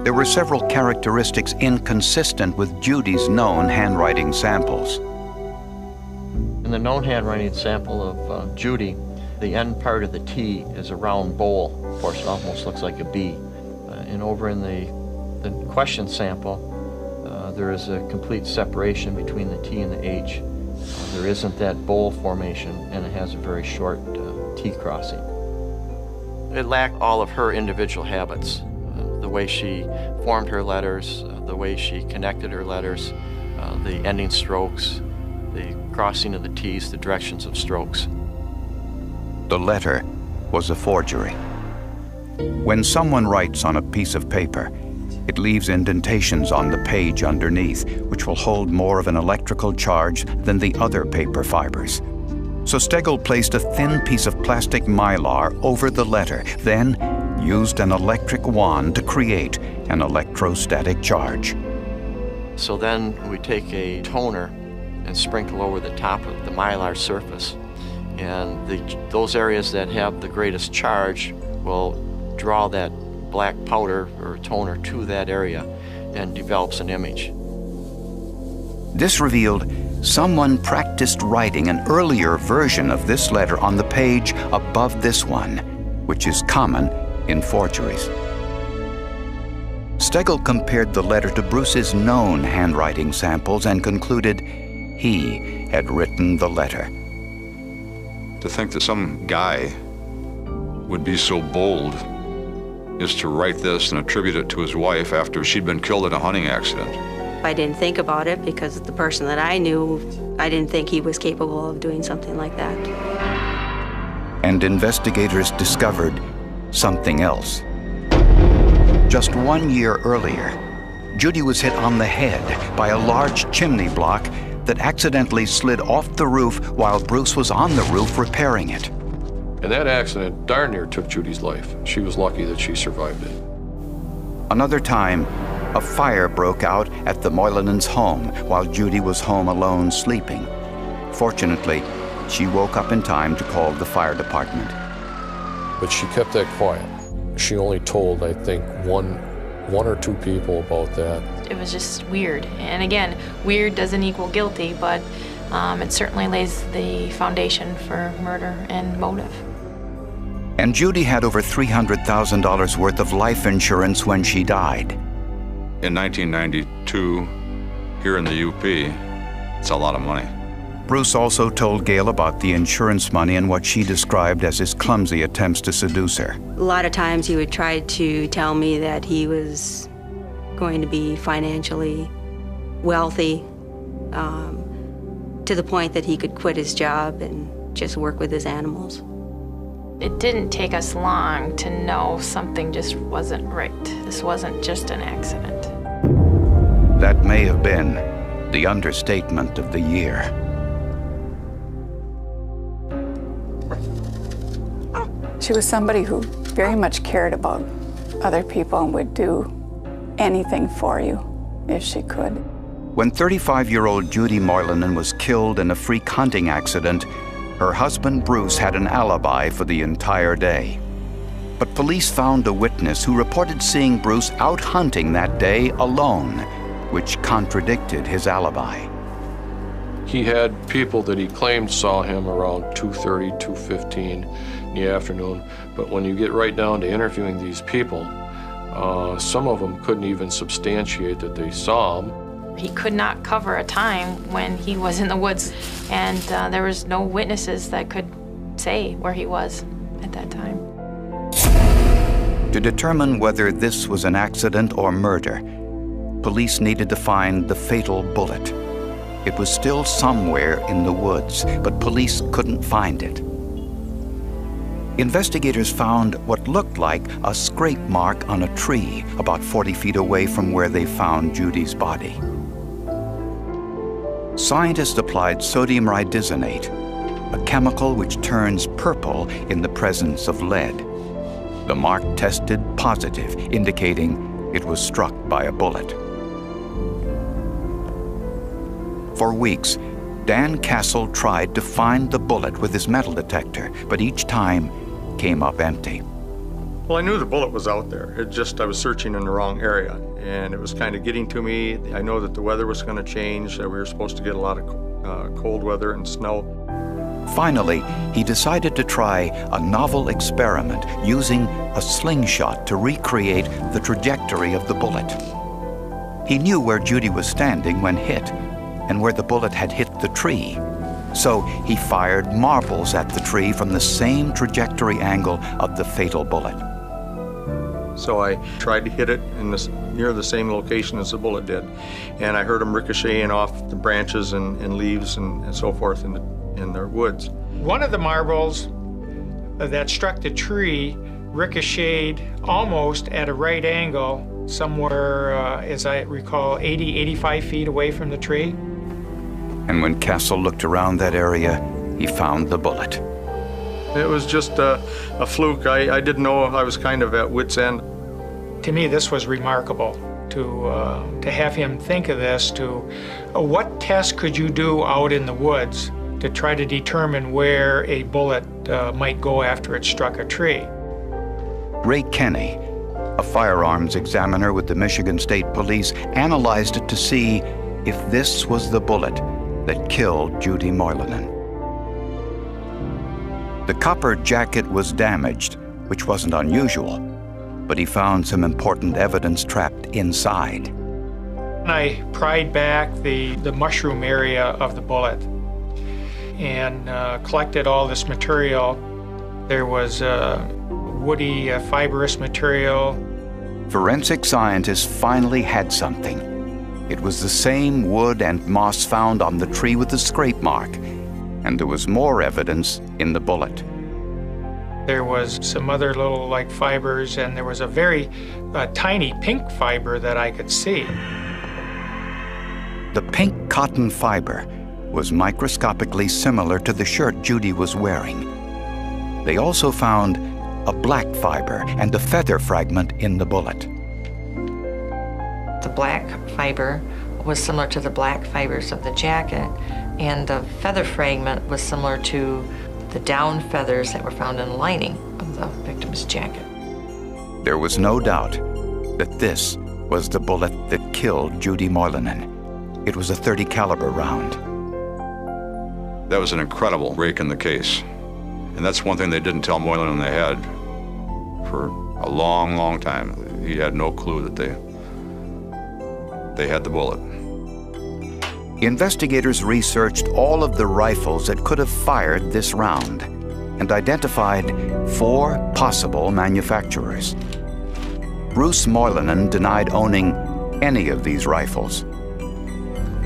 There were several characteristics inconsistent with Judy's known handwriting samples. In the known handwriting sample of Judy, the end part of the T is a round bowl. Of course, it almost looks like a B. And over in the question sample, there is a complete separation between the T and the H. There isn't that bowl formation, and it has a very short T crossing. It lacked all of her individual habits. The way she formed her letters, the way she connected her letters, the ending strokes, the crossing of the T's, the directions of strokes. The letter was a forgery. When someone writes on a piece of paper, it leaves indentations on the page underneath, which will hold more of an electrical charge than the other paper fibers. So Stegall placed a thin piece of plastic mylar over the letter, then used an electric wand to create an electrostatic charge. So then we take a toner and sprinkle over the top of the mylar surface. And those areas that have the greatest charge will draw that black powder or toner to that area and develops an image. This revealed someone practiced writing an earlier version of this letter on the page above this one, which is common in forgeries. Stegall compared the letter to Bruce's known handwriting samples and concluded he had written the letter. To think that some guy would be so bold is to write this and attribute it to his wife after she'd been killed in a hunting accident. I didn't think about it because the person that I knew, I didn't think he was capable of doing something like that. And investigators discovered something else. Just 1 year earlier, Judy was hit on the head by a large chimney block that accidentally slid off the roof while Bruce was on the roof repairing it. And that accident darn near took Judy's life. She was lucky that she survived it. Another time, a fire broke out at the Moylanens' home while Judy was home alone sleeping. Fortunately, she woke up in time to call the fire department. But she kept that quiet. She only told, I think, one or two people about that. It was just weird. And again, weird doesn't equal guilty, but it certainly lays the foundation for murder and motive. And Judy had over $300,000 worth of life insurance when she died. In 1992, here in the UP, it's a lot of money. Bruce also told Gail about the insurance money and what she described as his clumsy attempts to seduce her. A lot of times he would try to tell me that he was going to be financially wealthy, to the point that he could quit his job and just work with his animals. It didn't take us long to know something just wasn't right. This wasn't just an accident. That may have been the understatement of the year. She was somebody who very much cared about other people and would do anything for you if she could. When 35-year-old Judy Moylan was killed in a freak hunting accident, her husband Bruce had an alibi for the entire day. But police found a witness who reported seeing Bruce out hunting that day alone, which contradicted his alibi. He had people that he claimed saw him around 2:30, 2:15 in the afternoon, but when you get right down to interviewing these people, some of them couldn't even substantiate that they saw him. He could not cover a time when he was in the woods, and there was no witnesses that could say where he was at that time. To determine whether this was an accident or murder, police needed to find the fatal bullet. It was still somewhere in the woods, but police couldn't find it. Investigators found what looked like a scrape mark on a tree about 40 feet away from where they found Judy's body. Scientists applied sodium rhydisonate, a chemical which turns purple in the presence of lead. The mark tested positive, indicating it was struck by a bullet. For weeks, Dan Castle tried to find the bullet with his metal detector, but each time came up empty. Well, I knew the bullet was out there. I was searching in the wrong area, and it was kind of getting to me. I know that the weather was going to change. We were supposed to get a lot of cold weather and snow. Finally, he decided to try a novel experiment using a slingshot to recreate the trajectory of the bullet. He knew where Judy was standing when hit and where the bullet had hit the tree. So he fired marbles at the tree from the same trajectory angle of the fatal bullet. So I tried to hit it near the same location as the bullet did. And I heard them ricocheting off the branches and leaves and so forth in the woods. One of the marbles that struck the tree ricocheted almost at a right angle, somewhere, as I recall, 80, 85 feet away from the tree. And when Castle looked around that area, he found the bullet. It was just a fluke. I didn't know. I was kind of at wit's end. To me, this was remarkable to have him think of this. What test could you do out in the woods to try to determine where a bullet might go after it struck a tree? Ray Kenny, a firearms examiner with the Michigan State Police, analyzed it to see if this was the bullet that killed Judy Moylanen. The copper jacket was damaged, which wasn't unusual, but he found some important evidence trapped inside. I pried back the mushroom area of the bullet and collected all this material. There was woody, fibrous material. Forensic scientists finally had something. It was the same wood and moss found on the tree with the scrape mark, and there was more evidence in the bullet. There was some other little fibers, and there was a very tiny pink fiber that I could see. The pink cotton fiber was microscopically similar to the shirt Judy was wearing. They also found a black fiber and a feather fragment in the bullet. The black fiber was similar to the black fibers of the jacket, and the feather fragment was similar to the down feathers that were found in the lining of the victim's jacket. There was no doubt that this was the bullet that killed Judy Moylanen. It was a .30 caliber round. That was an incredible break in the case. And that's one thing they didn't tell Moylanen they had for a long, long time. He had no clue that they had the bullet. Investigators researched all of the rifles that could have fired this round and identified 4 possible manufacturers. Bruce Moylanen denied owning any of these rifles.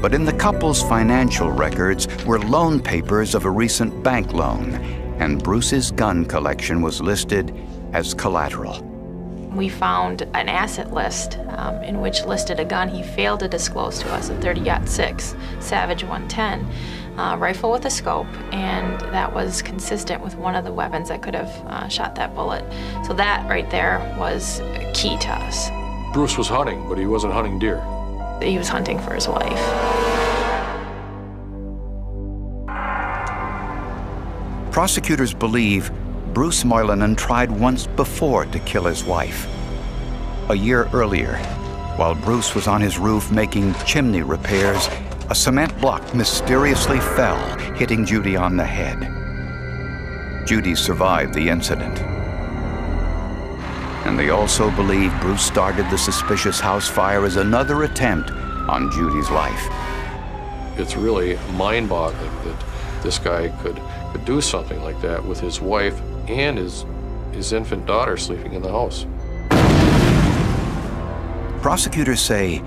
But in the couple's financial records were loan papers of a recent bank loan, and Bruce's gun collection was listed as collateral. We found an asset list in which listed a gun he failed to disclose to us, a .30-06 Savage 110 rifle with a scope, and that was consistent with one of the weapons that could have shot that bullet. So that right there was key to us. Bruce was hunting, but he wasn't hunting deer. He was hunting for his wife. Prosecutors believe Bruce Moylanen tried once before to kill his wife. A year earlier, while Bruce was on his roof making chimney repairs, a cement block mysteriously fell, hitting Judy on the head. Judy survived the incident. And they also believe Bruce started the suspicious house fire as another attempt on Judy's life. It's really mind-boggling that this guy could do something like that with his wife and his infant daughter sleeping in the house. Prosecutors say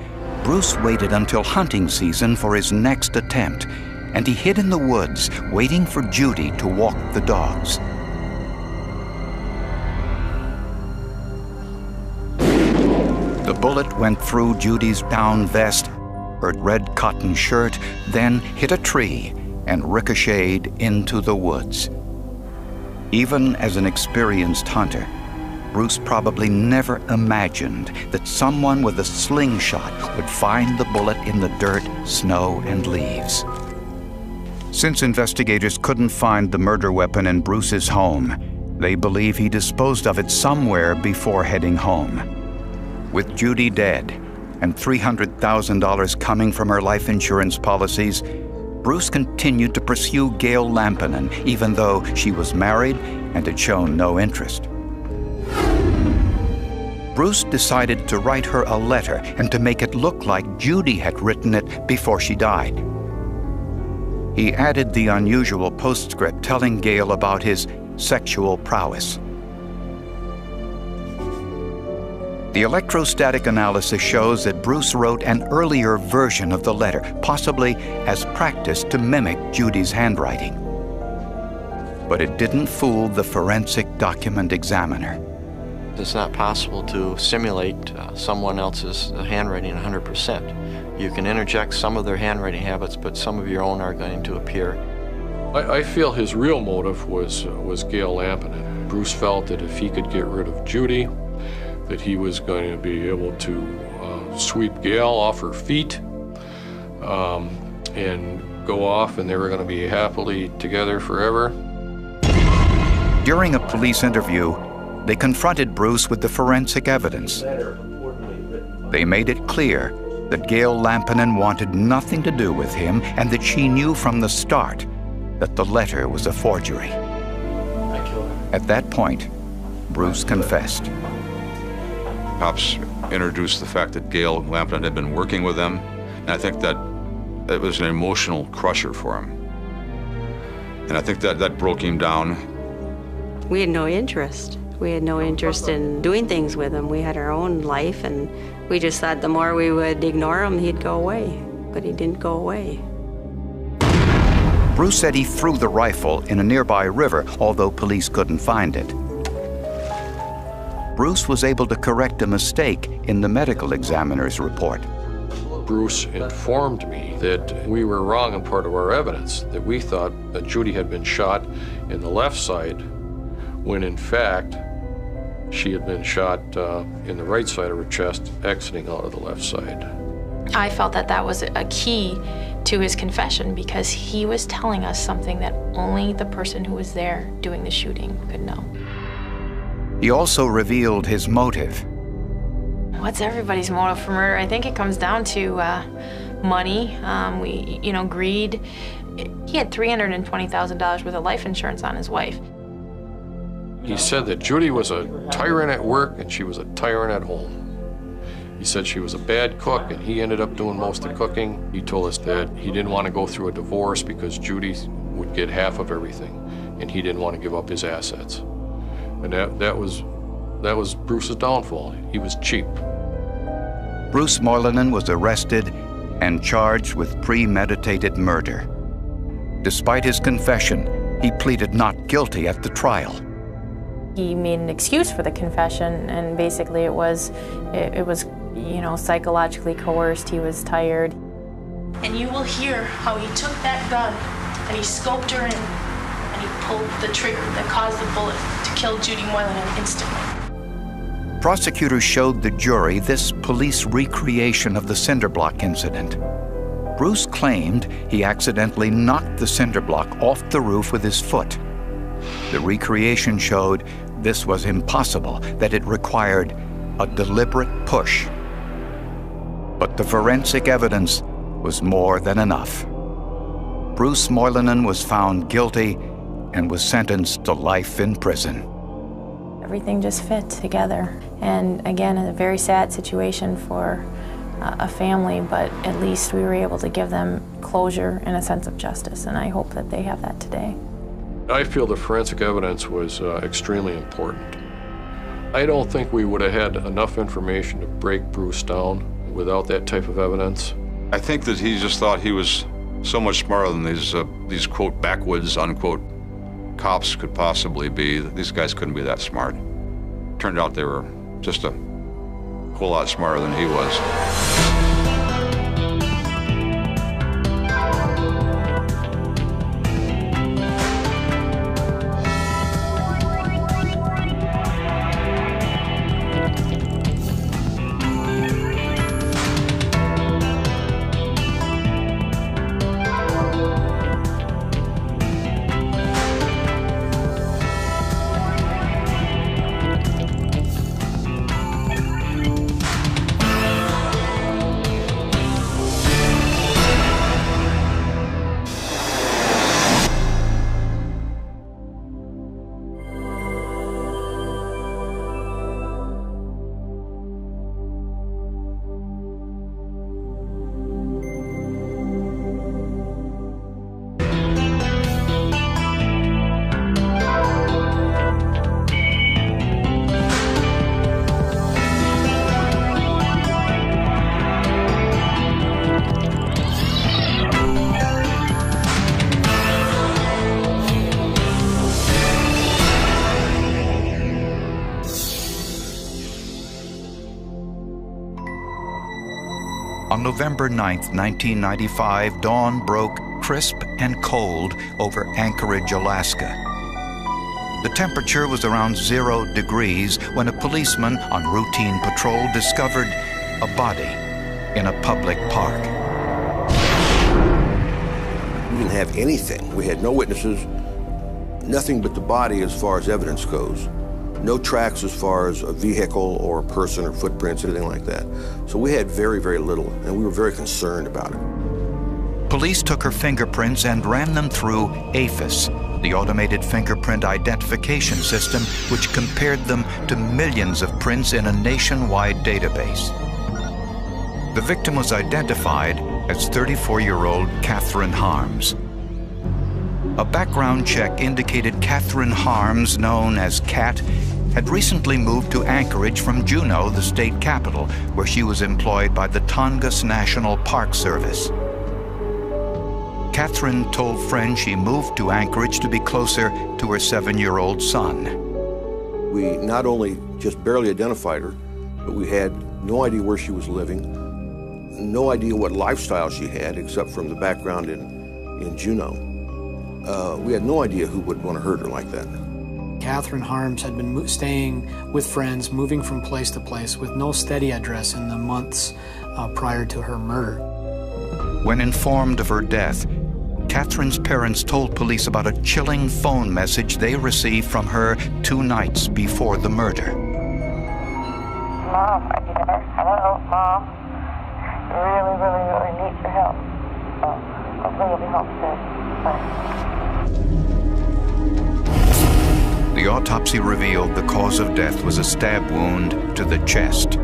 Bruce waited until hunting season for his next attempt, and he hid in the woods, waiting for Judy to walk the dogs. The bullet went through Judy's down vest, her red cotton shirt, then hit a tree and ricocheted into the woods. Even as an experienced hunter, Bruce probably never imagined that someone with a slingshot would find the bullet in the dirt, snow, and leaves. Since investigators couldn't find the murder weapon in Bruce's home, they believe he disposed of it somewhere before heading home. With Judy dead and $300,000 coming from her life insurance policies, Bruce continued to pursue Gail Lampinen, even though she was married and had shown no interest. Bruce decided to write her a letter and to make it look like Judy had written it before she died. He added the unusual postscript telling Gail about his sexual prowess. The electrostatic analysis shows that Bruce wrote an earlier version of the letter, possibly as practice to mimic Judy's handwriting. But it didn't fool the forensic document examiner. It's not possible to simulate someone else's handwriting 100%. You can interject some of their handwriting habits, but some of your own are going to appear. I feel his real motive was Gail Lampinen. Bruce felt that if he could get rid of Judy, that he was going to be able to sweep Gail off her feet and go off, and they were going to be happily together forever. During a police interview, they confronted Bruce with the forensic evidence. They made it clear that Gail Lampinen wanted nothing to do with him and that she knew from the start that the letter was a forgery. At that point, Bruce confessed. Cops introduced the fact that Gail Lampinen had been working with them, and I think that it was an emotional crusher for him. And I think that broke him down. We had no interest. We had no interest in doing things with him. We had our own life, and we just thought the more we would ignore him, he'd go away. But he didn't go away. Bruce said he threw the rifle in a nearby river, although police couldn't find it. Bruce was able to correct a mistake in the medical examiner's report. Bruce informed me that we were wrong in part of our evidence, that we thought that Judy had been shot in the left side, when in fact she had been shot in the right side of her chest, exiting out of the left side. I felt that that was a key to his confession because he was telling us something that only the person who was there doing the shooting could know. He also revealed his motive. What's everybody's motive for murder? I think it comes down to money, greed. He had $320,000 worth of life insurance on his wife. He said that Judy was a tyrant at work and she was a tyrant at home. He said she was a bad cook and he ended up doing most of the cooking. He told us that he didn't want to go through a divorce because Judy would get half of everything and he didn't want to give up his assets. And that was Bruce's downfall. He was cheap. Bruce Moylanen was arrested and charged with premeditated murder. Despite his confession, he pleaded not guilty at the trial. He made an excuse for the confession, and basically it was psychologically coerced. He was tired. And you will hear how he took that gun and he scoped her in and he pulled the trigger that caused the bullet to kill Judy Moylanen instantly. Prosecutors showed the jury this police recreation of the cinder block incident. Bruce claimed he accidentally knocked the cinder block off the roof with his foot. The recreation showed this was impossible, that it required a deliberate push. But the forensic evidence was more than enough. Bruce Moylanen was found guilty and was sentenced to life in prison. Everything just fit together. And again, a very sad situation for a family, but at least we were able to give them closure and a sense of justice, and I hope that they have that today. I feel the forensic evidence was extremely important. I don't think we would have had enough information to break Bruce down without that type of evidence? I think that he just thought he was so much smarter than these quote backwoods unquote cops could possibly be. These guys couldn't be that smart. Turned out they were just a whole lot smarter than he was. On November 9, 1995, dawn broke crisp and cold over Anchorage, Alaska. The temperature was around 0 degrees when a policeman on routine patrol discovered a body in a public park. We didn't have anything. We had no witnesses, nothing but the body as far as evidence goes. No tracks as far as a vehicle or a person or footprints, anything like that. So we had very, very little, and we were very concerned about it. Police took her fingerprints and ran them through AFIS, the automated fingerprint identification system, which compared them to millions of prints in a nationwide database. The victim was identified as 34-year-old Catherine Harms. A background check indicated Catherine Harms, known as Cat, had recently moved to Anchorage from Juneau, the state capital, where she was employed by the Tongass National Park Service. Catherine told friends she moved to Anchorage to be closer to her 7-year-old son. We not only just barely identified her, but we had no idea where she was living, no idea what lifestyle she had, except from the background in Juneau. We had no idea who would want to hurt her like that. Catherine Harms had been staying with friends, moving from place to place with no steady address in the months prior to her murder. When informed of her death, Catherine's parents told police about a chilling phone message they received from her 2 nights before the murder. Mom, are you there? Hello, Mom. Really, really, really need your help. Hopefully you'll be home soon. Bye. The autopsy revealed the cause of death was a stab wound to the chest.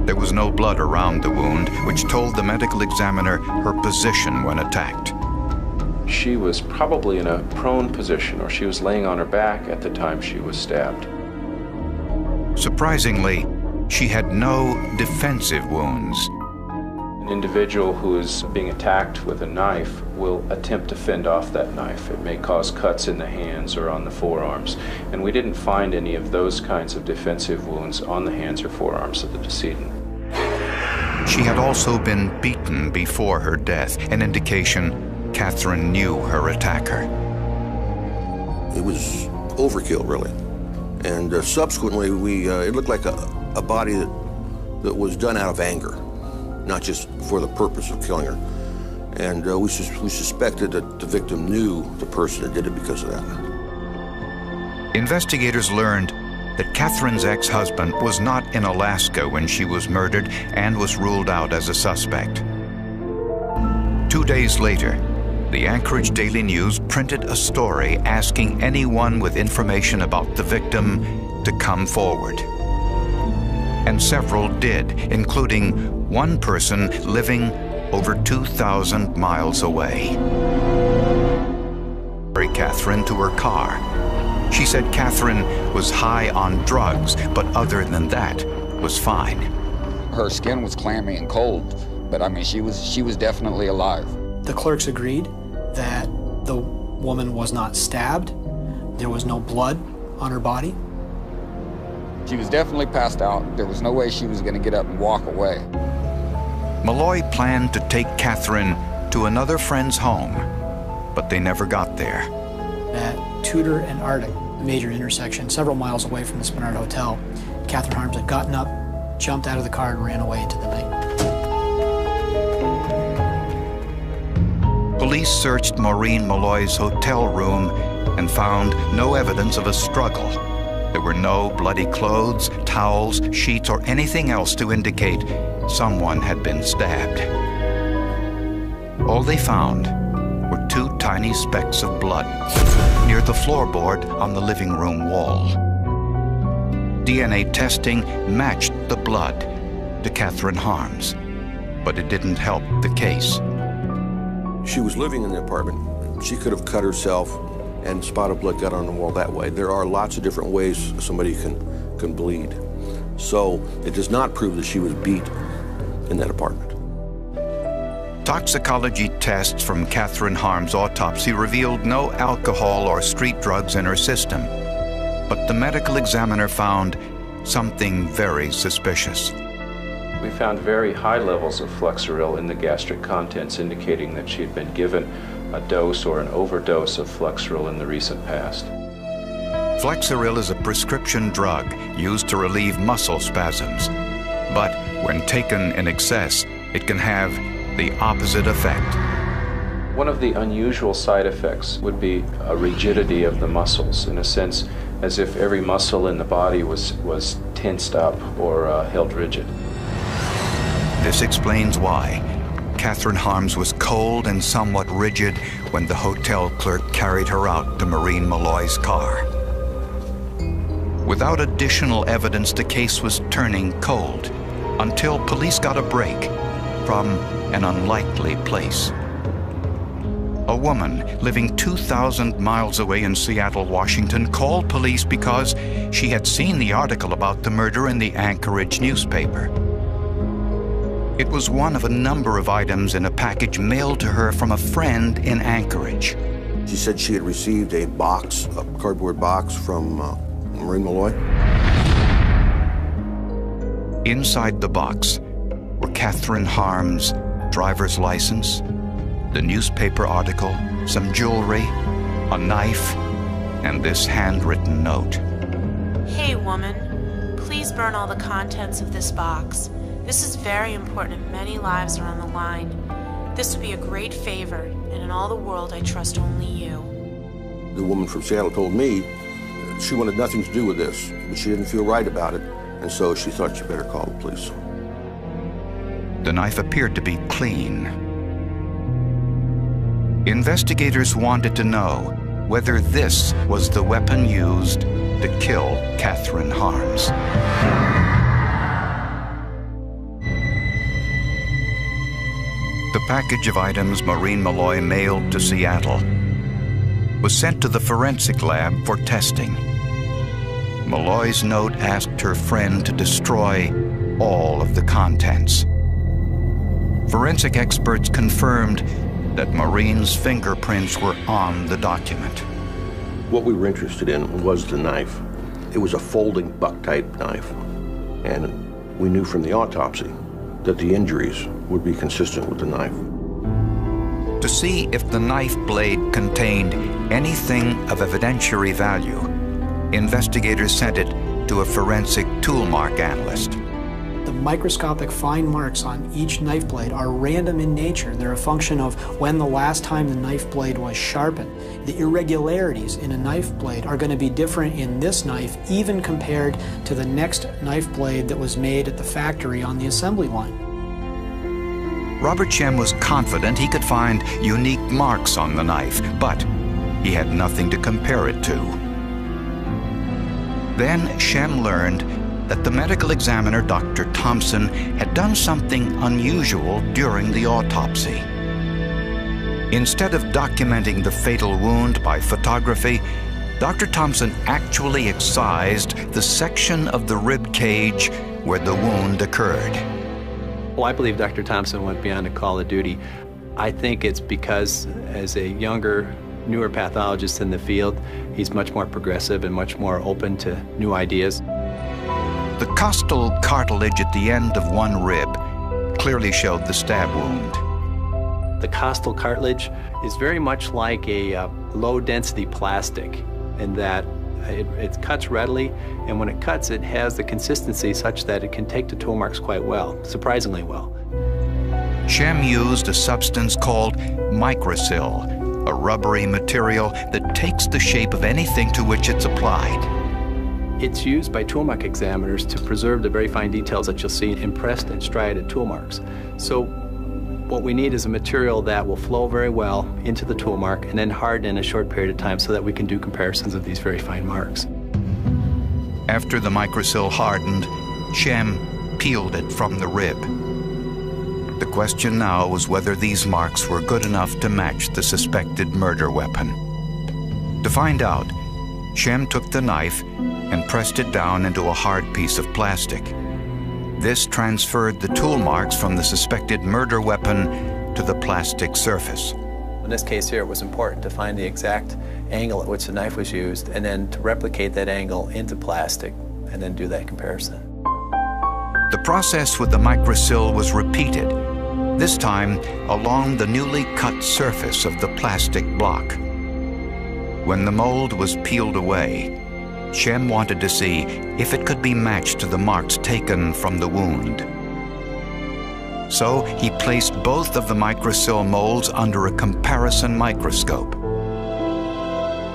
There was no blood around the wound, which told the medical examiner her position when attacked. She was probably in a prone position, or she was laying on her back at the time she was stabbed. Surprisingly, she had no defensive wounds. An individual who is being attacked with a knife will attempt to fend off that knife. It may cause cuts in the hands or on the forearms, and we didn't find any of those kinds of defensive wounds on the hands or forearms of the decedent. She had also been beaten before her death, an indication Catherine knew her attacker. It was overkill, really. And subsequently, it looked like a body that was done out of anger, not just for the purpose of killing her. And we suspected that the victim knew the person that did it because of that. Investigators learned that Catherine's ex-husband was not in Alaska when she was murdered and was ruled out as a suspect. 2 days later, the Anchorage Daily News printed a story asking anyone with information about the victim to come forward. And several did, including one person living over 2,000 miles away. Carried Catherine to her car. She said Catherine was high on drugs, but other than that, was fine. Her skin was clammy and cold, but I mean, she was definitely alive. The clerks agreed that the woman was not stabbed. There was no blood on her body. She was definitely passed out. There was no way she was going to get up and walk away. Malloy planned to take Catherine to another friend's home, but they never got there. At Tudor and Arctic, a major intersection several miles away from the Spenard Hotel, Catherine Harms had gotten up, jumped out of the car, and ran away into the night. Police searched Maureen Malloy's hotel room and found no evidence of a struggle. There were no bloody clothes, towels, sheets, or anything else to indicate someone had been stabbed. All they found were 2 tiny specks of blood near the floorboard on the living room wall. DNA testing matched the blood to Catherine Harms, but it didn't help the case. She was living in the apartment. She could have cut herself and spot of blood got on the wall that way. There are lots of different ways somebody can bleed. So it does not prove that she was beat in that apartment. Toxicology tests from Catherine Harms' autopsy revealed no alcohol or street drugs in her system, but the medical examiner found something very suspicious. We found very high levels of Flexeril in the gastric contents, indicating that she had been given a dose or an overdose of Flexeril in the recent past. Flexeril is a prescription drug used to relieve muscle spasms, but when taken in excess, it can have the opposite effect. One of the unusual side effects would be a rigidity of the muscles, in a sense as if every muscle in the body was tensed up or held rigid. This explains why Catherine Harms was cold and somewhat rigid when the hotel clerk carried her out to Maureen Malloy's car. Without additional evidence, the case was turning cold until police got a break from an unlikely place. A woman living 2,000 miles away in Seattle, Washington, called police because she had seen the article about the murder in the Anchorage newspaper. It was one of a number of items in a package mailed to her from a friend in Anchorage. She said she had received a box, a cardboard box from Maureen Malloy. Inside the box were Catherine Harms' driver's license, the newspaper article, some jewelry, a knife, and this handwritten note. Hey, woman, please burn all the contents of this box. This is very important and many lives are on the line. This would be a great favor, and in all the world, I trust only you. The woman from Seattle told me she wanted nothing to do with this, but she didn't feel right about it, and so she thought she better call the police. The knife appeared to be clean. Investigators wanted to know whether this was the weapon used to kill Catherine Harms. The package of items Maureen Malloy mailed to Seattle was sent to the forensic lab for testing. Malloy's note asked her friend to destroy all of the contents. Forensic experts confirmed that Maureen's fingerprints were on the document. What we were interested in was the knife. It was a folding buck-type knife, and we knew from the autopsy that the injuries would be consistent with the knife. To see if the knife blade contained anything of evidentiary value, investigators sent it to a forensic tool mark analyst. The microscopic fine marks on each knife blade are random in nature. They're a function of when the last time the knife blade was sharpened. The irregularities in a knife blade are going to be different in this knife, even compared to the next knife blade that was made at the factory on the assembly line. Robert Shem was confident he could find unique marks on the knife, but he had nothing to compare it to. Then Shem learned that the medical examiner, Dr. Thompson, had done something unusual during the autopsy. Instead of documenting the fatal wound by photography, Dr. Thompson actually excised the section of the rib cage where the wound occurred. Well, I believe Dr. Thompson went beyond a call of duty. I think it's because as a younger, newer pathologist in the field, he's much more progressive and much more open to new ideas. The costal cartilage at the end of one rib clearly showed the stab wound. The costal cartilage is very much like a low-density plastic in that it cuts readily, and when it cuts, it has the consistency such that it can take to tool marks quite well, surprisingly well. Shem used a substance called microsil, a rubbery material that takes the shape of anything to which it's applied. It's used by tool mark examiners to preserve the very fine details that you'll see impressed and striated tool marks. So what we need is a material that will flow very well into the tool mark and then harden in a short period of time so that we can do comparisons of these very fine marks. After the microsil hardened, Shem peeled it from the rib. The question now was whether these marks were good enough to match the suspected murder weapon. To find out, Shem took the knife and pressed it down into a hard piece of plastic. This transferred the tool marks from the suspected murder weapon to the plastic surface. In this case here, it was important to find the exact angle at which the knife was used and then to replicate that angle into plastic and then do that comparison. The process with the microsil was repeated, this time along the newly cut surface of the plastic block. When the mold was peeled away, Shem wanted to see if it could be matched to the marks taken from the wound. So he placed both of the microsil molds under a comparison microscope.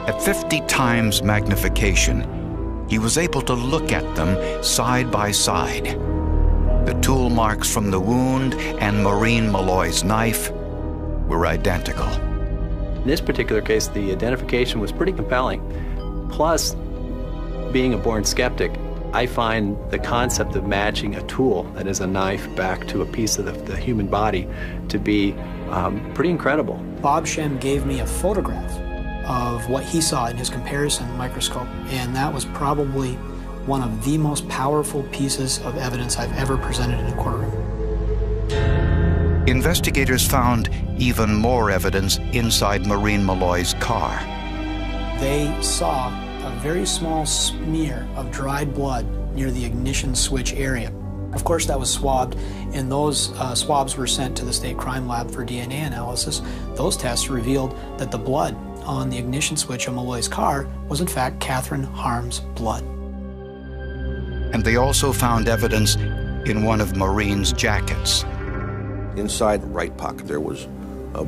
At 50 times magnification, he was able to look at them side by side. The tool marks from the wound and Maureen Malloy's knife were identical. In this particular case, the identification was pretty compelling. Plus, being a born skeptic, I find the concept of matching a tool, that is a knife, back to a piece of the human body to be pretty incredible. Bob Shem gave me a photograph of what he saw in his comparison microscope, and that was probably one of the most powerful pieces of evidence I've ever presented in a courtroom. Investigators found even more evidence inside Maureen Malloy's car. They saw a very small smear of dried blood near the ignition switch area. Of course, that was swabbed, and those swabs were sent to the state crime lab for DNA analysis. Those tests revealed that the blood on the ignition switch of Malloy's car was in fact Catherine Harm's blood. And they also found evidence in one of Maureen's jackets. Inside the right pocket there was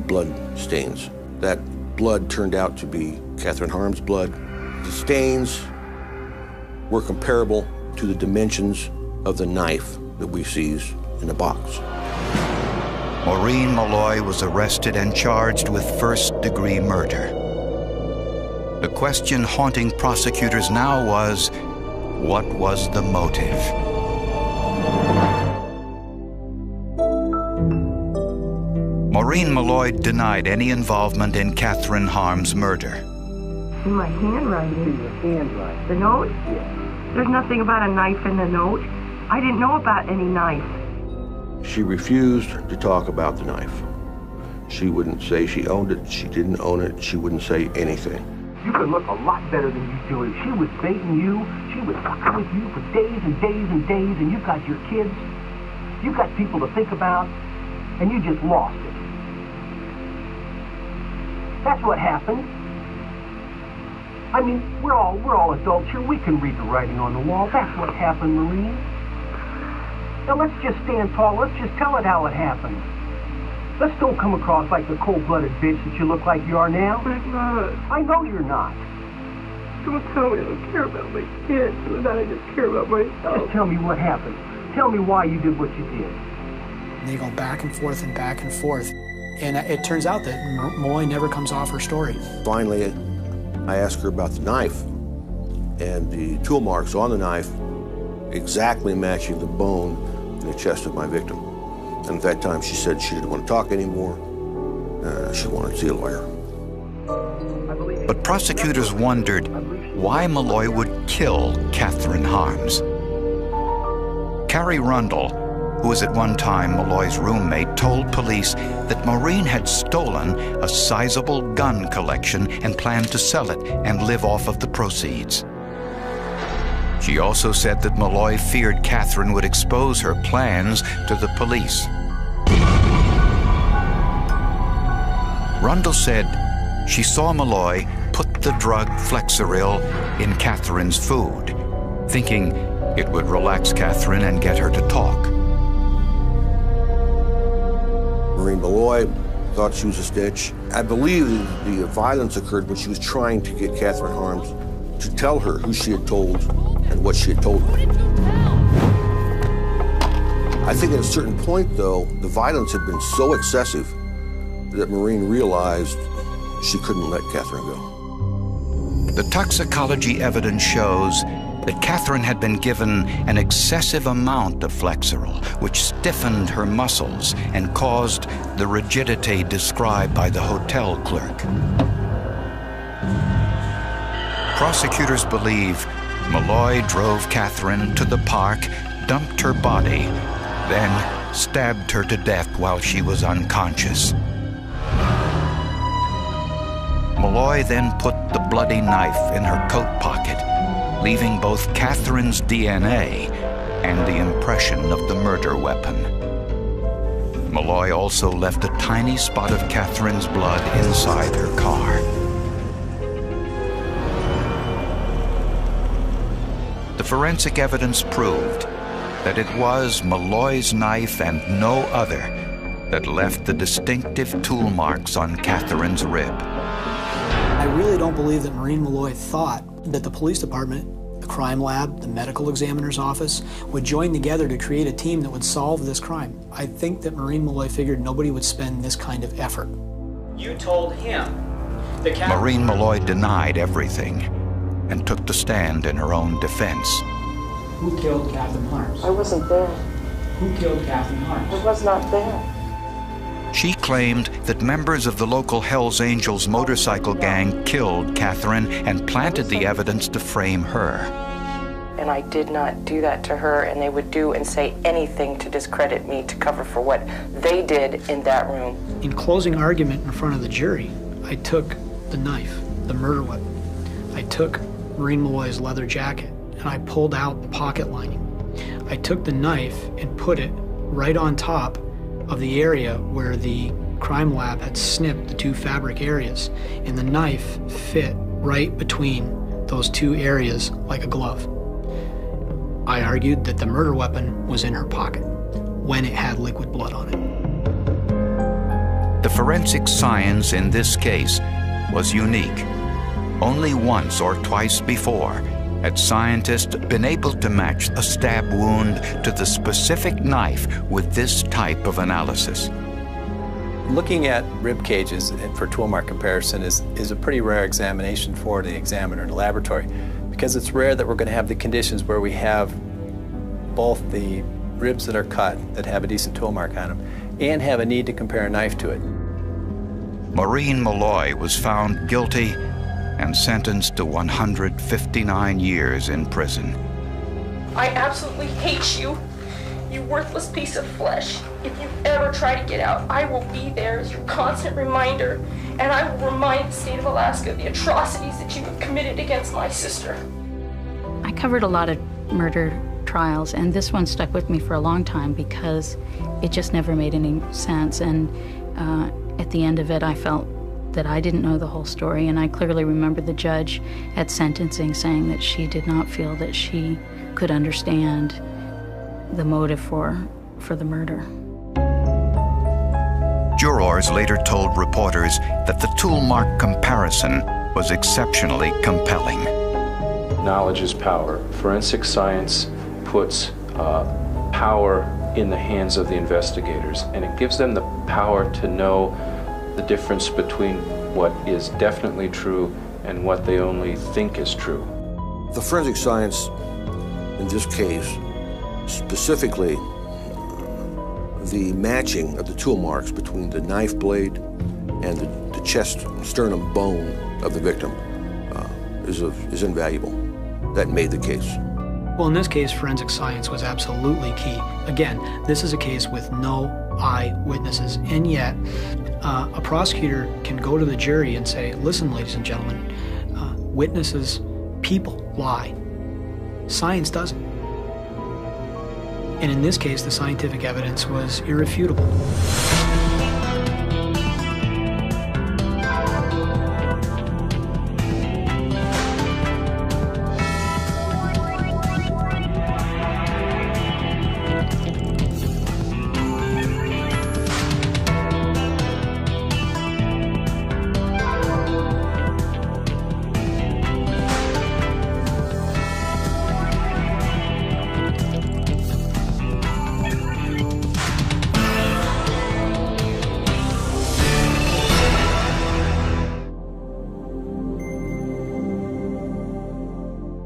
blood stains. That blood turned out to be Catherine Harm's blood. The stains were comparable to the dimensions of the knife that we seized in the box. Maureen Malloy was arrested and charged with first-degree murder. The question haunting prosecutors now was, what was the motive? Maureen Malloy denied any involvement in Catherine Harm's murder. My handwriting. Your handwriting. The note? Yes. There's nothing about a knife in the note. I didn't know about any knife. She refused to talk about the knife. She wouldn't say she owned it, she didn't own it, she wouldn't say anything. You could look a lot better than you do. She was baiting you. She was fucking with you for days and days and days, and you've got your kids. You've got people to think about, and you just lost it. That's what happened. I mean, we're all adults here. We can read the writing on the wall. That's what happened, Maureen. Now let's just stand tall. Let's just tell it how it happened. Let's don't come across like the cold-blooded bitch that you look like you are now. I'm not. I know you're not. Don't tell me I don't care about my kids, and that I just care about myself. Just tell me what happened. Tell me why you did what you did. And they go back and forth and back and forth. And it turns out that Malloy never comes off her story. Finally, I asked her about the knife, and the tool marks on the knife exactly matching the bone in the chest of my victim. And at that time, she said she didn't want to talk anymore. She wanted to see a lawyer. But prosecutors wondered why Malloy would kill Catherine Harms. Carrie Rundle, who was at one time Malloy's roommate, told police that Maureen had stolen a sizable gun collection and planned to sell it and live off of the proceeds. She also said that Malloy feared Catherine would expose her plans to the police. Rundle said she saw Malloy put the drug Flexeril in Catherine's food, thinking it would relax Catherine and get her to talk. Maureen Malloy thought she was a snitch. I believe the violence occurred when she was trying to get Catherine Harms to tell her who she had told and what she had told her. I think at a certain point, though, the violence had been so excessive that Maureen realized she couldn't let Catherine go. The toxicology evidence shows that Catherine had been given an excessive amount of Flexeril, which stiffened her muscles and caused the rigidity described by the hotel clerk. Prosecutors believe Malloy drove Catherine to the park, dumped her body, then stabbed her to death while she was unconscious. Malloy then put the bloody knife in her coat pocket, leaving both Catherine's DNA and the impression of the murder weapon. Malloy also left a tiny spot of Catherine's blood inside her car. The forensic evidence proved that it was Malloy's knife and no other that left the distinctive tool marks on Catherine's rib. I really don't believe that Maureen Malloy thought that the police department, the crime lab, the medical examiner's office would join together to create a team that would solve this crime. I think that Maureen Malloy figured nobody would spend this kind of effort. You told him. Maureen Malloy denied everything and took the stand in her own defense. Who killed Catherine Harms? I wasn't there. Who killed Catherine Harms? I was not there. She claimed that members of the local Hells Angels motorcycle gang killed Catherine and planted the evidence to frame her. And I did not do that to her, and they would do and say anything to discredit me to cover for what they did in that room. In closing argument in front of the jury, I took the knife, the murder weapon. I took Maureen Malloy's leather jacket, and I pulled out the pocket lining. I took the knife and put it right on top of the area where the crime lab had snipped the two fabric areas, and the knife fit right between those two areas like a glove. I argued that the murder weapon was in her pocket when it had liquid blood on it. The forensic science in this case was unique. Only once or twice before had scientists been able to match a stab wound to the specific knife with this type of analysis. Looking at rib cages for tool mark comparison is a pretty rare examination for the examiner in the laboratory, because it's rare that we're going to have the conditions where we have both the ribs that are cut that have a decent tool mark on them and have a need to compare a knife to it. Maureen Malloy was found guilty and sentenced to 159 years in prison. I absolutely hate you, you worthless piece of flesh. If you ever try to get out, I will be there as your constant reminder, and I will remind the state of Alaska of the atrocities that you have committed against my sister. I covered a lot of murder trials, and this one stuck with me for a long time because it just never made any sense. And at the end of it, I felt that I didn't know the whole story, and I clearly remember the judge at sentencing saying that she did not feel that she could understand the motive for the murder. Jurors later told reporters that the tool mark comparison was exceptionally compelling. Knowledge is power. Forensic science puts power in the hands of the investigators, and it gives them the power to know the difference between what is definitely true and what they only think is true. The forensic science in this case, specifically the matching of the tool marks between the knife blade and the chest sternum bone of the victim is invaluable. That made the case. Well, in this case, forensic science was absolutely key. Again, this is a case with no eyewitnesses, and yet a prosecutor can go to the jury and say, listen, ladies and gentlemen, witnesses, people lie. Science doesn't. And in this case, the scientific evidence was irrefutable.